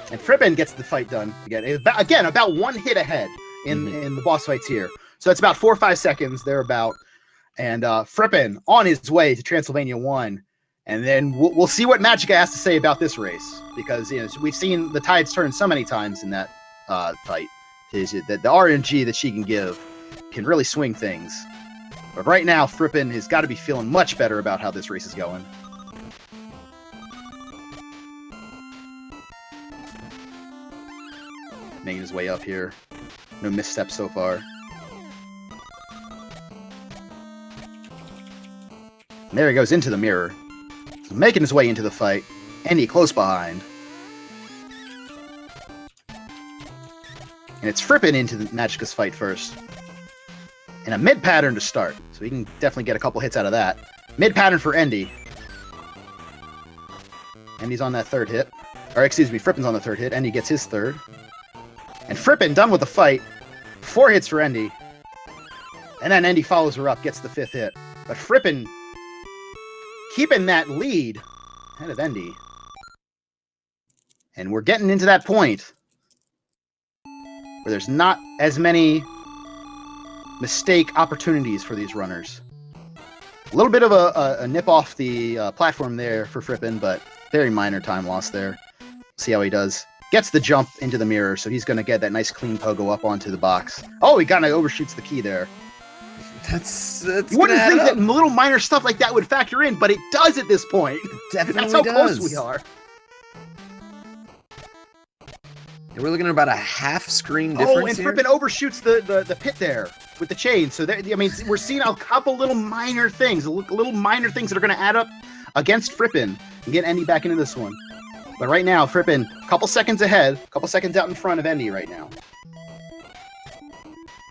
And Frippen gets the fight done again. About 1 hit ahead in the boss fights here. So it's about 4 or 5 seconds, thereabout. And Frippen on his way to Transylvania 1. And then we'll see what Magica has to say about this race. Because we've seen the tides turn so many times in that fight. The RNG that she can give can really swing things. But right now, Frippen has got to be feeling much better about how this race is going. Making his way up here. No missteps so far. And there he goes into the mirror. Making his way into the fight. Endy close behind. And it's Frippen into the Magica's fight first. And a mid pattern to start. So he can definitely get a couple hits out of that. Mid pattern for Endy. Endy's on that third hit. Or excuse me, Frippen's on the third hit. Endy gets his third. And Frippen done with the fight. 4 hits for Endy. And then Endy follows her up, gets the 5th hit. But Frippen keeping that lead ahead of Endy. And we're getting into that point where there's not as many mistake opportunities for these runners. A little bit of a nip off the platform there for Frippen, but very minor time loss there. See how he does. Gets the jump into the mirror, so he's going to get that nice clean pogo up onto the box. Oh, he kind of overshoots the key there. That's you wouldn't think that little minor stuff like that would factor in, but it does at this point. Definitely That's how does. close we are. And we're looking at about a half screen difference. Oh, and Frippen overshoots the pit there with the chain. So we're seeing a couple little minor things, little minor things that are going to add up against Frippen and get Endy back into this one. But right now, Frippen, a couple seconds ahead, a couple seconds out in front of Endy right now.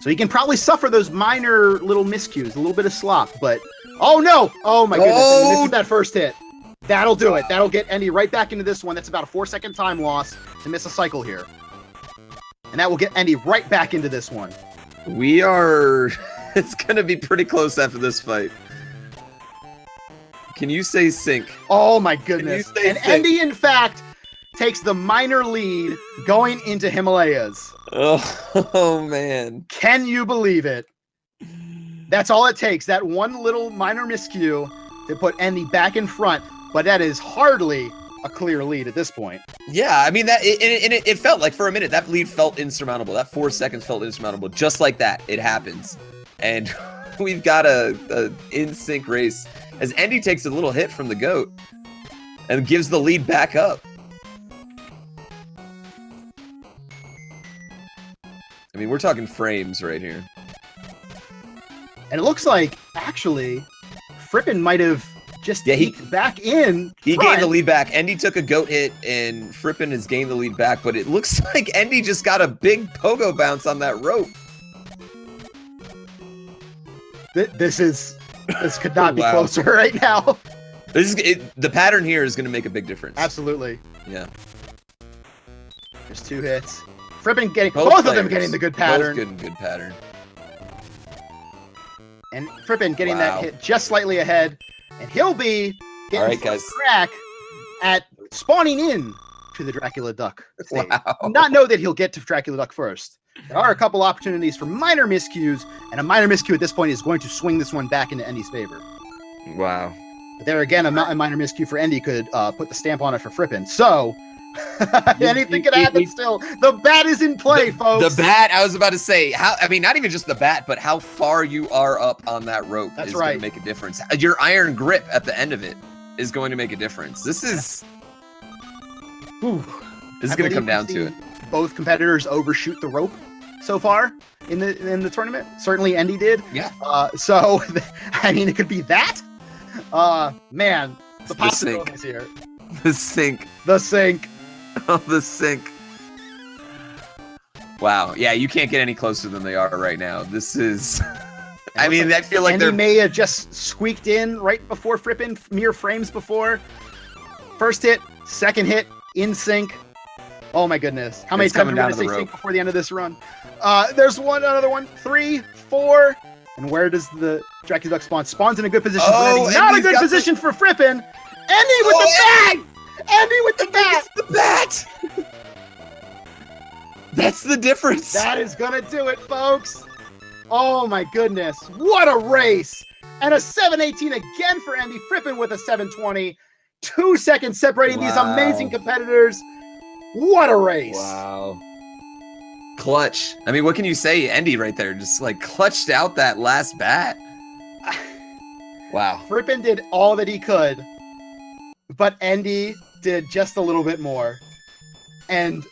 So he can probably suffer those minor little miscues, a little bit of slop, but... Oh, no! Oh, my goodness. Oh! He misses that first hit. That'll do it. That'll get Endy right back into this one. That's about a 4-second time loss to miss a cycle here. And that will get Endy right back into this one. We are... It's going to be pretty close after this fight. Can you say sync? Oh, my goodness. And sync? Endy, in fact, takes the minor lead going into Himalayas. Oh, man. Can you believe it? That's all it takes. That one little minor miscue to put Endy back in front. But that is hardly a clear lead at this point. Yeah, I mean, it felt like for a minute, that lead felt insurmountable. That 4 seconds felt insurmountable. Just like that, it happens. And we've got a in-sync race as Endy takes a little hit from the GOAT. and gives the lead back up. I mean, we're talking frames right here. And it looks like, actually, Frippen might have just eked back in. He gained the lead back. Endy took a goat hit, and Frippen has gained the lead back, but it looks like Endy just got a big pogo bounce on that rope. This could not be closer right now. The pattern here is going to make a big difference. Absolutely. Yeah. There's 2 hits. Frippen getting both of them getting the good pattern. Both good pattern. And Frippen getting that hit just slightly ahead, and he'll be getting crack at spawning in to the Dracula Duck stage. Not know that he'll get to Dracula Duck first. There are a couple opportunities for minor miscues, and a minor miscue at this point is going to swing this one back into Endy's favor. Wow. But there again, a minor miscue for Endy could put the stamp on it for Frippen. So anything could happen still. The bat is in play, folks. The bat, I was about to say, not even just the bat, but how far you are up on that rope is going to make a difference. Your iron grip at the end of it is going to make a difference. This is going to come down to it. Both competitors overshoot the rope so far in the tournament. Certainly Endy did. Yeah. So, I mean, it could be that. Man, the possibilities here. The sink. Oh, the sink. Wow. Yeah, you can't get any closer than they are right now. This is... I mean, I feel like Endy may have just squeaked in right before Frippen, mere frames before. First hit, second hit, in sync. Oh my goodness. How many times are we going to say sync before the end of this run? There's another one. 3, 4. And where does the Dracula Duck spawn? Spawns in a good position for Endy. Not a good position for Frippen. Endy with the bat! Endy with the bat! The bat! That's the difference. That is going to do it, folks. Oh my goodness. What a race. And a 7:18 again for Endy. Frippen with a 7:20. 2 seconds separating these amazing competitors. What a race. Wow. Clutch. I mean, what can you say? Endy right there just like clutched out that last bat. Wow. Frippen did all that he could, but Endy did just a little bit more. And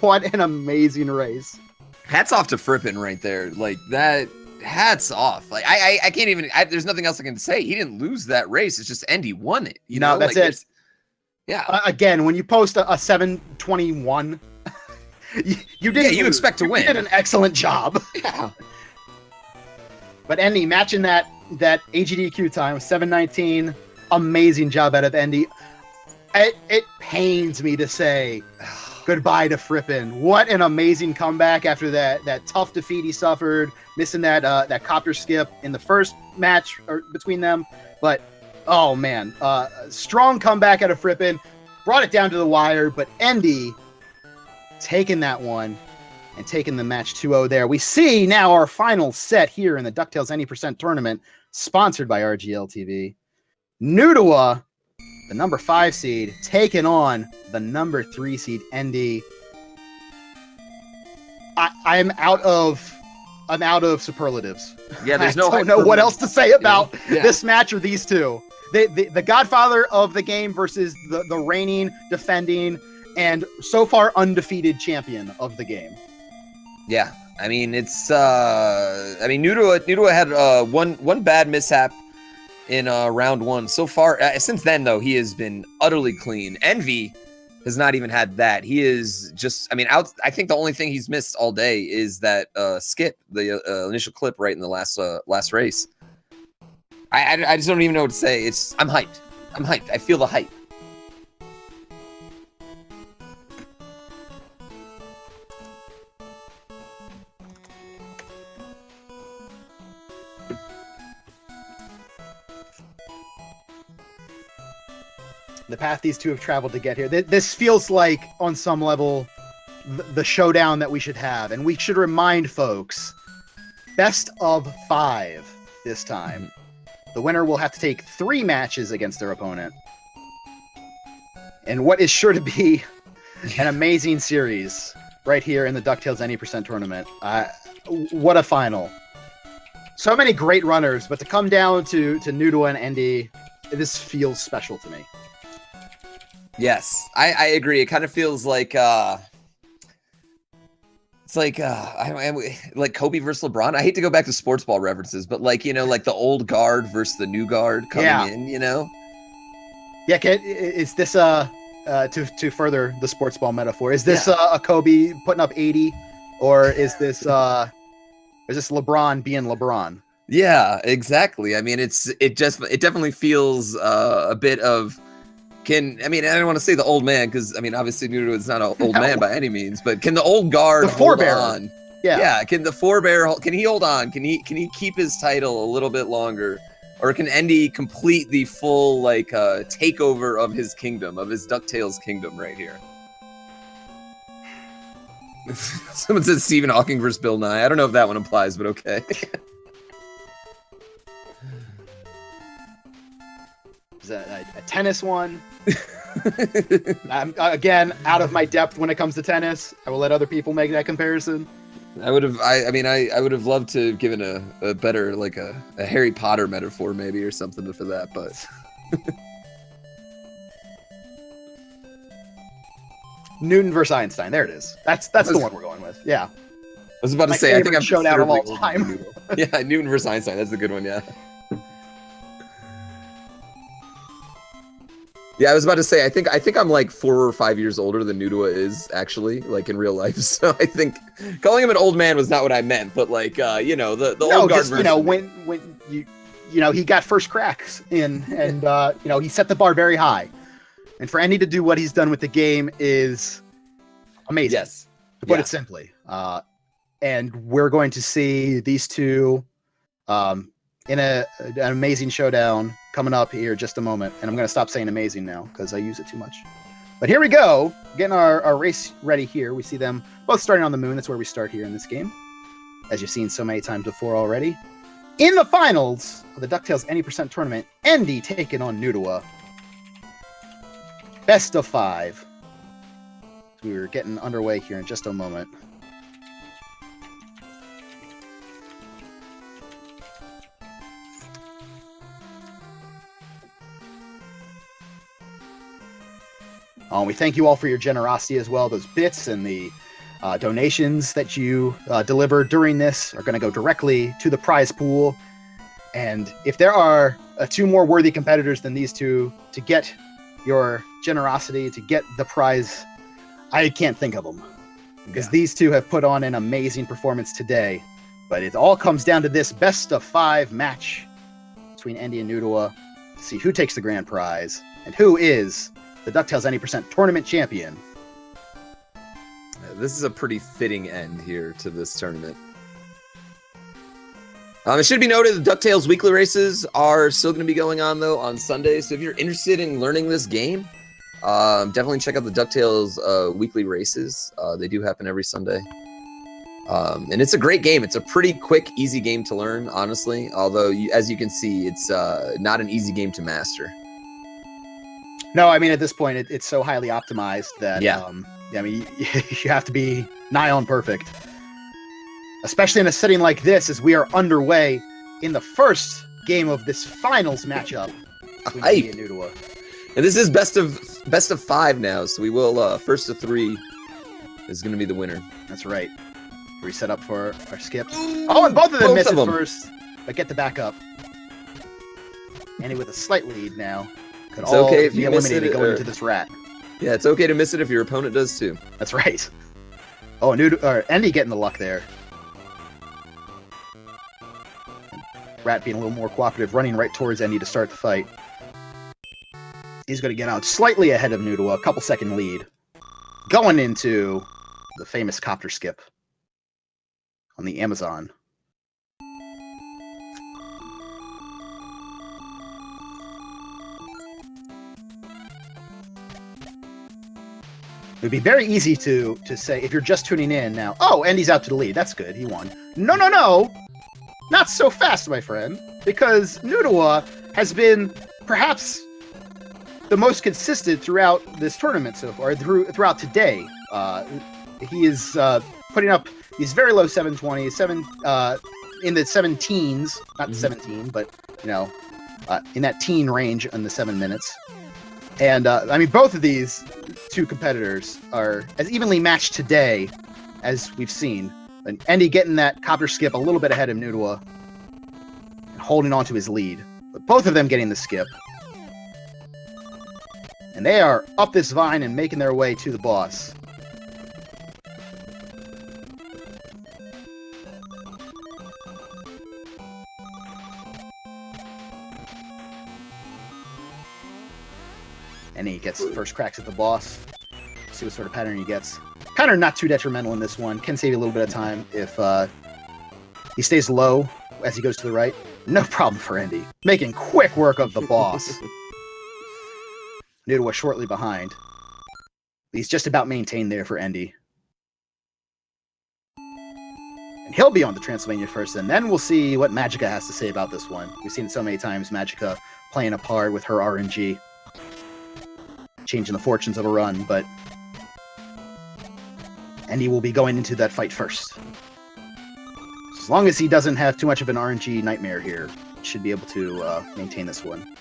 what an amazing race. Hats off to Frippen right there. Like that, hats off. Like I can't even, there's nothing else I can say. He didn't lose that race. It's just Endy won it. You know, that's like, it. Yeah. Again, when you post a 7:21, you didn't. You expect to win. You did an excellent job. Yeah. But Endy matching that AGDQ time with 7:19. Amazing job out of Endy. It pains me to say goodbye to Frippen. What an amazing comeback after that tough defeat he suffered, missing that copter skip in the first match between them. But oh man, strong comeback out of Frippen. Brought it down to the wire, but Endy taking that one and taking the match 2-0 there. We see now our final set here in the DuckTales Any Percent Tournament, sponsored by RGL TV. Nudua, the number 5 seed, taking on the number 3 seed, Endy. I'm out of superlatives. Yeah, there's I don't know what else to say about this match or these two. The godfather of the game versus the reigning, defending, and so far undefeated champion of the game. Yeah, I mean it's Nudua had one bad mishap in round 1 so far. Since then though, he has been utterly clean. Envy has not even had that. He is just, I mean, I think the only thing he's missed all day is that skip, the initial clip right in the last race. I just don't even know what to say. I'm hyped. I feel the hype. The path these two have traveled to get here. This feels like, on some level, the showdown that we should have. And we should remind folks, best of 5 this time. The winner will have to take 3 matches against their opponent. And what is sure to be an amazing series right here in the DuckTales Any Percent Tournament. What a final. So many great runners, but to come down to Nudua and Endy, this feels special to me. Yes, I agree. It kind of feels like it's like like Kobe versus LeBron. I hate to go back to sports ball references, but like like the old guard versus the new guard coming in. Yeah, is this to further the sports ball metaphor? Is this a Kobe putting up 80, or is this LeBron being LeBron? Yeah, exactly. I mean, it definitely feels a bit of I don't want to say the old man because obviously Nudo is not an old man by any means, but can the old guard hold on? Yeah. Can the forebear? Can he hold on? Can he keep his title a little bit longer? Or can Andy complete the full takeover of his kingdom, of his DuckTales kingdom right here? Someone says Stephen Hawking versus Bill Nye. I don't know if that one applies, but okay. Is that a tennis one? I'm again out of my depth when it comes to tennis. I will let other people make that comparison. I would have loved to have given a better a Harry Potter metaphor maybe or something for that, but Newton versus Einstein. There it is. That's the one we're going with. Yeah. I was about to say I think I'm showdown of all time. Yeah, Newton versus Einstein. That's a good one. Yeah. Yeah, I was about to say I think I'm like 4 or 5 years older than Nudua is actually, like in real life. So I think calling him an old man was not what I meant, but the old guard version. When he got first cracks in, and he set the bar very high, and for Andy to do what he's done with the game is amazing. Yes, to put it simply. And we're going to see these two in an amazing showdown coming up here in just a moment. And I'm going to stop saying amazing now because I use it too much. But here we go. Getting our race ready here. We see them both starting on the moon. That's where we start here in this game, as you've seen so many times before already. In the finals of the DuckTales Any Percent Tournament, Andy taking on Nudua. Best of 5. We were getting underway here in just a moment. We thank you all for your generosity as well. Those bits and the donations that you delivered during this are going to go directly to the prize pool. And if there are 2 more worthy competitors than these two to get your generosity, to get the prize, I can't think of them. Because these two have put on an amazing performance today. But it all comes down to this best of 5 match between Andy and Nudua to see who takes the grand prize and who is the DuckTales Any Percent Tournament champion. This is a pretty fitting end here to this tournament. It should be noted the DuckTales weekly races are still going to be going on, though, on Sunday. So if you're interested in learning this game, definitely check out the DuckTales weekly races. They do happen every Sunday. And it's a great game. It's a pretty quick, easy game to learn, honestly. Although, as you can see, it's not an easy game to master. No, I mean, at this point, it's so highly optimized that, you have to be nigh on perfect. Especially in a setting like this, as we are underway in the first game of this finals matchup between Andy and Nudua. And this is best of 5 now, so we will, first of 3 is going to be the winner. That's right. We set up for our skip. Oh, and both of them miss it first, but get the back up. Andy with a slight lead now. Could it's okay if be you miss it going into this rat. Yeah, it's okay to miss it if your opponent does too. That's right. Oh, Andy getting the luck there. Rat being a little more cooperative, running right towards Andy to start the fight. He's going to get out slightly ahead of Nudua, a couple second lead. Going into the famous copter skip on the Amazon. It would be very easy to say, if you're just tuning in now, oh, Andy's out to the lead. That's good. He won. No. Not so fast, my friend. Because Nudua has been perhaps the most consistent throughout this tournament so far, throughout today. He is putting up these very low 720s, in the 17s, not 17, but, in that teen range in the 7 minutes. And I mean, both of these two competitors are as evenly matched today as we've seen. And Andy getting that copter skip a little bit ahead of Nudua and holding on to his lead. But both of them getting the skip. And they are up this vine and making their way to the boss. And he gets first cracks at the boss. See what sort of pattern he gets. Pattern not too detrimental in this one. Can save you a little bit of time if he stays low as he goes to the right. No problem for Indy. Making quick work of the boss. Nudua shortly behind. He's just about maintained there for Endy. And he'll be on the Transylvania first, and then we'll see what Magica has to say about this one. We've seen it so many times, Magica playing a part with her RNG. Changing the fortunes of a run, but Endy will be going into that fight first. As long as he doesn't have too much of an RNG nightmare here, he should be able to maintain this one.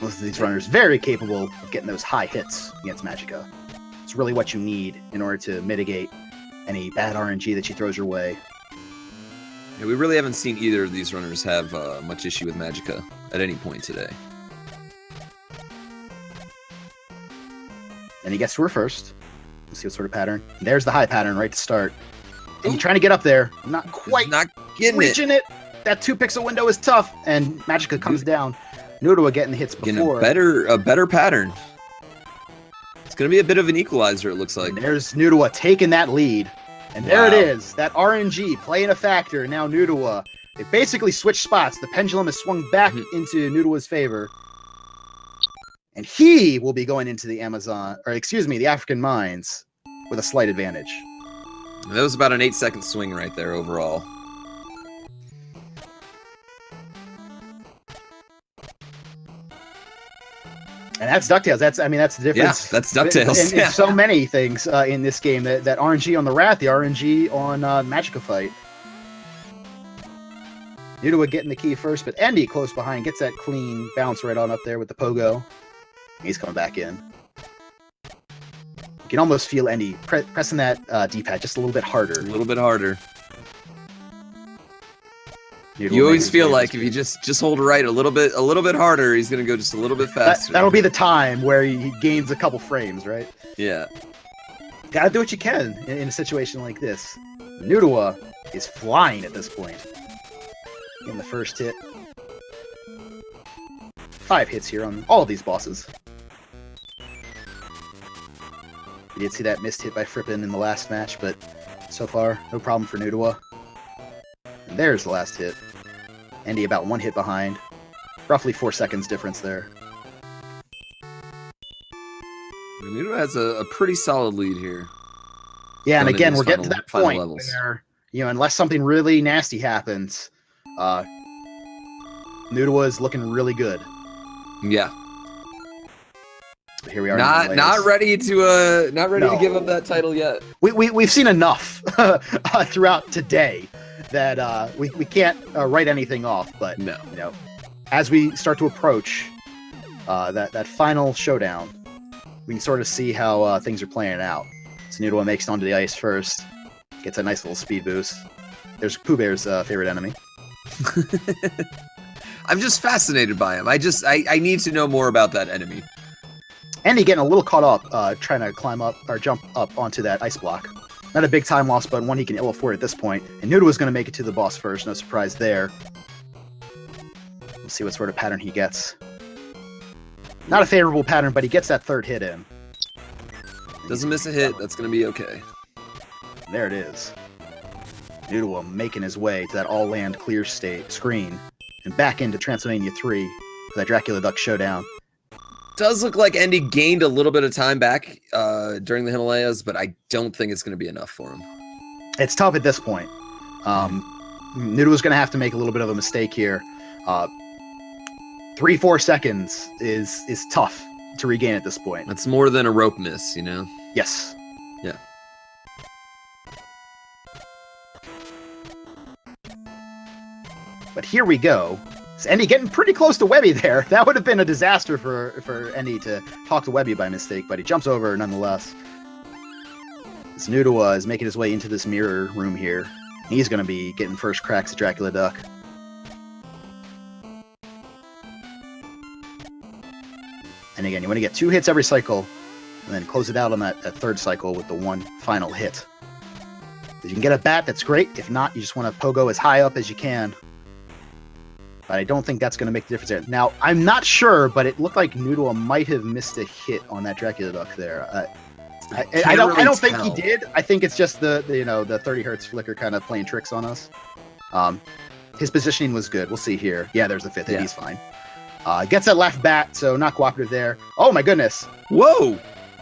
Most of these runners very capable of getting those high hits against Magica. It's really what you need in order to mitigate any bad RNG that she throws your way. Yeah, we really haven't seen either of these runners have much issue with Magica at any point today. And he gets to her first. Let's see what sort of pattern. There's the high pattern right to start. And you're trying to get up there. Not quite not getting reaching it. That 2-pixel window is tough, and Magica comes down. Nudua getting the hits before. Getting a better pattern. It's going to be a bit of an equalizer, it looks like. And there's Nudua taking that lead. And there it is. That RNG playing a factor. Now Nudua. They basically switched spots. The pendulum has swung back into Nudua's favor. And he will be going into the the African mines with a slight advantage. That was about an 8-second swing right there overall. And that's DuckTales. That's the difference. Yeah, that's DuckTales. In so many things in this game. That RNG on the Wrath, the RNG on Magica fight. Nudua getting the key first, but Endy close behind gets that clean bounce right on up there with the pogo. He's coming back in. You can almost feel Endy pressing that D-pad just a little bit harder. A little bit harder. Nudua you always feel like if you just hold right a little bit harder, he's gonna go just a little bit faster. That'll be the time where he gains a couple frames, right? Yeah. Gotta do what you can in a situation like this. Nudua is flying at this point. In the first hit. 5 hits here on all of these bosses. We did see that missed hit by Frippen in the last match, but so far, no problem for Nudua. And there's the last hit. Endy about 1 hit behind. Roughly 4 seconds difference there. Nudua has a pretty solid lead here. Yeah, and again, we're getting to that point where, unless something really nasty happens, Nudua is looking really good. Yeah. But here we are. Not ready to give up that title yet. We've seen enough throughout today that we can't write anything off. But as we start to approach that final showdown, we can sort of see how things are playing out. So Nudua makes it onto the ice first, gets a nice little speed boost. There's Pooh Bear's favorite enemy. I'm just fascinated by him. I need to know more about that enemy. And he getting a little caught up trying to climb up or jump up onto that ice block. Not a big time loss, but one he can ill afford at this point. And Nudua was going to make it to the boss first. No surprise there. We'll see what sort of pattern he gets. Not a favorable pattern, but he gets that 3rd hit in. Doesn't miss a hit. That's going to be okay. And there it is. Nudua making his way to that all-land clear screen and back into Transylvania 3 for that Dracula Duck showdown. Does look like Endy gained a little bit of time back during the Himalayas, but I don't think it's going to be enough for him. It's tough at this point. Nudua's going to have to make a little bit of a mistake here. 3-4 seconds is tough to regain at this point. That's more than a rope miss, Yes. Yeah. But here we go. Andy getting pretty close to Webby there. That would have been a disaster for Andy to talk to Webby by mistake, but he jumps over nonetheless. This Noodle is making his way into this mirror room here. He's going to be getting first cracks at Dracula Duck. And again, you want to get 2 hits every cycle, and then close it out on that third cycle with the one final hit. If you can get a bat, that's great. If not, you just want to pogo as high up as you can. But I don't think that's going to make the difference there. Now, I'm not sure, but it looked like Noodle might have missed a hit on that Dracula Duck there. I don't think he did. I think it's just the 30 hertz flicker kind of playing tricks on us. His positioning was good. We'll see here. Yeah, there's the 5th hit. He's fine. Gets that left bat, so not cooperative there. Oh my goodness. Whoa.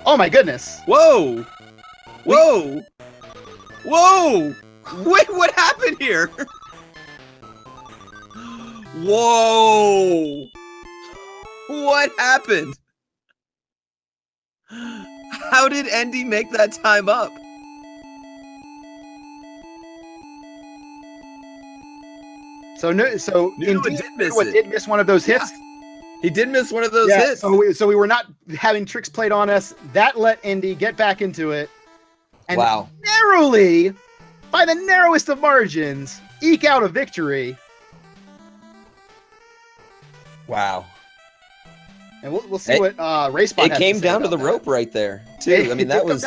Oh my goodness. Whoa. Whoa. Whoa. Wait, what happened here? Whoa! What happened? How did Andy make that time up? So indeed, did miss one of those hits. Yeah. He did miss one of those hits. So we were not having tricks played on us. That let Indy get back into it. And narrowly, by the narrowest of margins, eke out a victory. Wow. And we'll see what Race Spot has to say. It came down to the rope right there, too. I mean, that was...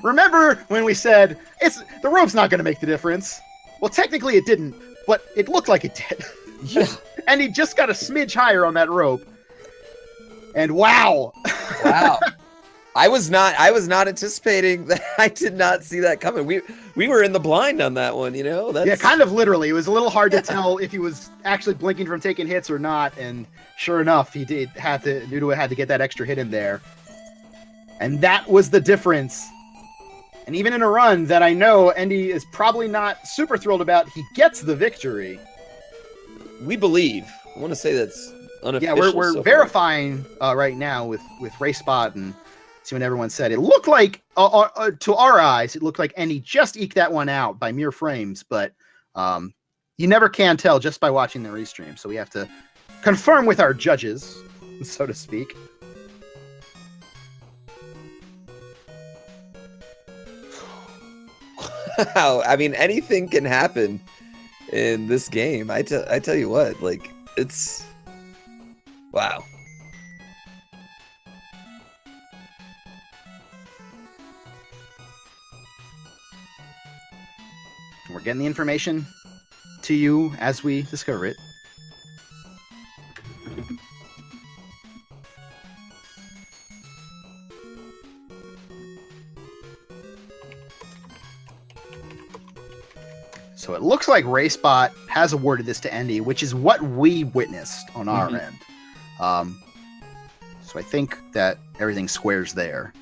Remember when we said, the rope's not going to make the difference? Well, technically it didn't, but it looked like it did. Yeah. And he just got a smidge higher on that rope. And wow. Wow. I was not anticipating that. I did not see that coming. We were in the blind on that one, you know? Yeah, kind of literally. It was a little hard to tell if he was actually blinking from taking hits or not, and sure enough, Noodle had to get that extra hit in there. And that was the difference. And even in a run that I know Andy is probably not super thrilled about, he gets the victory. We believe. I want to say that's unofficial. Yeah, we're verifying right now with Race Spot and see what everyone said. It looked like, to our eyes, it looked like Andy just eked that one out by mere frames, but you never can tell just by watching the restream. So we have to confirm with our judges, so to speak. Wow. I mean, anything can happen in this game. I tell you what, like, it's... Wow. We're getting the information to you as we discover it. So it looks like RaySpot has awarded this to Andy, which is what we witnessed on our end. So I think that everything squares there.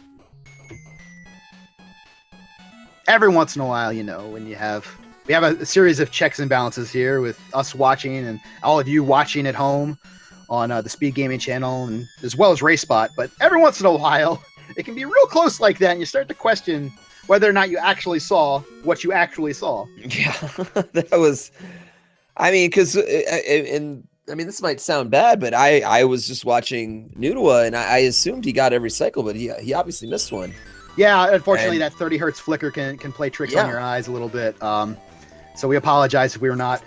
Every once in a while, you know, when we have a series of checks and balances here with us watching and all of you watching at home on the Speed Gaming channel, and as well as RaySpot. But every once in a while, it can be real close like that, and you start to question whether or not you actually saw what you actually saw. Yeah, that was, I mean, because, I mean, this might sound bad, but I was just watching Nudua, and I assumed he got every cycle, but he obviously missed one. Yeah, unfortunately, that 30 hertz flicker can play tricks on your eyes a little bit. So we apologize if we were not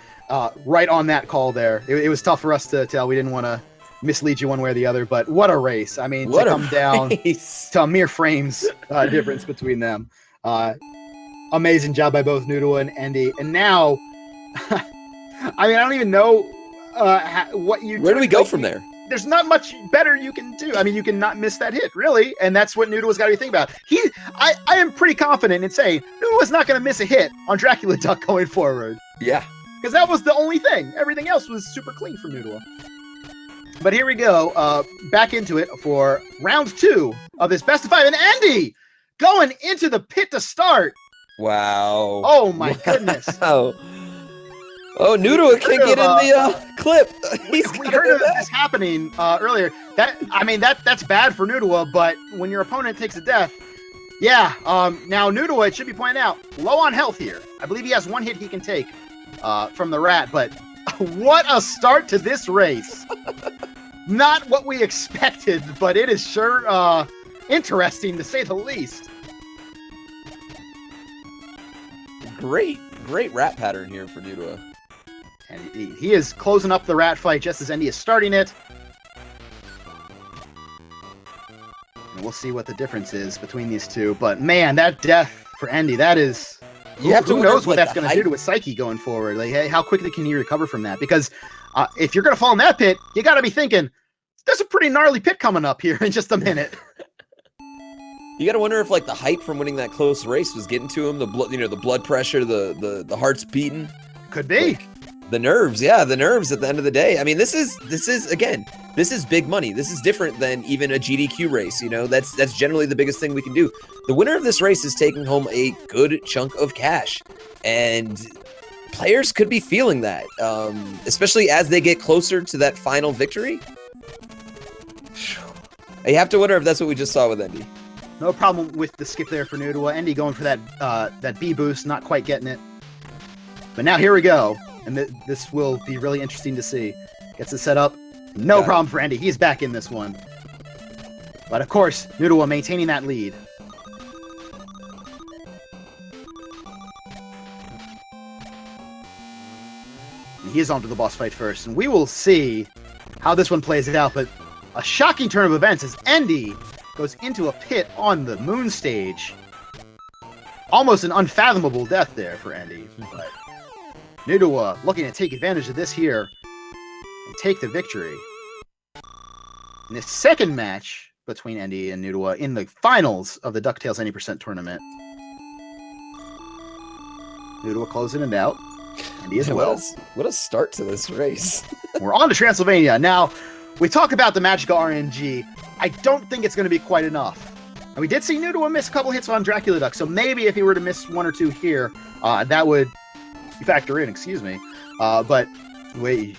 right on that call there. It was tough for us to tell. We didn't want to mislead you one way or the other, but what a race. I mean, to come down to a mere frames difference between them. Amazing job by both Noodle and Andy. And now, I mean, I don't even know what you do. Where do we go from there? There's not much better you can do. I mean, you can not miss that hit, really, and that's what Noodle has got to be thinking about. I am pretty confident in saying Noodle is not going to miss a hit on Dracula Duck going forward. Yeah. Because that was the only thing. Everything else was super clean from Noodle. But here we go, back into it for round 2 of this best of 5. And Andy going into the pit to start. Wow. Oh, my goodness. Oh, Noodle can't get in the clip. We heard of this happening earlier. That's bad for Noodle, but when your opponent takes a death, now Noodle, it should be pointed out, low on health here. I believe he has one hit he can take from the rat, but What a start to this race. Not what we expected, but it is sure interesting to say the least. Great rat pattern here for Nudua. And he is closing up the rat fight just as Endy is starting it. And we'll see what the difference is between these two. But man, that death for Endy, that is... Who knows what that's going to do to his psyche going forward? Like, hey, how quickly can he recover from that? Because if you're going to fall in that pit, you got to be thinking, there's a pretty gnarly pit coming up here in just a minute. You got to wonder if like the hype from winning that close race was getting to him. The blood, the blood pressure, the heart's beating. Could be. Like, the nerves, the nerves at the end of the day. I mean, this is big money. This is different than even a GDQ race. That's generally the biggest thing we can do. The winner of this race is taking home a good chunk of cash, and players could be feeling that, especially as they get closer to that final victory. You have to wonder if that's what we just saw with Endy. No problem with the skip there for Nudua. Endy going for that B boost, not quite getting it. But now here we go. And this will be really interesting to see. Gets it set up. No problem for Endy. He's back in this one. But of course, Nudua maintaining that lead. And he is on to the boss fight first. And we will see how this one plays out. But a shocking turn of events as Endy goes into a pit on the moon stage. Almost an unfathomable death there for Endy. But Nudua looking to take advantage of this here and take the victory. In the second match between Endy and Nudua in the finals of the DuckTales 90% tournament. Nudua closing it out. Endy as well. What a start to this race. We're on to Transylvania. Now, we talk about the magical RNG. I don't think it's going to be quite enough. And we did see Nudua miss a couple hits on Dracula Duck, so maybe if he were to miss one or two here, that would factor in, excuse me. But wait.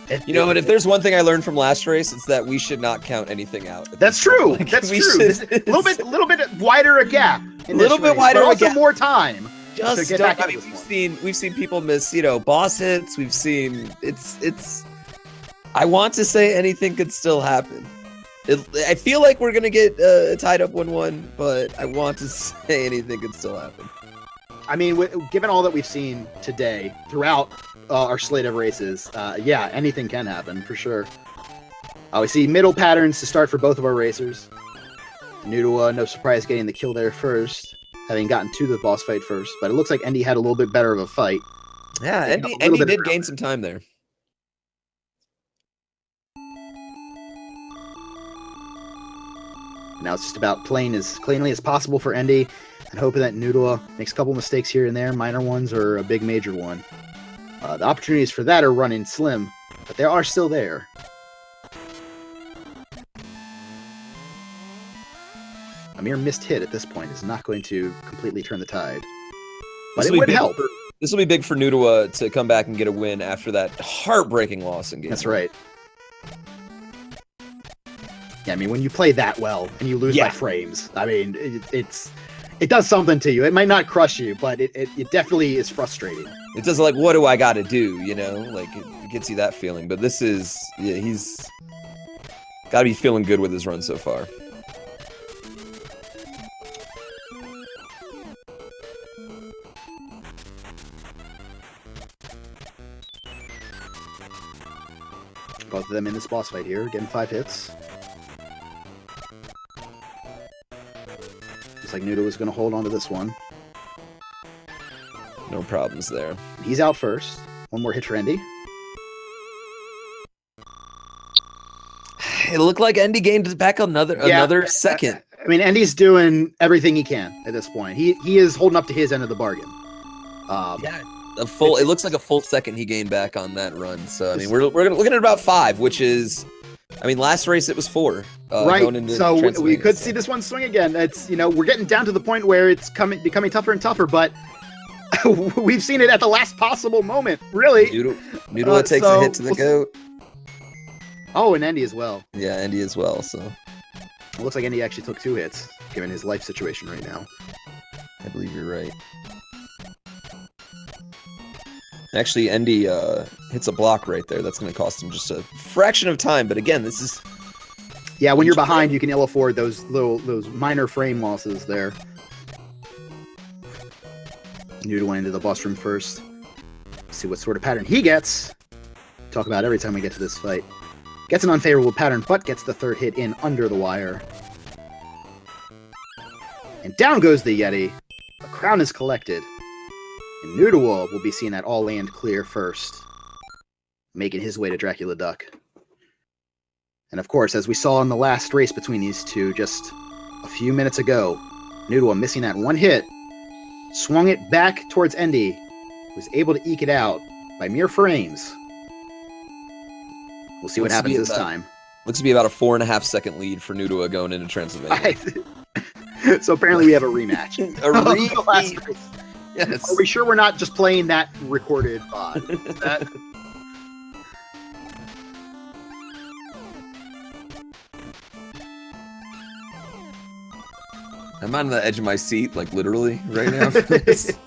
But if there's one thing I learned from last race, it's that we should not count anything out. That's true. Like, that's true. A little bit wider a gap. A little bit wider, but also more time. Just to get back into this one. We've seen people miss, boss hits. We've seen it's. I want to say anything could still happen. I feel like we're gonna get tied up 1-1, but I want to say anything could still happen. I mean, given all that we've seen today throughout our slate of races, anything can happen for sure. We see middle patterns to start for both of our racers. Nudua, no surprise, getting the kill there first, having gotten to the boss fight first. But it looks like Endy had a little bit better of a fight. Yeah, Endy did gain some time there. Now it's just about playing as cleanly as possible for Endy and hoping that Nudua makes a couple mistakes here and there, minor ones or a big major one. The opportunities for that are running slim, but they are still there. A mere missed hit at this point is not going to completely turn the tide. But it would help. This will be big for Nudua to come back and get a win after that heartbreaking loss in game. That's right. Yeah, I mean, when you play that well and you lose by frames, I mean, it does something to you. It might not crush you, but it definitely is frustrating. It does, like, what do I got to do, Like, it gets you that feeling. But this is, he's got to be feeling good with his run so far. Both of them in this boss fight here, getting 5 hits. Looks like Nuda was going to hold on to this one. No problems there. He's out first. One more hit for Endy. It looked like Endy gained back another second. I mean, Endy's doing everything he can at this point. He is holding up to his end of the bargain. It looks like a full second he gained back on that run. So I mean, we're looking at about 5, which is, I mean, last race it was 4. Right. So we could see this one swing again. It's we're getting down to the point where it's becoming tougher and tougher, but we've seen it at the last possible moment. Really. Noodle takes a hit to the goat. Oh, and Endy as well. Yeah, Endy as well. So it looks like Endy actually took 2 hits, given his life situation right now. I believe you're right. Actually, Endy hits a block right there. That's going to cost him just a fraction of time. But again, this is... Yeah, when you're behind, you can ill afford those minor frame losses there. Noodle into the boss room first. See what sort of pattern he gets. Talk about every time we get to this fight. Gets an unfavorable pattern, but gets the third hit in under the wire. And down goes the Yeti. A crown is collected. And Noodle will be seeing that all land clear first, making his way to Dracula Duck. And of course, as we saw in the last race between these two just a few minutes ago, Noodle missing that one hit, swung it back towards Endy, was able to eke it out by mere frames. We'll see what happens this time. Looks to be about a 4.5 second lead for Noodle going into Transylvania. So apparently we have a rematch. A rematch. Yes. Are we sure we're not just playing that recorded VOD? Is that... I'm on the edge of my seat, like literally, right now for this.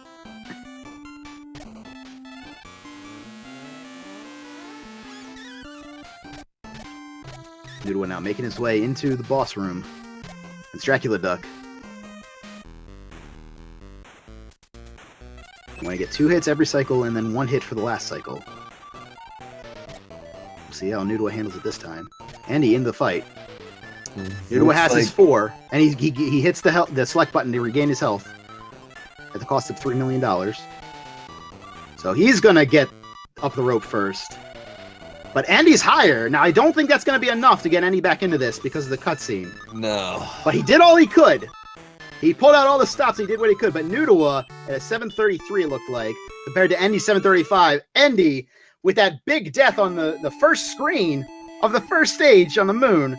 Noodle now making his way into the boss room. It's Dracula Duck. You want to get 2 hits every cycle and then 1 hit for the last cycle. We'll see how Noodle handles it this time. Andy in the fight. Noodle has his 4, and he hits the select button to regain his health at the cost of $3 million. So he's going to get up the rope first. But Andy's higher. Now, I don't think that's going to be enough to get Andy back into this because of the cutscene. No. But he did all he could. He pulled out all the stops. He did what he could. But Noodle at a 733, it looked like, compared to Andy's 735. Andy, with that big death on the first screen of the first stage on the moon,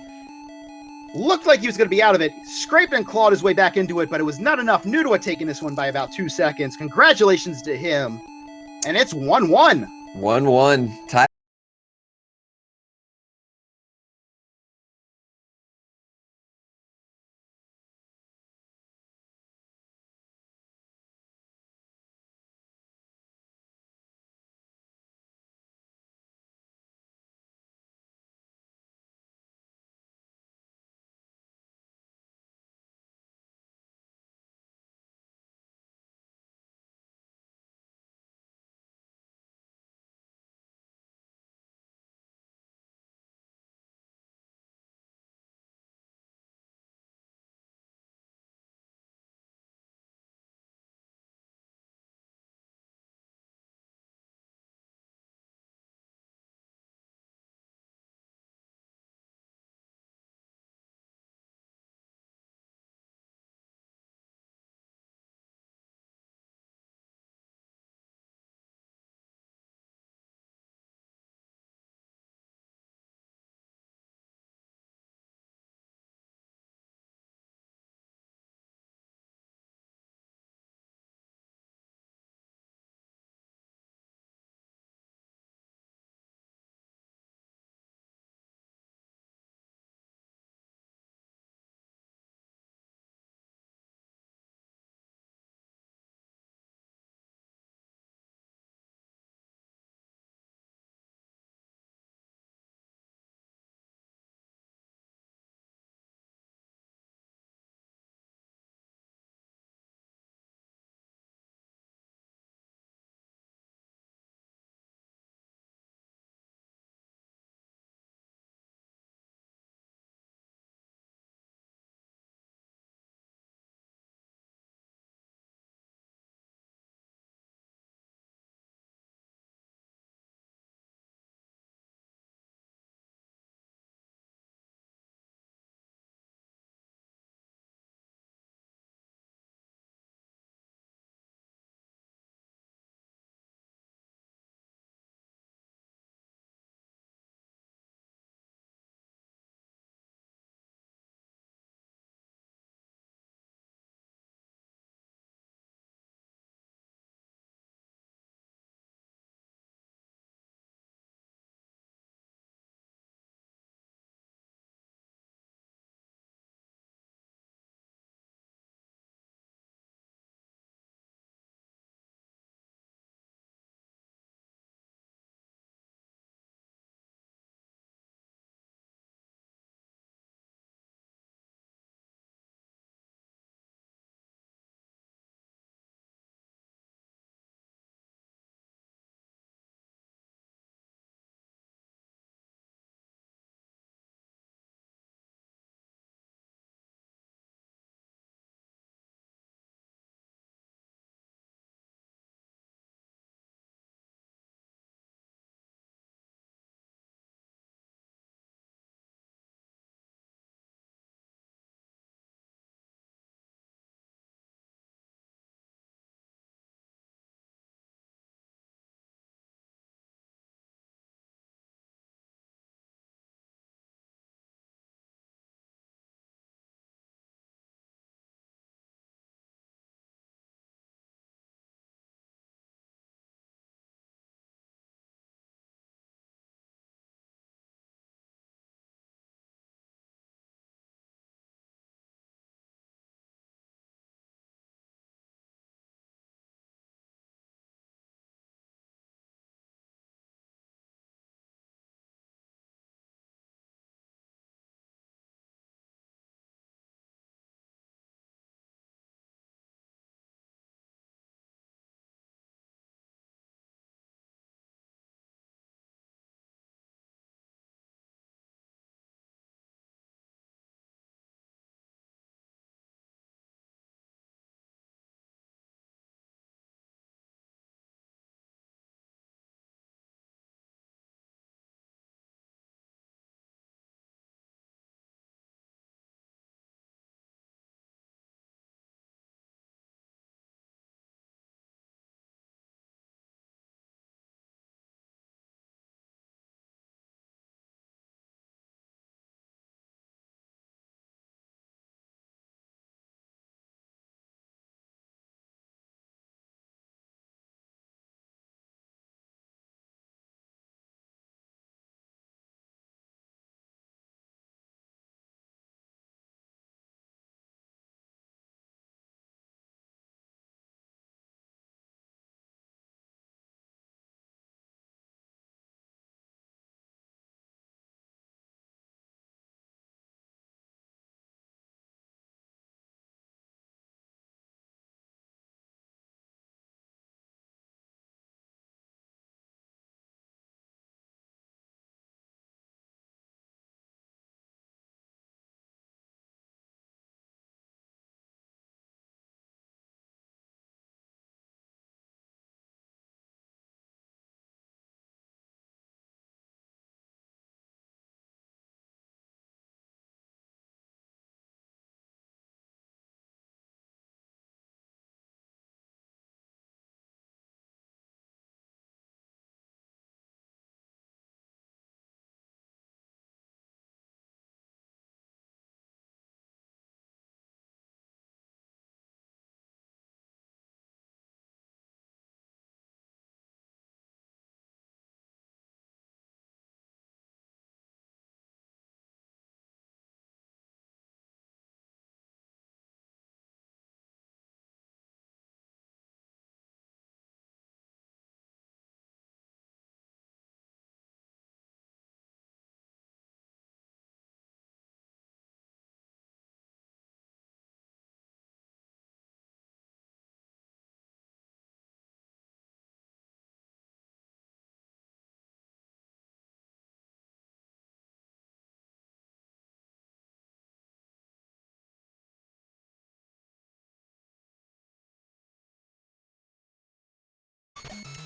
looked like he was going to be out of it. Scraped and clawed his way back into it, but it was not enough. Noodle had taken this one by about 2 seconds. Congratulations to him. And it's 1-1. 1-1. Tie.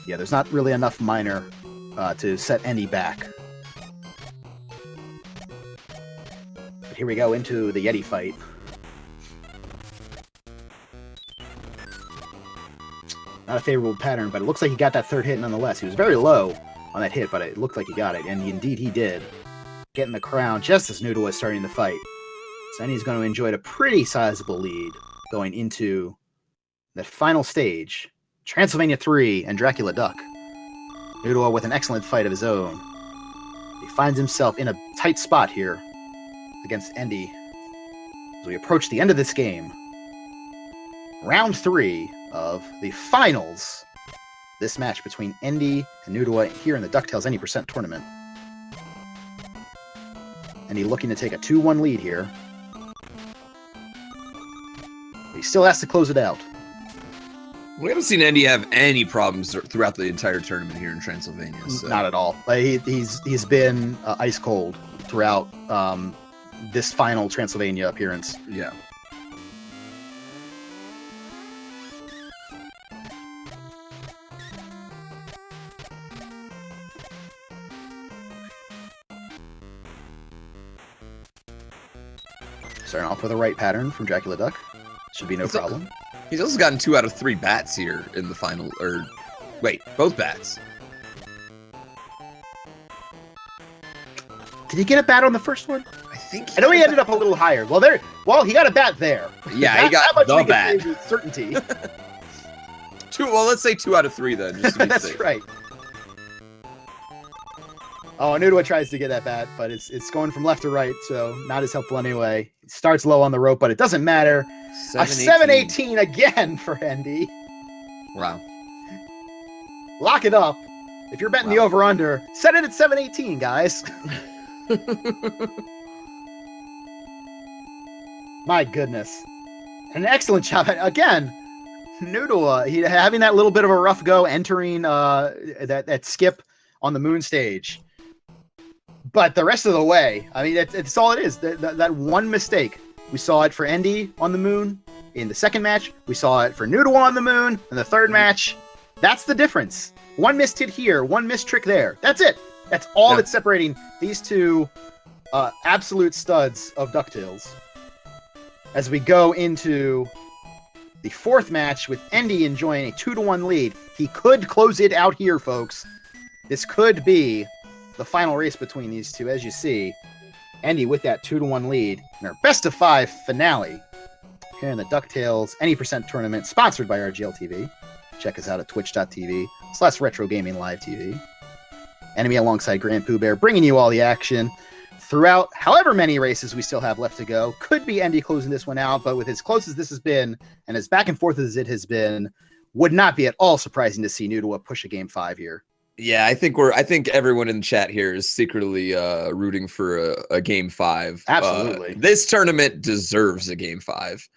Yeah, there's not really enough minor to set Andy back. But here we go into the Yeti fight. Not a favorable pattern, but it looks like he got that third hit nonetheless. He was very low on that hit, but it looked like he got it, and indeed he did. Getting the crown just as Noodle was starting the fight. So Andy's going to enjoy a pretty sizable lead going into the final stage. Transylvania 3 and Dracula Duck. Noodle with an excellent fight of his own. He finds himself in a tight spot here against Andy as we approach the end of this game. Round 3 of the finals. This match between Andy and Noodle here in the DuckTales Any Percent Tournament. Andy looking to take a 2-1 lead here. He still has to close it out. We haven't seen Andy have any problems throughout the entire tournament here in Transylvania. So. Not at all. He's been ice cold throughout this final Transylvania appearance. Yeah. Starting off with a right pattern from Dracula Duck. Should be no problem. He's also gotten 2 out of 3 bats here in the final, or wait, both bats. Did he get a bat on the first one? I think. I know he ended up a little higher. Well, he got a bat there. Yeah, he got the bat. With certainty. Well, let's say 2 out of 3 then. Just to be That's safe. right. Oh, Noodle tries to get that bat, but it's going from left to right, so not as helpful anyway. He starts low on the rope, but it doesn't matter. A 7-18 again for Andy. Wow. Lock it up. If you're betting the over-under, set it at 7-18, guys. My goodness. An excellent job. Again, Noodle, he having that little bit of a rough go entering that skip on the moon stage. But the rest of the way, I mean, it's all it is. That one mistake. We saw it for Andy on the moon in the second match. We saw it for Noodle on the moon in the third match. That's the difference. One missed hit here, one missed trick there. That's it. That's all that's separating these two absolute studs of DuckTales. As we go into the fourth match with Andy enjoying a 2-1 lead. He could close it out here, folks. This could be the final race between these two, as you see. Andy with that 2-1 lead in our best of 5 finale here in the DuckTales Any Percent Tournament, sponsored by RGL TV. Check us out at twitch.tv/Retro Gaming Live TV. Enemy alongside Grand Pooh Bear, bringing you all the action throughout however many races we still have left to go. Could be Andy closing this one out, but with as close as this has been and as back and forth as it has been, would not be at all surprising to see Noodle push a game 5 here. Yeah, I think everyone in the chat here is secretly rooting for a game 5. Absolutely. This tournament deserves a game 5.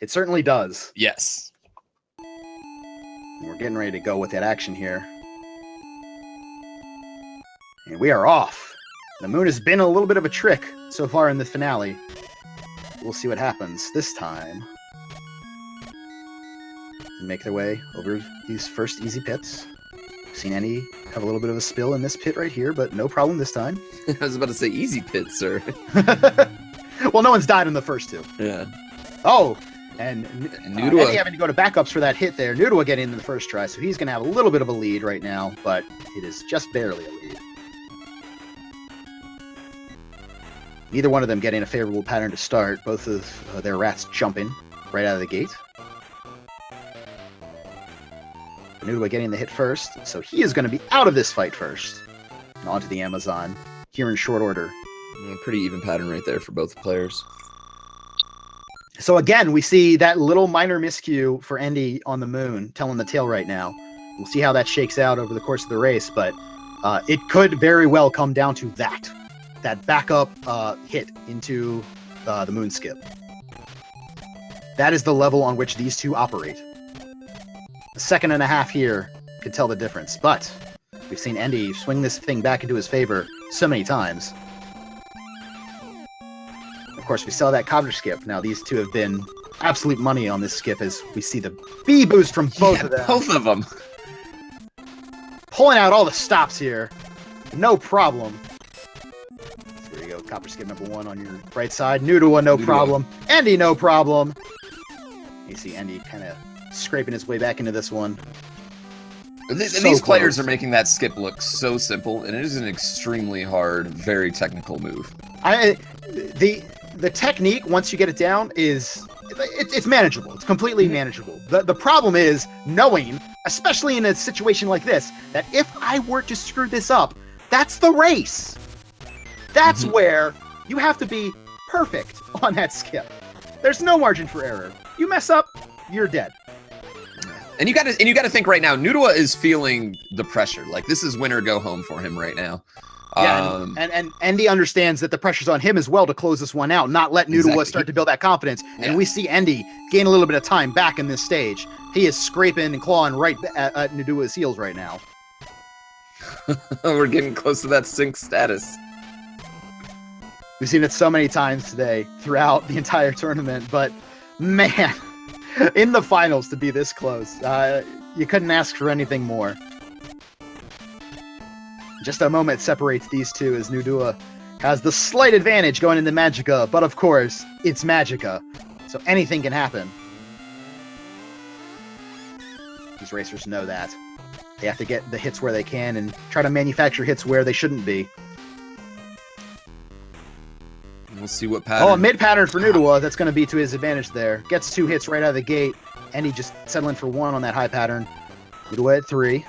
It certainly does. Yes. And we're getting ready to go with that action here. And we are off. The moon has been a little bit of a trick so far in the finale. We'll see what happens this time. And make their way over these first easy pits. Seen Andy have a little bit of a spill in this pit right here, but no problem this time. I was about to say easy pit, sir. Well, no one's died in the first 2. Yeah. Oh, and Noodle Andy having to go to backups for that hit there. Noodle getting in the first try, so he's going to have a little bit of a lead right now, but it is just barely a lead. Neither one of them getting a favorable pattern to start. Both of their rats jumping right out of the gate. Noodle getting the hit first, so he is going to be out of this fight first. And onto the Amazon here in short order. Pretty even pattern right there for both players. So again, we see that little minor miscue for Andy on the moon, telling the tale right now. We'll see how that shakes out over the course of the race, but it could very well come down to that backup hit into the moon skip. That is the level on which these two operate. A second and a half here could tell the difference, but we've seen Andy swing this thing back into his favor so many times. Of course, we saw that cobbler skip. Now, these two have been absolute money on this skip as we see the B boost from both of them. Both of them. pulling out all the stops here. No problem. So there you go. Copper skip number 1 on your right side. Nudua, no problem. Andy, no problem. You see Andy kind of scraping his way back into this one. These players are making that skip look so simple, and it is an extremely hard, very technical move. The technique, once you get it down, it's manageable. It's completely manageable. The problem is knowing, especially in a situation like this, that if I were to screw this up, that's the race. That's where you have to be perfect on that skip. There's no margin for error. You mess up, you're dead. And you gotta think right now, Nudua is feeling the pressure. Like, this is win or go home for him right now. Yeah, and Andy understands that the pressure's on him as well to close this one out, not let Nudua start to build that confidence. Yeah. And we see Andy gain a little bit of time back in this stage. He is scraping and clawing right at Nudua's heels right now. We're getting close to that sync status. We've seen it so many times today throughout the entire tournament, but man, in the finals to be this close, you couldn't ask for anything more. Just a moment separates these two as Nudua has the slight advantage going into Magica, but of course, it's Magica, so anything can happen. These racers know that. They have to get the hits where they can and try to manufacture hits where they shouldn't be. We'll see what pattern. Oh, a mid pattern for Nudua. That's going to be to his advantage there. Gets 2 hits right out of the gate, and he just settling for 1 on that high pattern. Nudua at 3.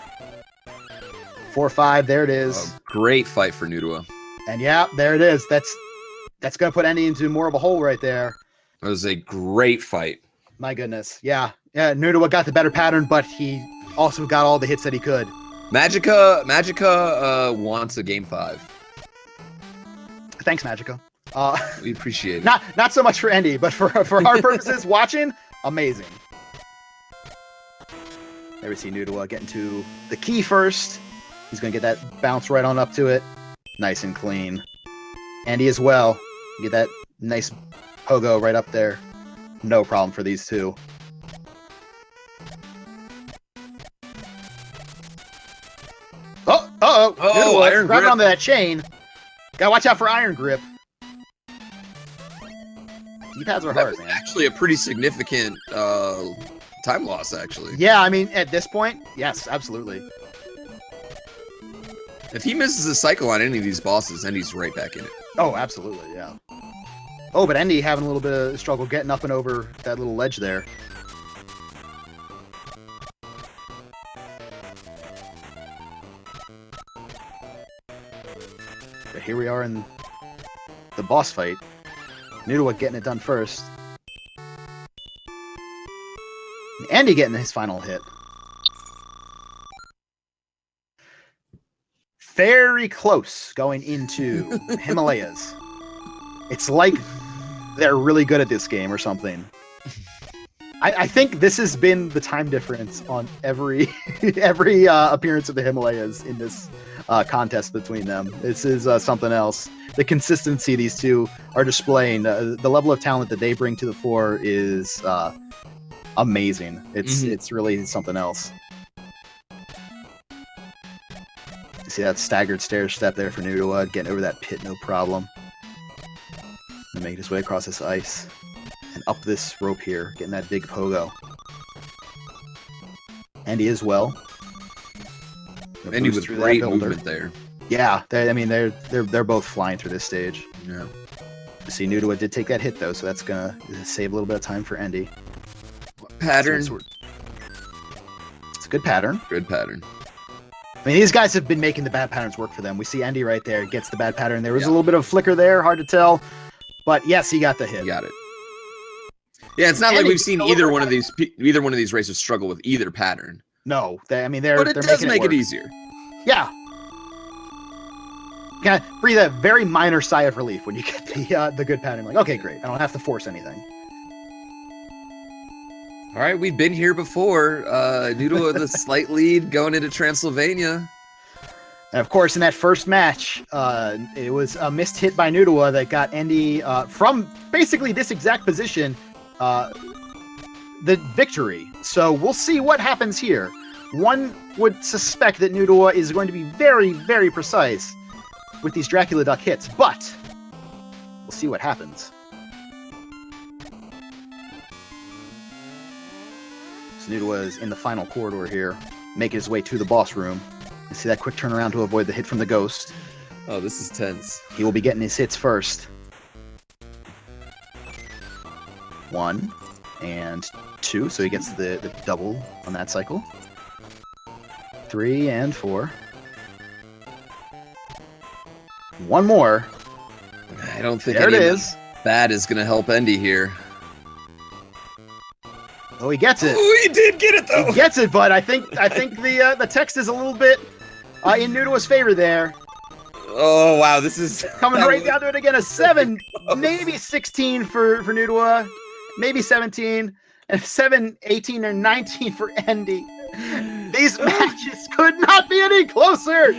4-5, there it is. Great fight for Nudua. And yeah, there it is. That's going to put Andy into more of a hole right there. It was a great fight. My goodness. Yeah, Nudua got the better pattern, but he also got all the hits that he could. Magica wants a game 5. Thanks, Magica. We appreciate it. Not so much for Andy, but for our purposes, watching, amazing. There we see Nudua getting to the key first. He's going to get that bounce right on up to it. Nice and clean. Andy as well. Get that nice pogo right up there. No problem for these two. Oh, iron grip. Grabbing onto that chain. Gotta watch out for iron grip. D-pads are hard, man. Actually a pretty significant time loss, actually. Yeah, I mean, at this point, yes, absolutely. If he misses a cycle on any of these bosses, Andy's right back in it. Oh, absolutely, yeah. Oh, but Andy having a little bit of struggle getting up and over that little ledge there. But here we are in the boss fight. Nudua getting it done first. And Andy getting his final hit. Very close going into Himalayas. It's like they're really good at this game or something. I think this has been the time difference on every appearance of the Himalayas in this contest between them. This is something else. The consistency these two are displaying, the level of talent that they bring to the fore is amazing. It's really something else. You see that staggered stair step there for Nudua, getting over that pit, no problem. And making his way across this ice. And up this rope here, getting that big pogo. Andy as well. Andy with great movement there. Yeah, they're both flying through this stage. Yeah. You see, Nudua did take that hit though, so that's gonna save a little bit of time for Andy. Pattern. It's a good pattern. Good pattern. I mean, these guys have been making the bad patterns work for them. We see Andy right there gets the bad pattern. There was a little bit of flicker there, hard to tell, but yes, he got the hit. He got it. Yeah, it's not like we've seen either one of these racers struggle with either pattern. No, they're but it does make it easier. Yeah. Kind of breathe a very minor sigh of relief when you get the good pattern. Like, okay, great. I don't have to force anything. All right, we've been here before. Nudua with a slight lead going into Transylvania. And of course, in that first match, it was a missed hit by Nudua that got Andy from basically this exact position the victory. So we'll see what happens here. one would suspect that Noodle is going to be very, very precise with these Dracula Duck hits, but we'll see what happens. So Noodle is in the final corridor here, making his way to the boss room. You see that quick turnaround to avoid the hit from the ghost. Oh, this is tense. He will be getting his hits first. 1 and 2, so he gets the double on that cycle. 3 and 4. 1 more. I don't think there it is. That is going to help Endy here. Oh, he gets it. Oh, he did get it though. He gets it, but I think the text is a little bit in Noodle's favor there. Oh wow, this is coming right down to it again. A 7, maybe 16 for Noodle, maybe 17, and 7, 18, or 19 for Endy. These matches could not be any closer.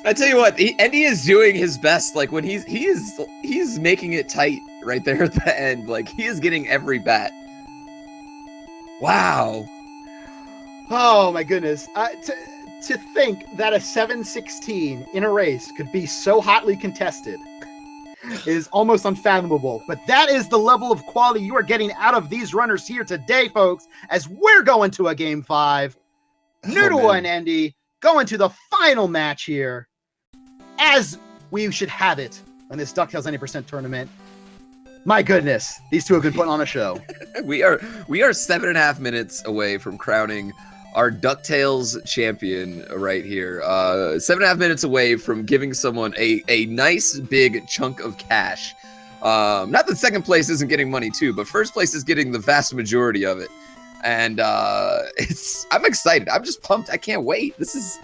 I tell you what, Endy is doing his best. Like when he's making it tight right there at the end. Like he is getting every bat. Wow. Oh my goodness. To think that a 7-16 in a race could be so hotly contested is almost unfathomable. But that is the level of quality you are getting out of these runners here today, folks, as we're going to a Game 5. Noodle and Endy going to the final match here, as we should have it in this DuckTales 90% tournament. My goodness, these two have been putting on a show. We are 7.5 minutes away from crowning our DuckTales champion right here. 7.5 minutes away from giving someone a nice big chunk of cash. Not that second place isn't getting money too, but first place is getting the vast majority of it. And I'm excited. I'm just pumped. I can't wait. This is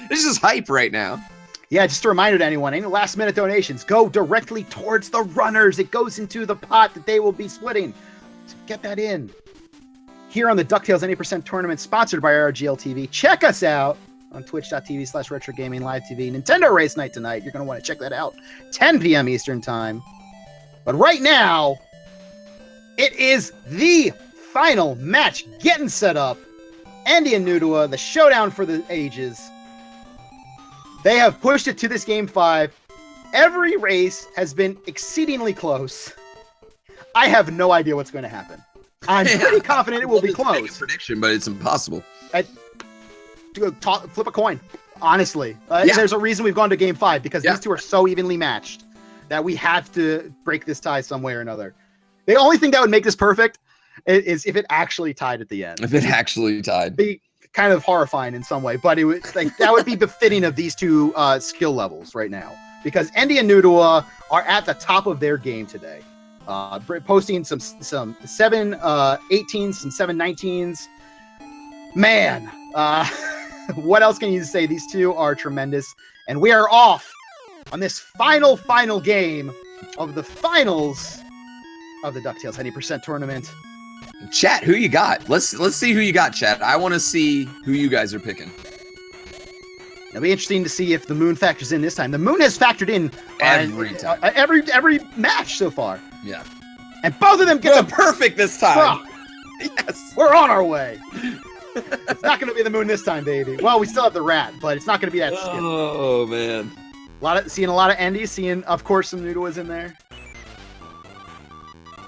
just hype right now. Yeah, just a reminder to anyone, any last minute donations go directly towards the runners. It goes into the pot that they will be splitting. So get that in. Here on the DuckTales 90% tournament, sponsored by RGL TV. Check us out on twitch.tv/retrogaming live TV. Nintendo Race Night tonight. You're going to want to check that out. 10 p.m. Eastern time. But right now, it is the final match getting set up. Endy and Noodle, the showdown for the ages. They have pushed it to this Game 5. Every race has been exceedingly close. I have no idea what's going to happen. I'm pretty confident it will be close. Make a prediction, but it's impossible. Flip a coin, honestly. There's a reason we've gone to Game 5, because these two are so evenly matched that we have to break this tie some way or another. The only thing that would make this perfect is if it actually tied at the end. If it actually tied. Be kind of horrifying in some way, but it would that would be befitting of these two skill levels right now, because Endy and Noodle are at the top of their game today. Posting some 7-18s, some 7-19s. Man, what else can you say? These two are tremendous, and we are off on this final game of the finals of the DuckTales 90% tournament. Chat, who you got? Let's see who you got, chat. I want to see who you guys are picking. It'll be interesting to see if the moon factors in this time. The moon has factored in every time. Every match so far. Yeah. And both of them get a perfect this time. Yes. We're on our way. It's not going to be the moon this time, baby. Well, we still have the rat, but it's not going to be that skip. Oh, man. Seeing a lot of Endy, seeing, of course, some Noodle is in there.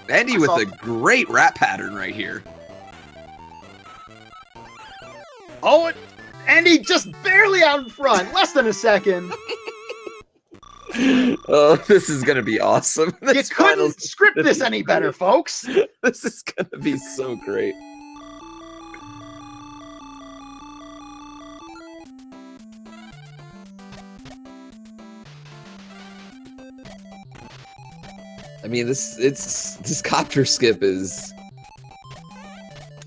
Endy with a great rat pattern right here. Oh, Endy just barely out in front. Less than a second. Oh, this is going to be awesome. You couldn't script this any better, folks. This is going to be so great. I mean, this copter skip is...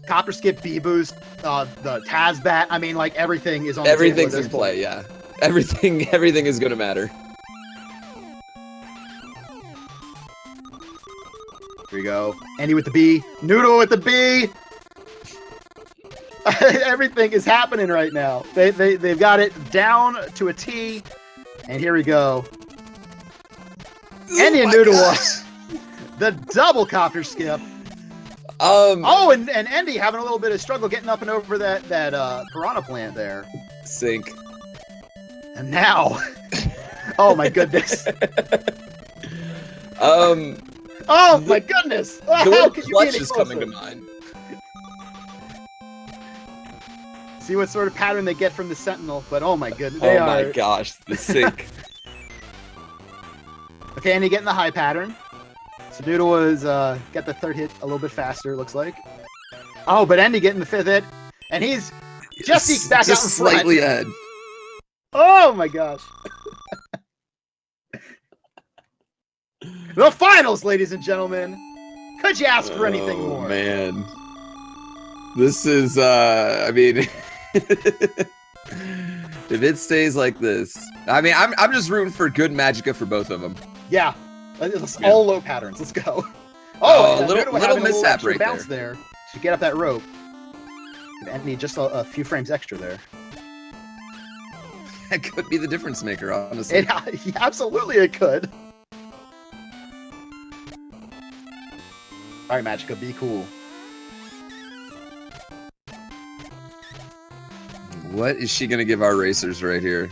Copter skip, B-boost, the Tazbat. I mean, like, everything is on Everything's the table in play, yeah. Everything is going to matter. Here we go. Endy with the B. Noodle with the B. Everything is happening right now. They've got it down to a T. And here we go. Endy and Noodle. The double copter skip. Oh, and Andy having a little bit of struggle getting up and over that piranha plant there. Sink. And now, oh my goodness. Oh my goodness. The How word could you clutch be any is coming to closer? mind. See what sort of pattern they get from the Sentinel, but oh my goodness. Oh my gosh, the sink. Okay, Andy getting the high pattern. So Noodle was got the third hit a little bit faster, it looks like. Oh, but Andy getting the fifth hit, and he's just eked back out in front. Slightly ahead. Oh my gosh. The finals, ladies and gentlemen. Could you ask for anything more? Man. This is, I mean, if it stays like this, I mean, I'm just rooting for good Magicka for both of them. Yeah. It's all low patterns. Let's go. Oh, a little mishap right bounce there to get up that rope. And need just a few frames extra there. That could be the difference maker, honestly. Absolutely, it could. All right, Magicka, be cool. What is she gonna give our racers right here?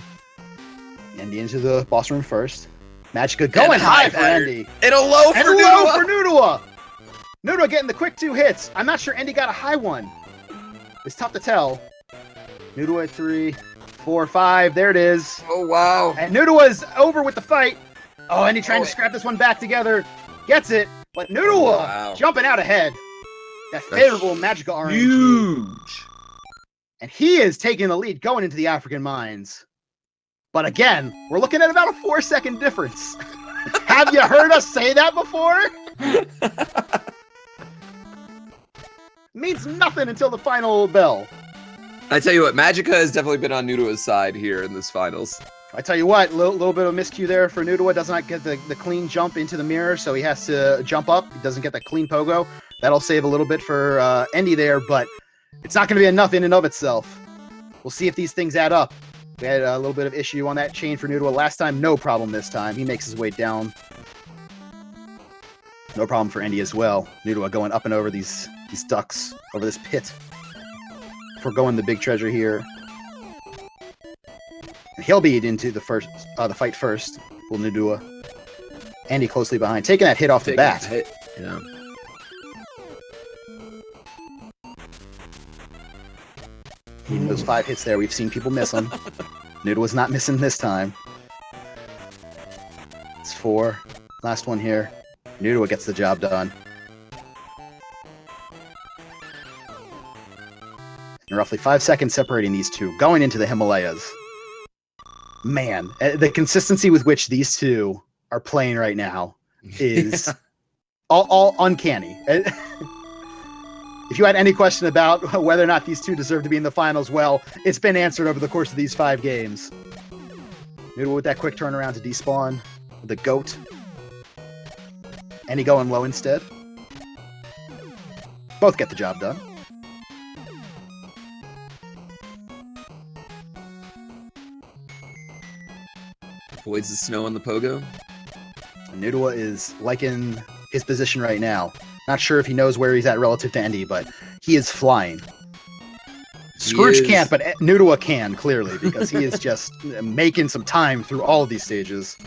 Andy into the boss room first. Magicka going high for Andy. And a low for Noodle. Noodle getting the quick 2 hits. I'm not sure Andy got a high one. It's tough to tell. Noodle at 3, 4, 5. There it is. Oh, wow. And Noodle is over with the fight. Oh, Andy trying to scrap this one back together. Gets it. But Noodle jumping out ahead. That favorable Magicka RNG. Huge. And he is taking the lead going into the African mines. But again, we're looking at about a 4-second difference. Have you heard us say that before? Means nothing until the final bell. I tell you what, Magicka has definitely been on Nudua's side here in this finals. I tell you what, little bit of miscue there for Nudua. Does not get the clean jump into the mirror, so he has to jump up. He doesn't get the clean pogo. That'll save a little bit for Andy there, but it's not going to be enough in and of itself. We'll see if these things add up. We had a little bit of issue on that chain for Nudua last time. No problem this time. He makes his way down. No problem for Andy as well. Nudua going up and over these ducks, over this pit. Foregoing the big treasure here. And he'll be into the fight first. Will Nudua. Andy closely behind, taking that hit off the bat. Yeah. Even those 5 hits there, we've seen people miss them. Nudua's not missing this time. It's 4. Last one here. Nudua gets the job done. And roughly 5 seconds separating these two, going into the Himalayas. Man, the consistency with which these two are playing right now is all uncanny. If you had any question about whether or not these two deserve to be in the finals, well, it's been answered over the course of these 5 games. Noodle with that quick turnaround to despawn the goat. And he going low instead. Both get the job done. Avoids the snow on the pogo. Nudua is liking his position right now. Not sure if he knows where he's at relative to Andy, but he is flying. Scrooge can't, but Nudua can, clearly, because he is just making some time through all of these stages.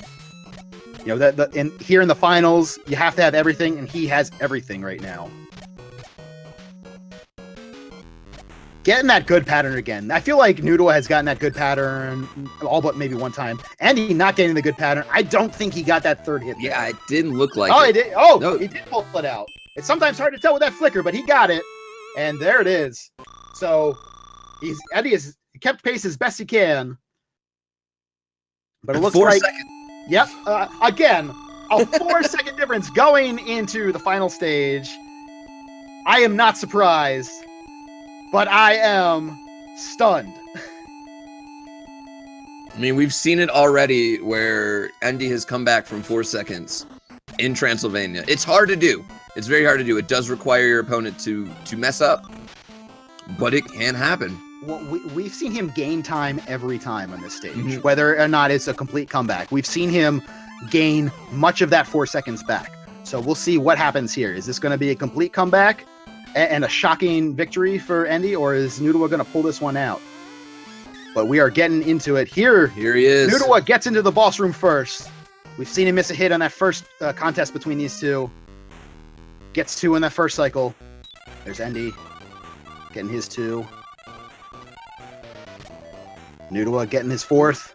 You know, here in the finals, you have to have everything, and he has everything right now. Getting that good pattern again. I feel like Nudua has gotten that good pattern all but maybe one time. Andy not getting the good pattern. I don't think he got that third hit. Yeah, it didn't look like it. He did. Oh, no. He did pull it out. It's sometimes hard to tell with that flicker, but he got it. And there it is. So Andy has kept pace as best he can. But it looks 4 like... seconds. Yep. Again, a 4-second difference going into the final stage. I am not surprised, but I am stunned. I mean, we've seen it already where Andy has come back from 4 seconds in Transylvania. It's hard to do. It's very hard to do. It does require your opponent to mess up, but it can happen. Well, we've seen him gain time every time on this stage, whether or not it's a complete comeback. We've seen him gain much of that 4 seconds back. So we'll see what happens here. Is this going to be a complete comeback, and a shocking victory for Andy, or is Nudawa going to pull this one out? But we are getting into it here. Here he is. Nudawa gets into the boss room first. We've seen him miss a hit on that first contest between these two. Gets 2 in that first cycle. There's Andy getting his 2. Nudawa getting his 4th.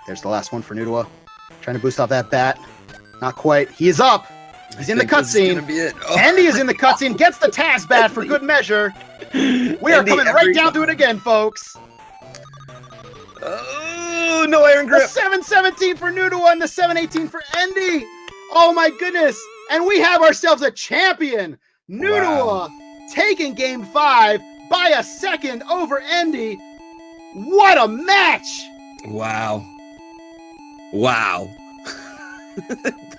There's the last one for Nudawa. Trying to boost off that bat. Not quite. He is up. He's in the cutscene. Oh. Andy is in the cutscene. Gets the Taz bat for good measure. We are coming right down to it again, folks. Oh, no iron grip. The 717 for Nudawa and the 718 for Andy. Oh my goodness. And we have ourselves a champion. Nudawa taking game 5 by a second over Andy. What a match. Wow.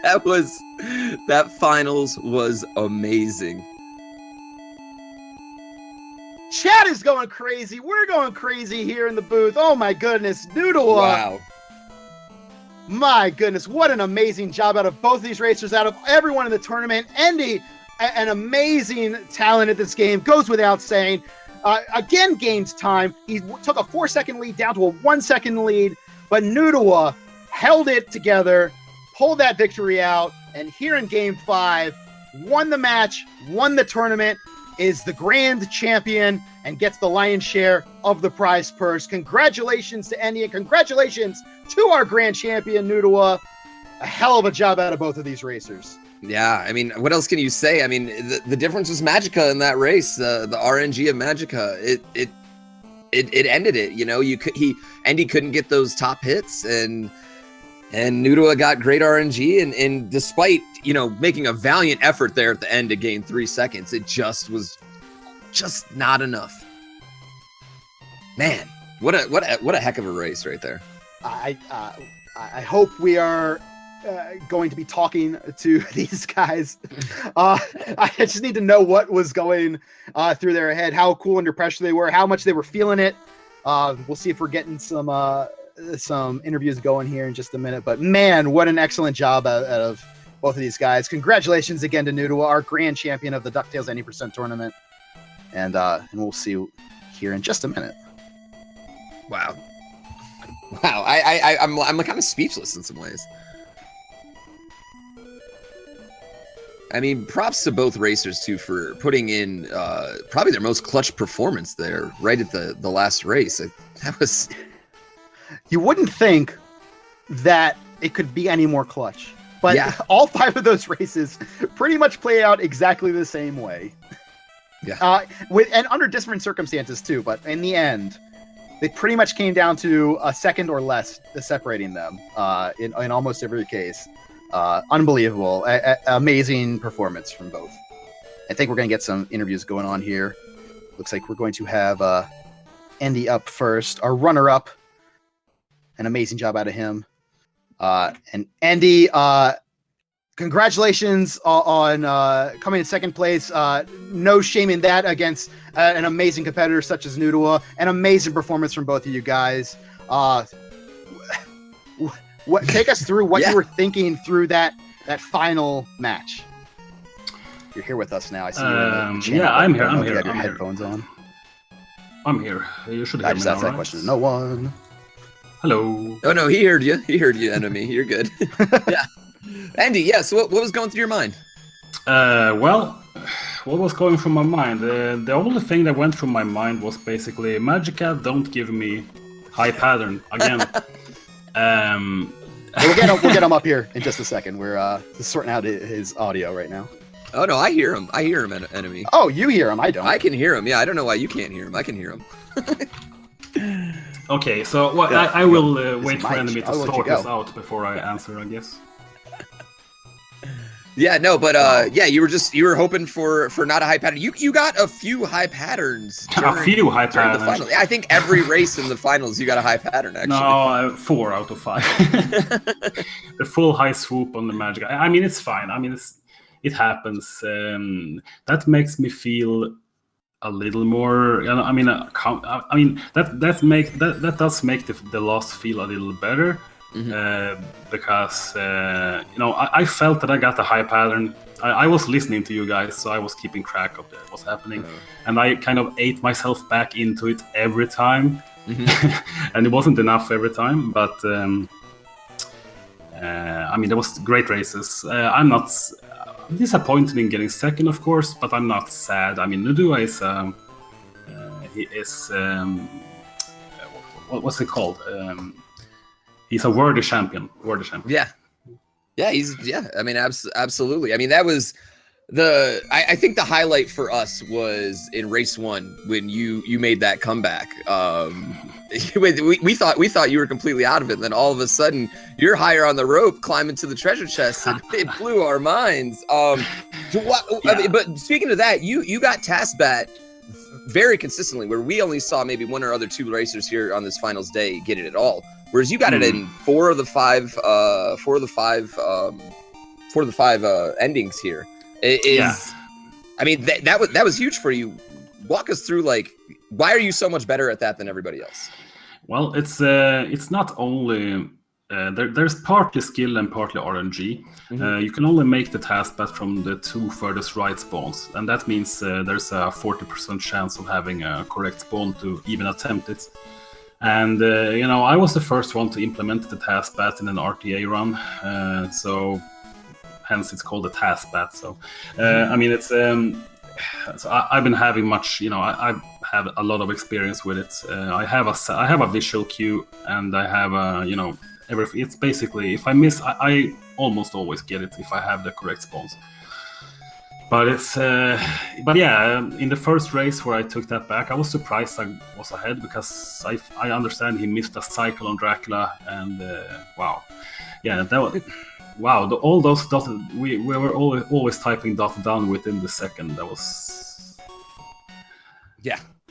That finals was amazing. Chat is going crazy. We're going crazy here in the booth. Oh my goodness. Nudawa. Wow. My goodness. What an amazing job out of both of these racers, out of everyone in the tournament. Andy, an amazing talent at this game, goes without saying. Again, gained time. He took a 4-second lead down to a 1-second lead, but Nudawa held it together, pulled that victory out, and here in game 5, won the match, won the tournament, is the grand champion, and gets the lion's share of the prize purse. Congratulations to Andy, and congratulations to our grand champion, Nudawa. A hell of a job out of both of these racers. Yeah, I mean, what else can you say? I mean, the difference was Magica in that race. The RNG of Magica, it ended it. You know, Andy couldn't get those top hits, and Nudawa got great RNG, and despite, you know, making a valiant effort there at the end to gain 3 seconds, it was just not enough. Man, what a heck of a race right there. I hope we are going to be talking to these guys. I just need to know what was going through their head, how cool under pressure they were, how much they were feeling it. We'll see if we're getting some interviews going here in just a minute. But man, what an excellent job out of both of these guys. Congratulations again to Nudawa, our grand champion of the DuckTales 90% tournament. And we'll see here in just a minute. Wow. I'm kind of speechless in some ways. I mean, props to both racers too for putting in probably their most clutch performance there right at the last race. That was. You wouldn't think that it could be any more clutch, but yeah. All 5 of those races pretty much play out exactly the same way. Yeah. And under different circumstances too, but in the end, they pretty much came down to a second or less separating them in almost every case. Unbelievable. Amazing performance from both. I think we're going to get some interviews going on here. Looks like we're going to have Andy up first, our runner-up. An amazing job out of him. And Andy, congratulations on coming in second place. No shame in that against an amazing competitor such as Nudawa. An amazing performance from both of you guys. Take us through what you were thinking through that final match. You're here with us now. I see you in the channel. Yeah, I'm here. You have your headphones on. I'm here. You should hear I me just now, asked that right? question to no one. Hello. Oh no, he heard you. He heard you, enemy. You're good. Yeah, Andy. Yeah. So what was going through your mind? Well, what was going through my mind? The only thing that went through my mind was basically Magica, don't give me high pattern again. We'll get him up here in just a second. We're sorting out his audio right now. Oh no, I hear him. I hear him, enemy. Oh, you hear him. I don't. I can hear him. Yeah, I don't know why you can't hear him. I can hear him. Okay, so I will wait for enemy to sort this go. out before I answer, I guess. Yeah, no, but yeah, you were hoping for not a high pattern. You got a few high patterns. A few high patterns. The final. I think every race in the finals you got a high pattern. Actually, no, 4 out of 5. The full high swoop on the Magic. I mean, it's fine. I mean, it happens. That makes me feel a little more. You know, I mean, that does make the loss feel a little better. because I felt that I got the high pattern. I was listening to you guys, so I was keeping track of what's happening, and I kind of ate myself back into it every time, and it wasn't enough every time. But there was great races. I'm not disappointed in getting second, of course, but I'm not sad. I mean, Nudua is what's it called? He's a worthy champion. Yeah, I mean, absolutely. I mean, that was I think the highlight for us was in race 1 when you made that comeback. We thought you were completely out of it, and then all of a sudden you're higher on the rope, climbing to the treasure chest, and it blew our minds. I mean, but speaking of that, you got TaskBat very consistently, where we only saw maybe one or other 2 racers here on this finals day get it at all. Whereas you got it in 4 of the 5 endings here. I mean, that was huge for you. Walk us through, like, why are you so much better at that than everybody else? Well, it's not only there's partly skill and partly RNG. You can only make the TaskBat from the 2 furthest right spawns, and that means there's a 40% chance of having a correct spawn to even attempt it. And I was the first one to implement the TaskBat in an RTA run, so hence it's called the TaskBat. So I mean, it's so I've been having much, I have a lot of experience with it. I have a visual cue, and I have everything. It's basically, if I miss, I almost always get it if I have the correct spawns. But in the first race where I took that back, I was surprised I was ahead, because I understand he missed a cycle on Dracula, and all those dotted, we were always typing dotted down within the second. That was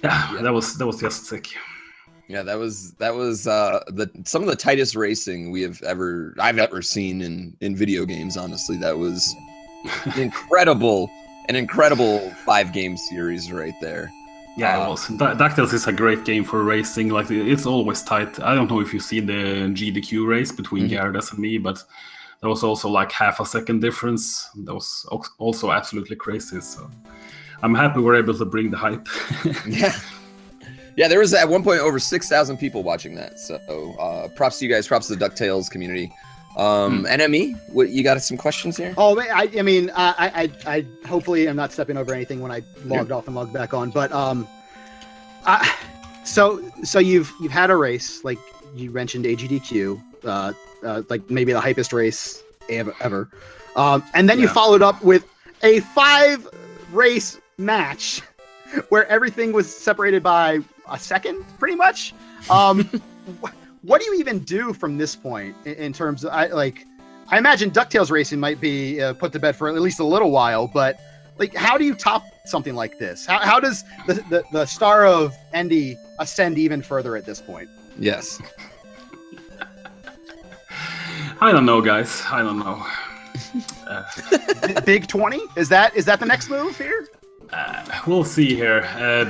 that was just sick. Yeah, that was some of the tightest racing I've ever seen in video games. Honestly, that was an incredible 5-game series right there. Yeah, it was. DuckTales is a great game for racing. Like, it's always tight. I don't know if you see the GDQ race between Gyarados and me, but there was also like half a second difference. That was also absolutely crazy. So I'm happy we're able to bring the hype. Yeah, there was at one point over 6,000 people watching that. So props to you guys. Props to the DuckTales community. NME, what, you got some questions here? Oh, I mean, I hopefully I'm not stepping over anything when I logged off and logged back on. But so you've had a race, like you mentioned, AGDQ, like maybe the hypest race ever, and then you followed up with a 5-race match where everything was separated by a second, pretty much. What do you even do from this point in terms of, I imagine DuckTales racing might be put to bed for at least a little while, but like, how do you top something like this? How does the star of Endy ascend even further at this point? Yes. I don't know, guys. I don't know. Big 20? Is that the next move here? We'll see here.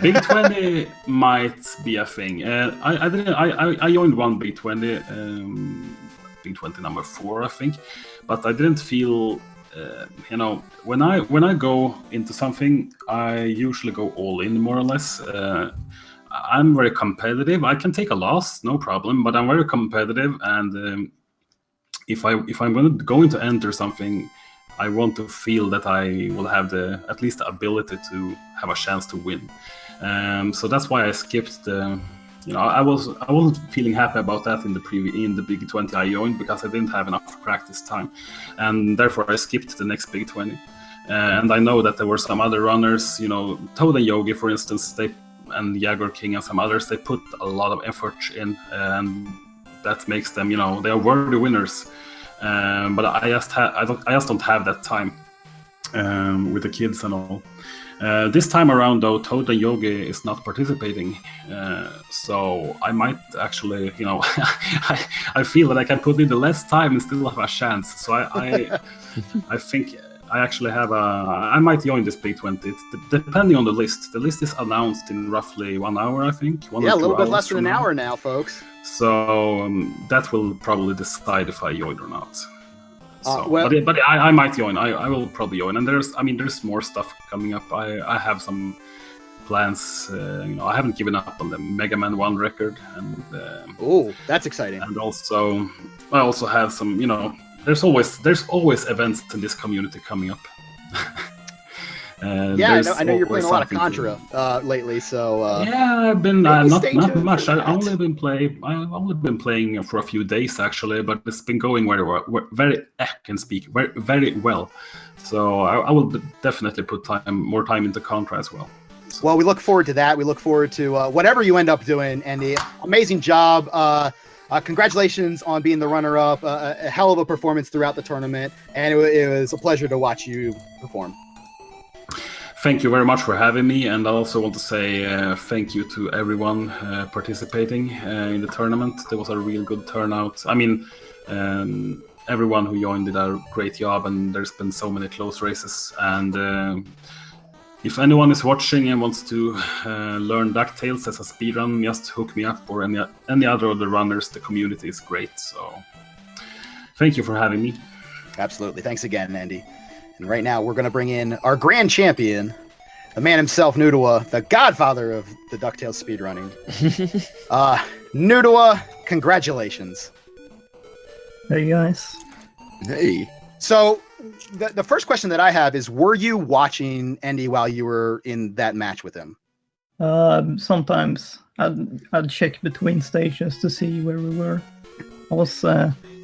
Big 20 might be a thing. I joined one Big 20, Big 20 number 4, I think, but I didn't feel, when I go into something, I usually go all in, more or less. I'm very competitive. I can take a loss, no problem, but I'm very competitive, and if I'm going to enter something, I want to feel that I will have at least the ability to have a chance to win. So that's why I skipped the. I wasn't feeling happy about that in the Big 20 I joined, because I didn't have enough practice time, and therefore I skipped the next Big 20. And I know that there were some other runners, Toad and Yogi, for instance, and Jaguar King and some others. They put a lot of effort in, and that makes them, they are worthy winners. But I just don't have that time with the kids and all. This time around, though, Toad and Yogi is not participating, so I might actually, I feel that I can put in the less time and still have a chance. So I think I actually have I might join this Big 20. Depending on the list. The list is announced in roughly 1 hour, I think. A little bit less than an hour now, folks. So that will probably decide if I join or not. So, well, but I might join. I will probably join. And there's more stuff coming up. I have some plans. I haven't given up on the Mega Man 1 record, and that's exciting. And also, I also have some. There's always events in this community coming up. I know you're playing a lot of Contra lately, so yeah, I've been not much. I've only been playing for a few days actually, but it's been going very very well. So I will definitely put more time into Contra as well. So. Well, we look forward to that. We look forward to whatever you end up doing, and the amazing job. Congratulations on being the runner-up. A hell of a performance throughout the tournament, and it was a pleasure to watch you perform. Thank you very much for having me, and I also want to say thank you to everyone participating in the tournament. There was a real good turnout. I mean, everyone who joined did a great job, and there's been so many close races. And if anyone is watching and wants to learn DuckTales as a speedrun, just hook me up, or any other of the runners. The community is great. So thank you for having me. Absolutely. Thanks again, Andy. And right now, we're going to bring in our grand champion, the man himself, Nudawa, the godfather of the DuckTales speedrunning. Nudawa, congratulations. Hey, guys. Hey. So, the first question that I have is, were you watching Andy while you were in that match with him? Sometimes. I'd check between stations to see where we were. I was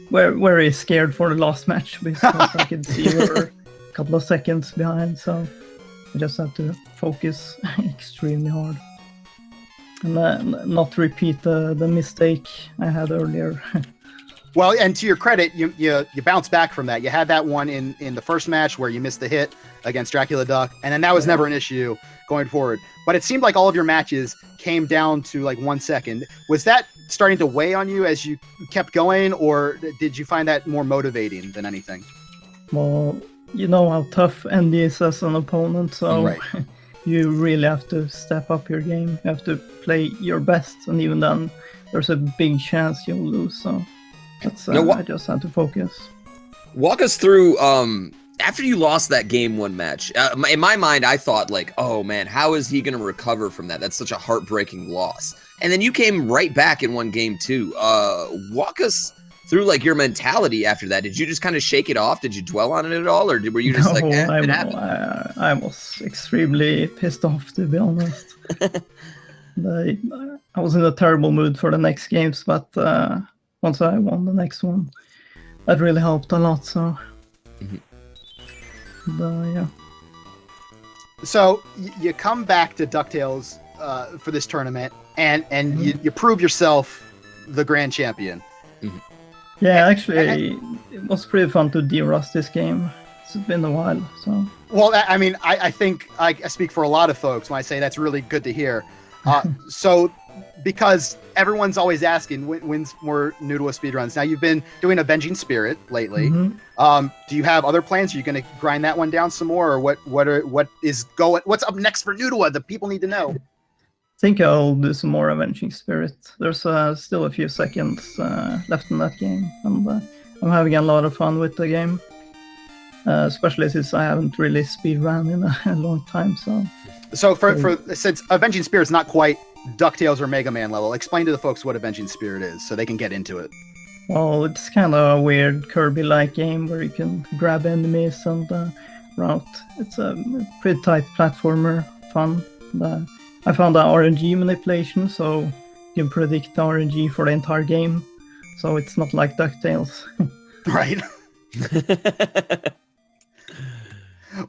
very scared for the last match because I could see we were a couple of seconds behind, so I just had to focus extremely hard and not repeat the mistake I had earlier. Well, and to your credit, you bounced back from that. You had that one in the first match where you missed the hit against Dracula Duck, and then that was never an issue going forward. But it seemed like all of your matches came down to like 1 second. Was that starting to weigh on you as you kept going, or did you find that more motivating than anything? Well, you know how tough Andy is as an opponent, so right. You really have to step up your game. You have to play your best, and even then, there's a big chance you'll lose. So that's I just had to focus. Walk us through. After you lost that game 1 match, in my mind, I thought like, oh man, how is he going to recover from that? That's such a heartbreaking loss. And then you came right back and won game 2. Walk us through like your mentality after that. Did you just kind of shake it off? Did you dwell on it at all, or were you just like, it happened? I was extremely pissed off, to be honest. I was in a terrible mood for the next games, but once I won the next one, that really helped a lot. So. Mm-hmm. Yeah. So you come back to DuckTales for this tournament, and you prove yourself the grand champion. Mm-hmm. Yeah, actually, it was pretty fun to de-rust this game. It's been a while, so. Well, I mean, I think I speak for a lot of folks when I say that's really good to hear. So, because everyone's always asking when's more Nudawa speedruns. Now, you've been doing Avenging Spirit lately. Mm-hmm. Do you have other plans? Are you going to grind that one down some more, or what's up next for Nudawa? The people need to know. I think I'll do some more Avenging Spirit. There's still a few seconds left in that game, and I'm having a lot of fun with the game, especially since I haven't really speedrun in a long time. So since Avenging Spirit's not quite DuckTales or Mega Man level, explain to the folks what Avenging Spirit is so they can get into it. Well, it's kind of a weird Kirby-like game where you can grab enemies and route. It's a pretty tight platformer, fun. I found the RNG manipulation, so you can predict the RNG for the entire game. So it's not like DuckTales. Right.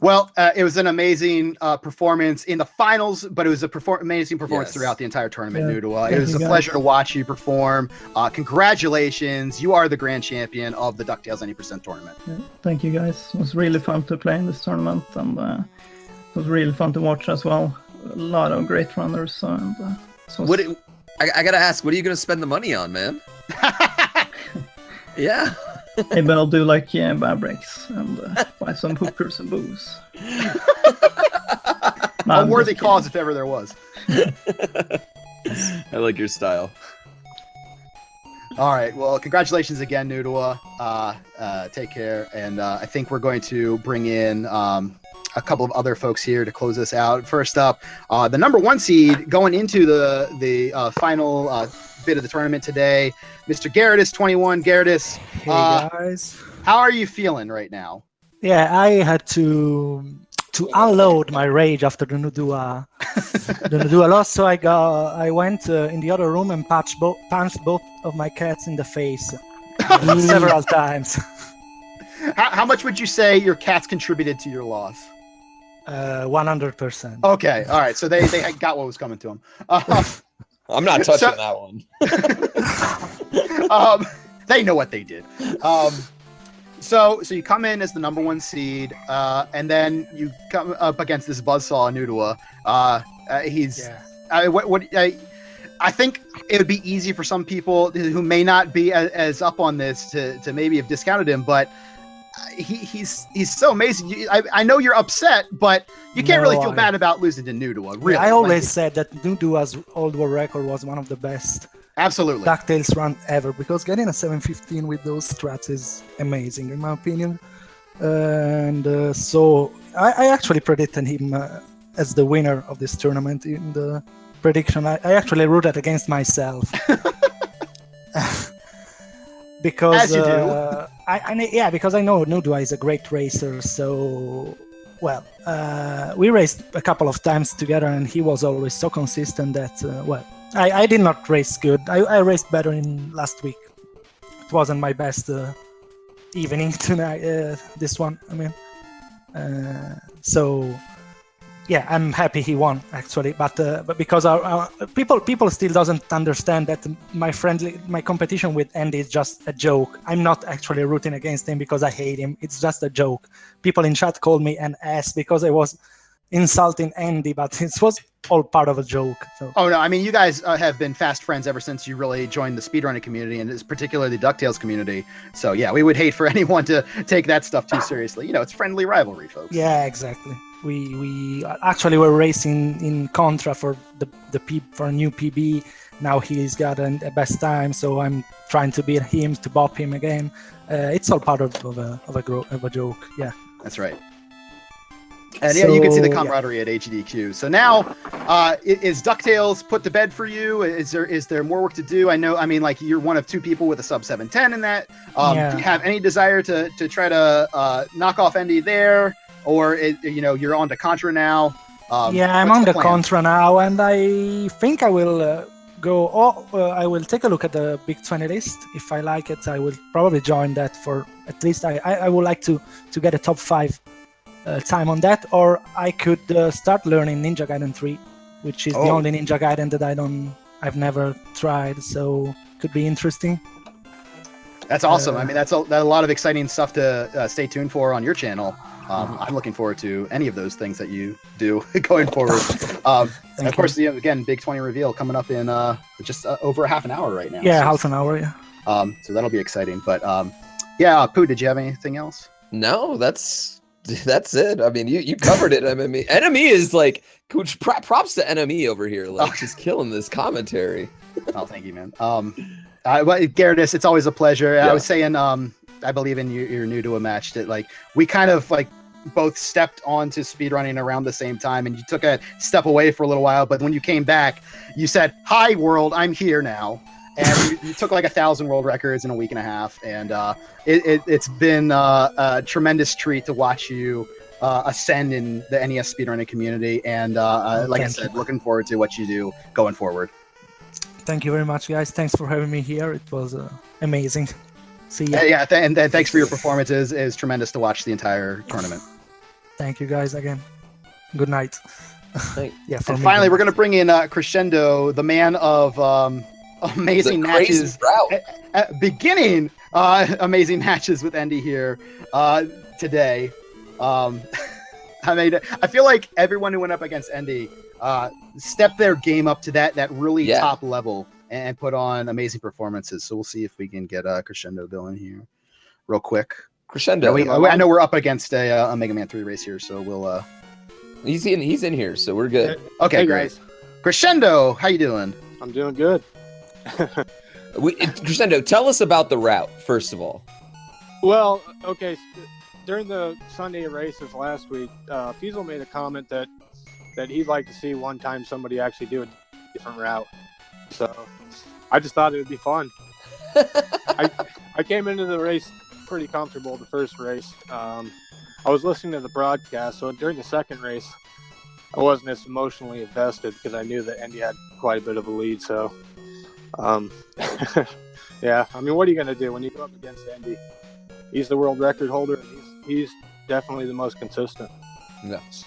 Well, it was an amazing performance in the finals, but it was amazing performance throughout the entire tournament, Nudawa. It was a pleasure to watch you perform. Congratulations. You are the grand champion of the DuckTales 90% tournament. Yeah, thank you, guys. It was really fun to play in this tournament, and it was really fun to watch as well. A lot of great runners. And, I got to ask, what are you going to spend the money on, man? Yeah. Maybe I'll do like bad breaks and Buy some hookers and booze. A worthy cause if ever there was. I like your style. All right. Well, congratulations again, Nudua. Take care. And I think we're going to bring in a couple of other folks here to close this out. First up, the number 1 seed going into the final bit of the tournament today, Mr. Gyarados 21. Gyarados, Hey guys. how are you feeling right now? Yeah, I had to unload my rage after the Nudua loss, so I went in the other room and punched both of my cats in the face several times. How much would you say your cats contributed to your loss? 100%. Okay, all right. So they got what was coming to them. I'm not touching that one. They know what they did. So you come in as the number 1 seed, and then you come up against this buzzsaw Nudua. I think it would be easy for some people who may not be as up on this to maybe have discounted him, but he's so amazing. I know you're upset, but you can't really feel bad about losing to Nudua. Really, I always said that Nudua's old world record was one of the best. Absolutely. DuckTales run ever, because getting a 715 with those strats is amazing in my opinion. And so I actually predicted him as the winner of this tournament in the prediction. I actually rooted against myself. Because as you do. because I know Nudua is a great racer. So, we raced a couple of times together, and he was always so consistent that I did not race good. I raced better in last week. It wasn't my best evening tonight. This one, I mean. So, yeah, I'm happy he won actually, but because our people still doesn't understand that my competition with Andy is just a joke. I'm not actually rooting against him because I hate him. It's just a joke. People in chat called me an ass because I was insulting Andy, but it was all part of a joke. So. Oh no, I mean you guys have been fast friends ever since you really joined the speedrunning community, and it's particularly the DuckTales community. So yeah, we would hate for anyone to take that stuff too seriously. It's friendly rivalry, folks. Yeah, exactly. We actually were racing in Contra for for a new PB. Now he's got a best time, so I'm trying to beat him, to bop him again. It's all part of a joke. Yeah, that's right. And yeah, you can see the camaraderie at HDQ. So now, is DuckTales put to bed for you? Is there more work to do? I mean, like you're one of 2 people with a sub 710 in that. Do you have any desire to try to knock off Andy there, or you're on to Contra now? I'm on the Contra now, and I think I will go. I will take a look at the Big 20 list. If I like it, I will probably join that. For at least I would like to get a top 5. Time on that, or I could start learning Ninja Gaiden 3, which is the only Ninja Gaiden that I've never tried, so could be interesting. That's awesome. I mean, that's a lot of exciting stuff to stay tuned for on your channel. I'm looking forward to any of those things that you do going forward. And of course, again, Big 20 reveal coming up in just over half an hour right now. Yeah, so, half an hour. Yeah. So that'll be exciting. But yeah, Pooh, did you have anything else? No, that's it. I mean, you covered it. I mean, Enemy is like, props to Enemy over here, like just killing this commentary. Oh, thank you, man. Gyarados, it's always a pleasure. Yeah. I was saying, I believe in you're new to a match that like we kind of like both stepped onto speedrunning around the same time, and you took a step away for a little while, but when you came back, you said, "Hi world, I'm here now." And you took like 1,000 world records in a week and a half, and it's been a tremendous treat to watch you ascend in the NES speedrunning community. And like I said, looking forward to what you do going forward. Thank you very much, guys. Thanks for having me here. It was amazing. See ya. Yeah, and thanks for your performances. It's tremendous to watch the entire tournament. Thank you, guys, again. Good night. Yeah. And finally, we're going to bring in Crescendo, the man of amazing matches, beginning amazing matches with Andy here today. I mean, I feel like everyone who went up against Andy stepped their game up to that really top level and put on amazing performances. So we'll see if we can get Crescendo going here real quick. Crescendo. I know we're up against a Mega Man 3 race here, so we'll. He's in here, so we're good. Okay, Hey, great. guys. Crescendo, how you doing? I'm doing good. Crescendo, tell us about the route first of all. Well, okay. During the Sunday races last week, Fiesel made a comment that he'd like to see one time somebody actually do a different route. So I just thought it would be fun. I came into the race pretty comfortable the first race. I was listening to the broadcast, so during the second race, I wasn't as emotionally invested because I knew that Andy had quite a bit of a lead. So, yeah, I mean, what are you going to do when you go up against Andy? He's the world record holder, and he's definitely the most consistent. Yes.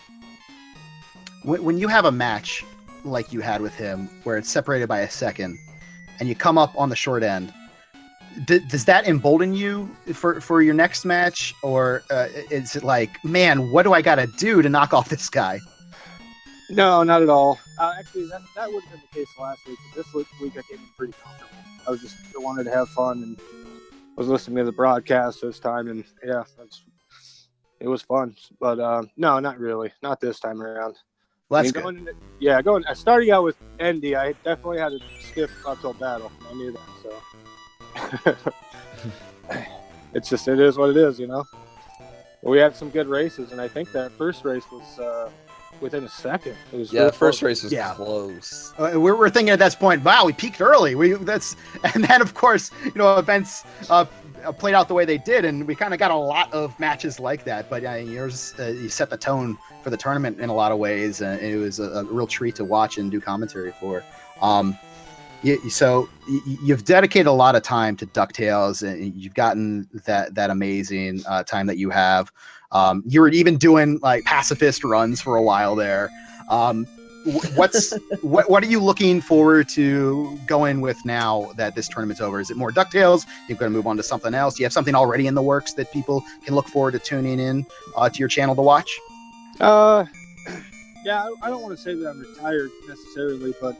When you have a match like you had with him, where it's separated by a second, and you come up on the short end, does that embolden you for your next match, or is it like, man, what do I got to do to knock off this guy? No, not at all. Actually, that would have been the case last week. But this week I came in pretty comfortable. I wanted to have fun, and I was listening to the broadcast this time, and yeah, it was fun. But no, not really, not this time around. Well, that's good. Starting out with Andy, I definitely had a stiff uphill battle. I knew that, so it is what it is, you know. But we had some good races, and I think that first race was within a second. It was the first close. race was close. We're thinking at that point, wow, we peaked early. And then of course, events played out the way they did, and we kind of got a lot of matches like that. But yours, you set the tone for the tournament in a lot of ways, and it was a real treat to watch and do commentary for. So you've dedicated a lot of time to DuckTales, and you've gotten that amazing time that you have. You were even doing like pacifist runs for a while there. What are you looking forward to going with now that this tournament's over? Is it more DuckTales? You're going to move on to something else? Do you have something already in the works that people can look forward to tuning in to your channel to watch? Yeah, I don't want to say that I'm retired necessarily, but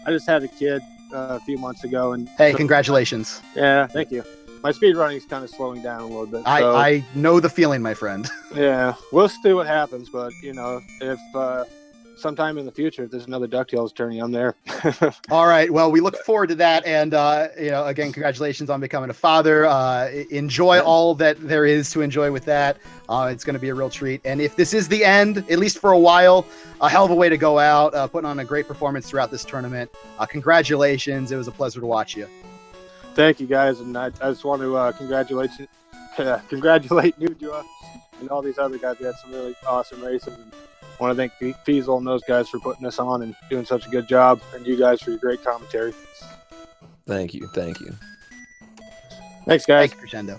I just had a kid a few months ago, and hey, congratulations! Yeah, thank you. My speed running is kind of slowing down a little bit. I know the feeling, my friend. Yeah, we'll see what happens, but if sometime in the future, if there's another DuckTales tourney, I'm there. All right. Well, we look forward to that. And, again, congratulations on becoming a father. Enjoy all that there is to enjoy with that. It's going to be a real treat. And if this is the end, at least for a while, a hell of a way to go out, putting on a great performance throughout this tournament. Congratulations. It was a pleasure to watch you. Thank you, guys. And I just want to congratulate Nujua and all these other guys. We had some really awesome races. And I want to thank Fiesel and those guys for putting us on and doing such a good job, and you guys for your great commentary. Thank you. Thanks, guys. Thank you, Crescendo.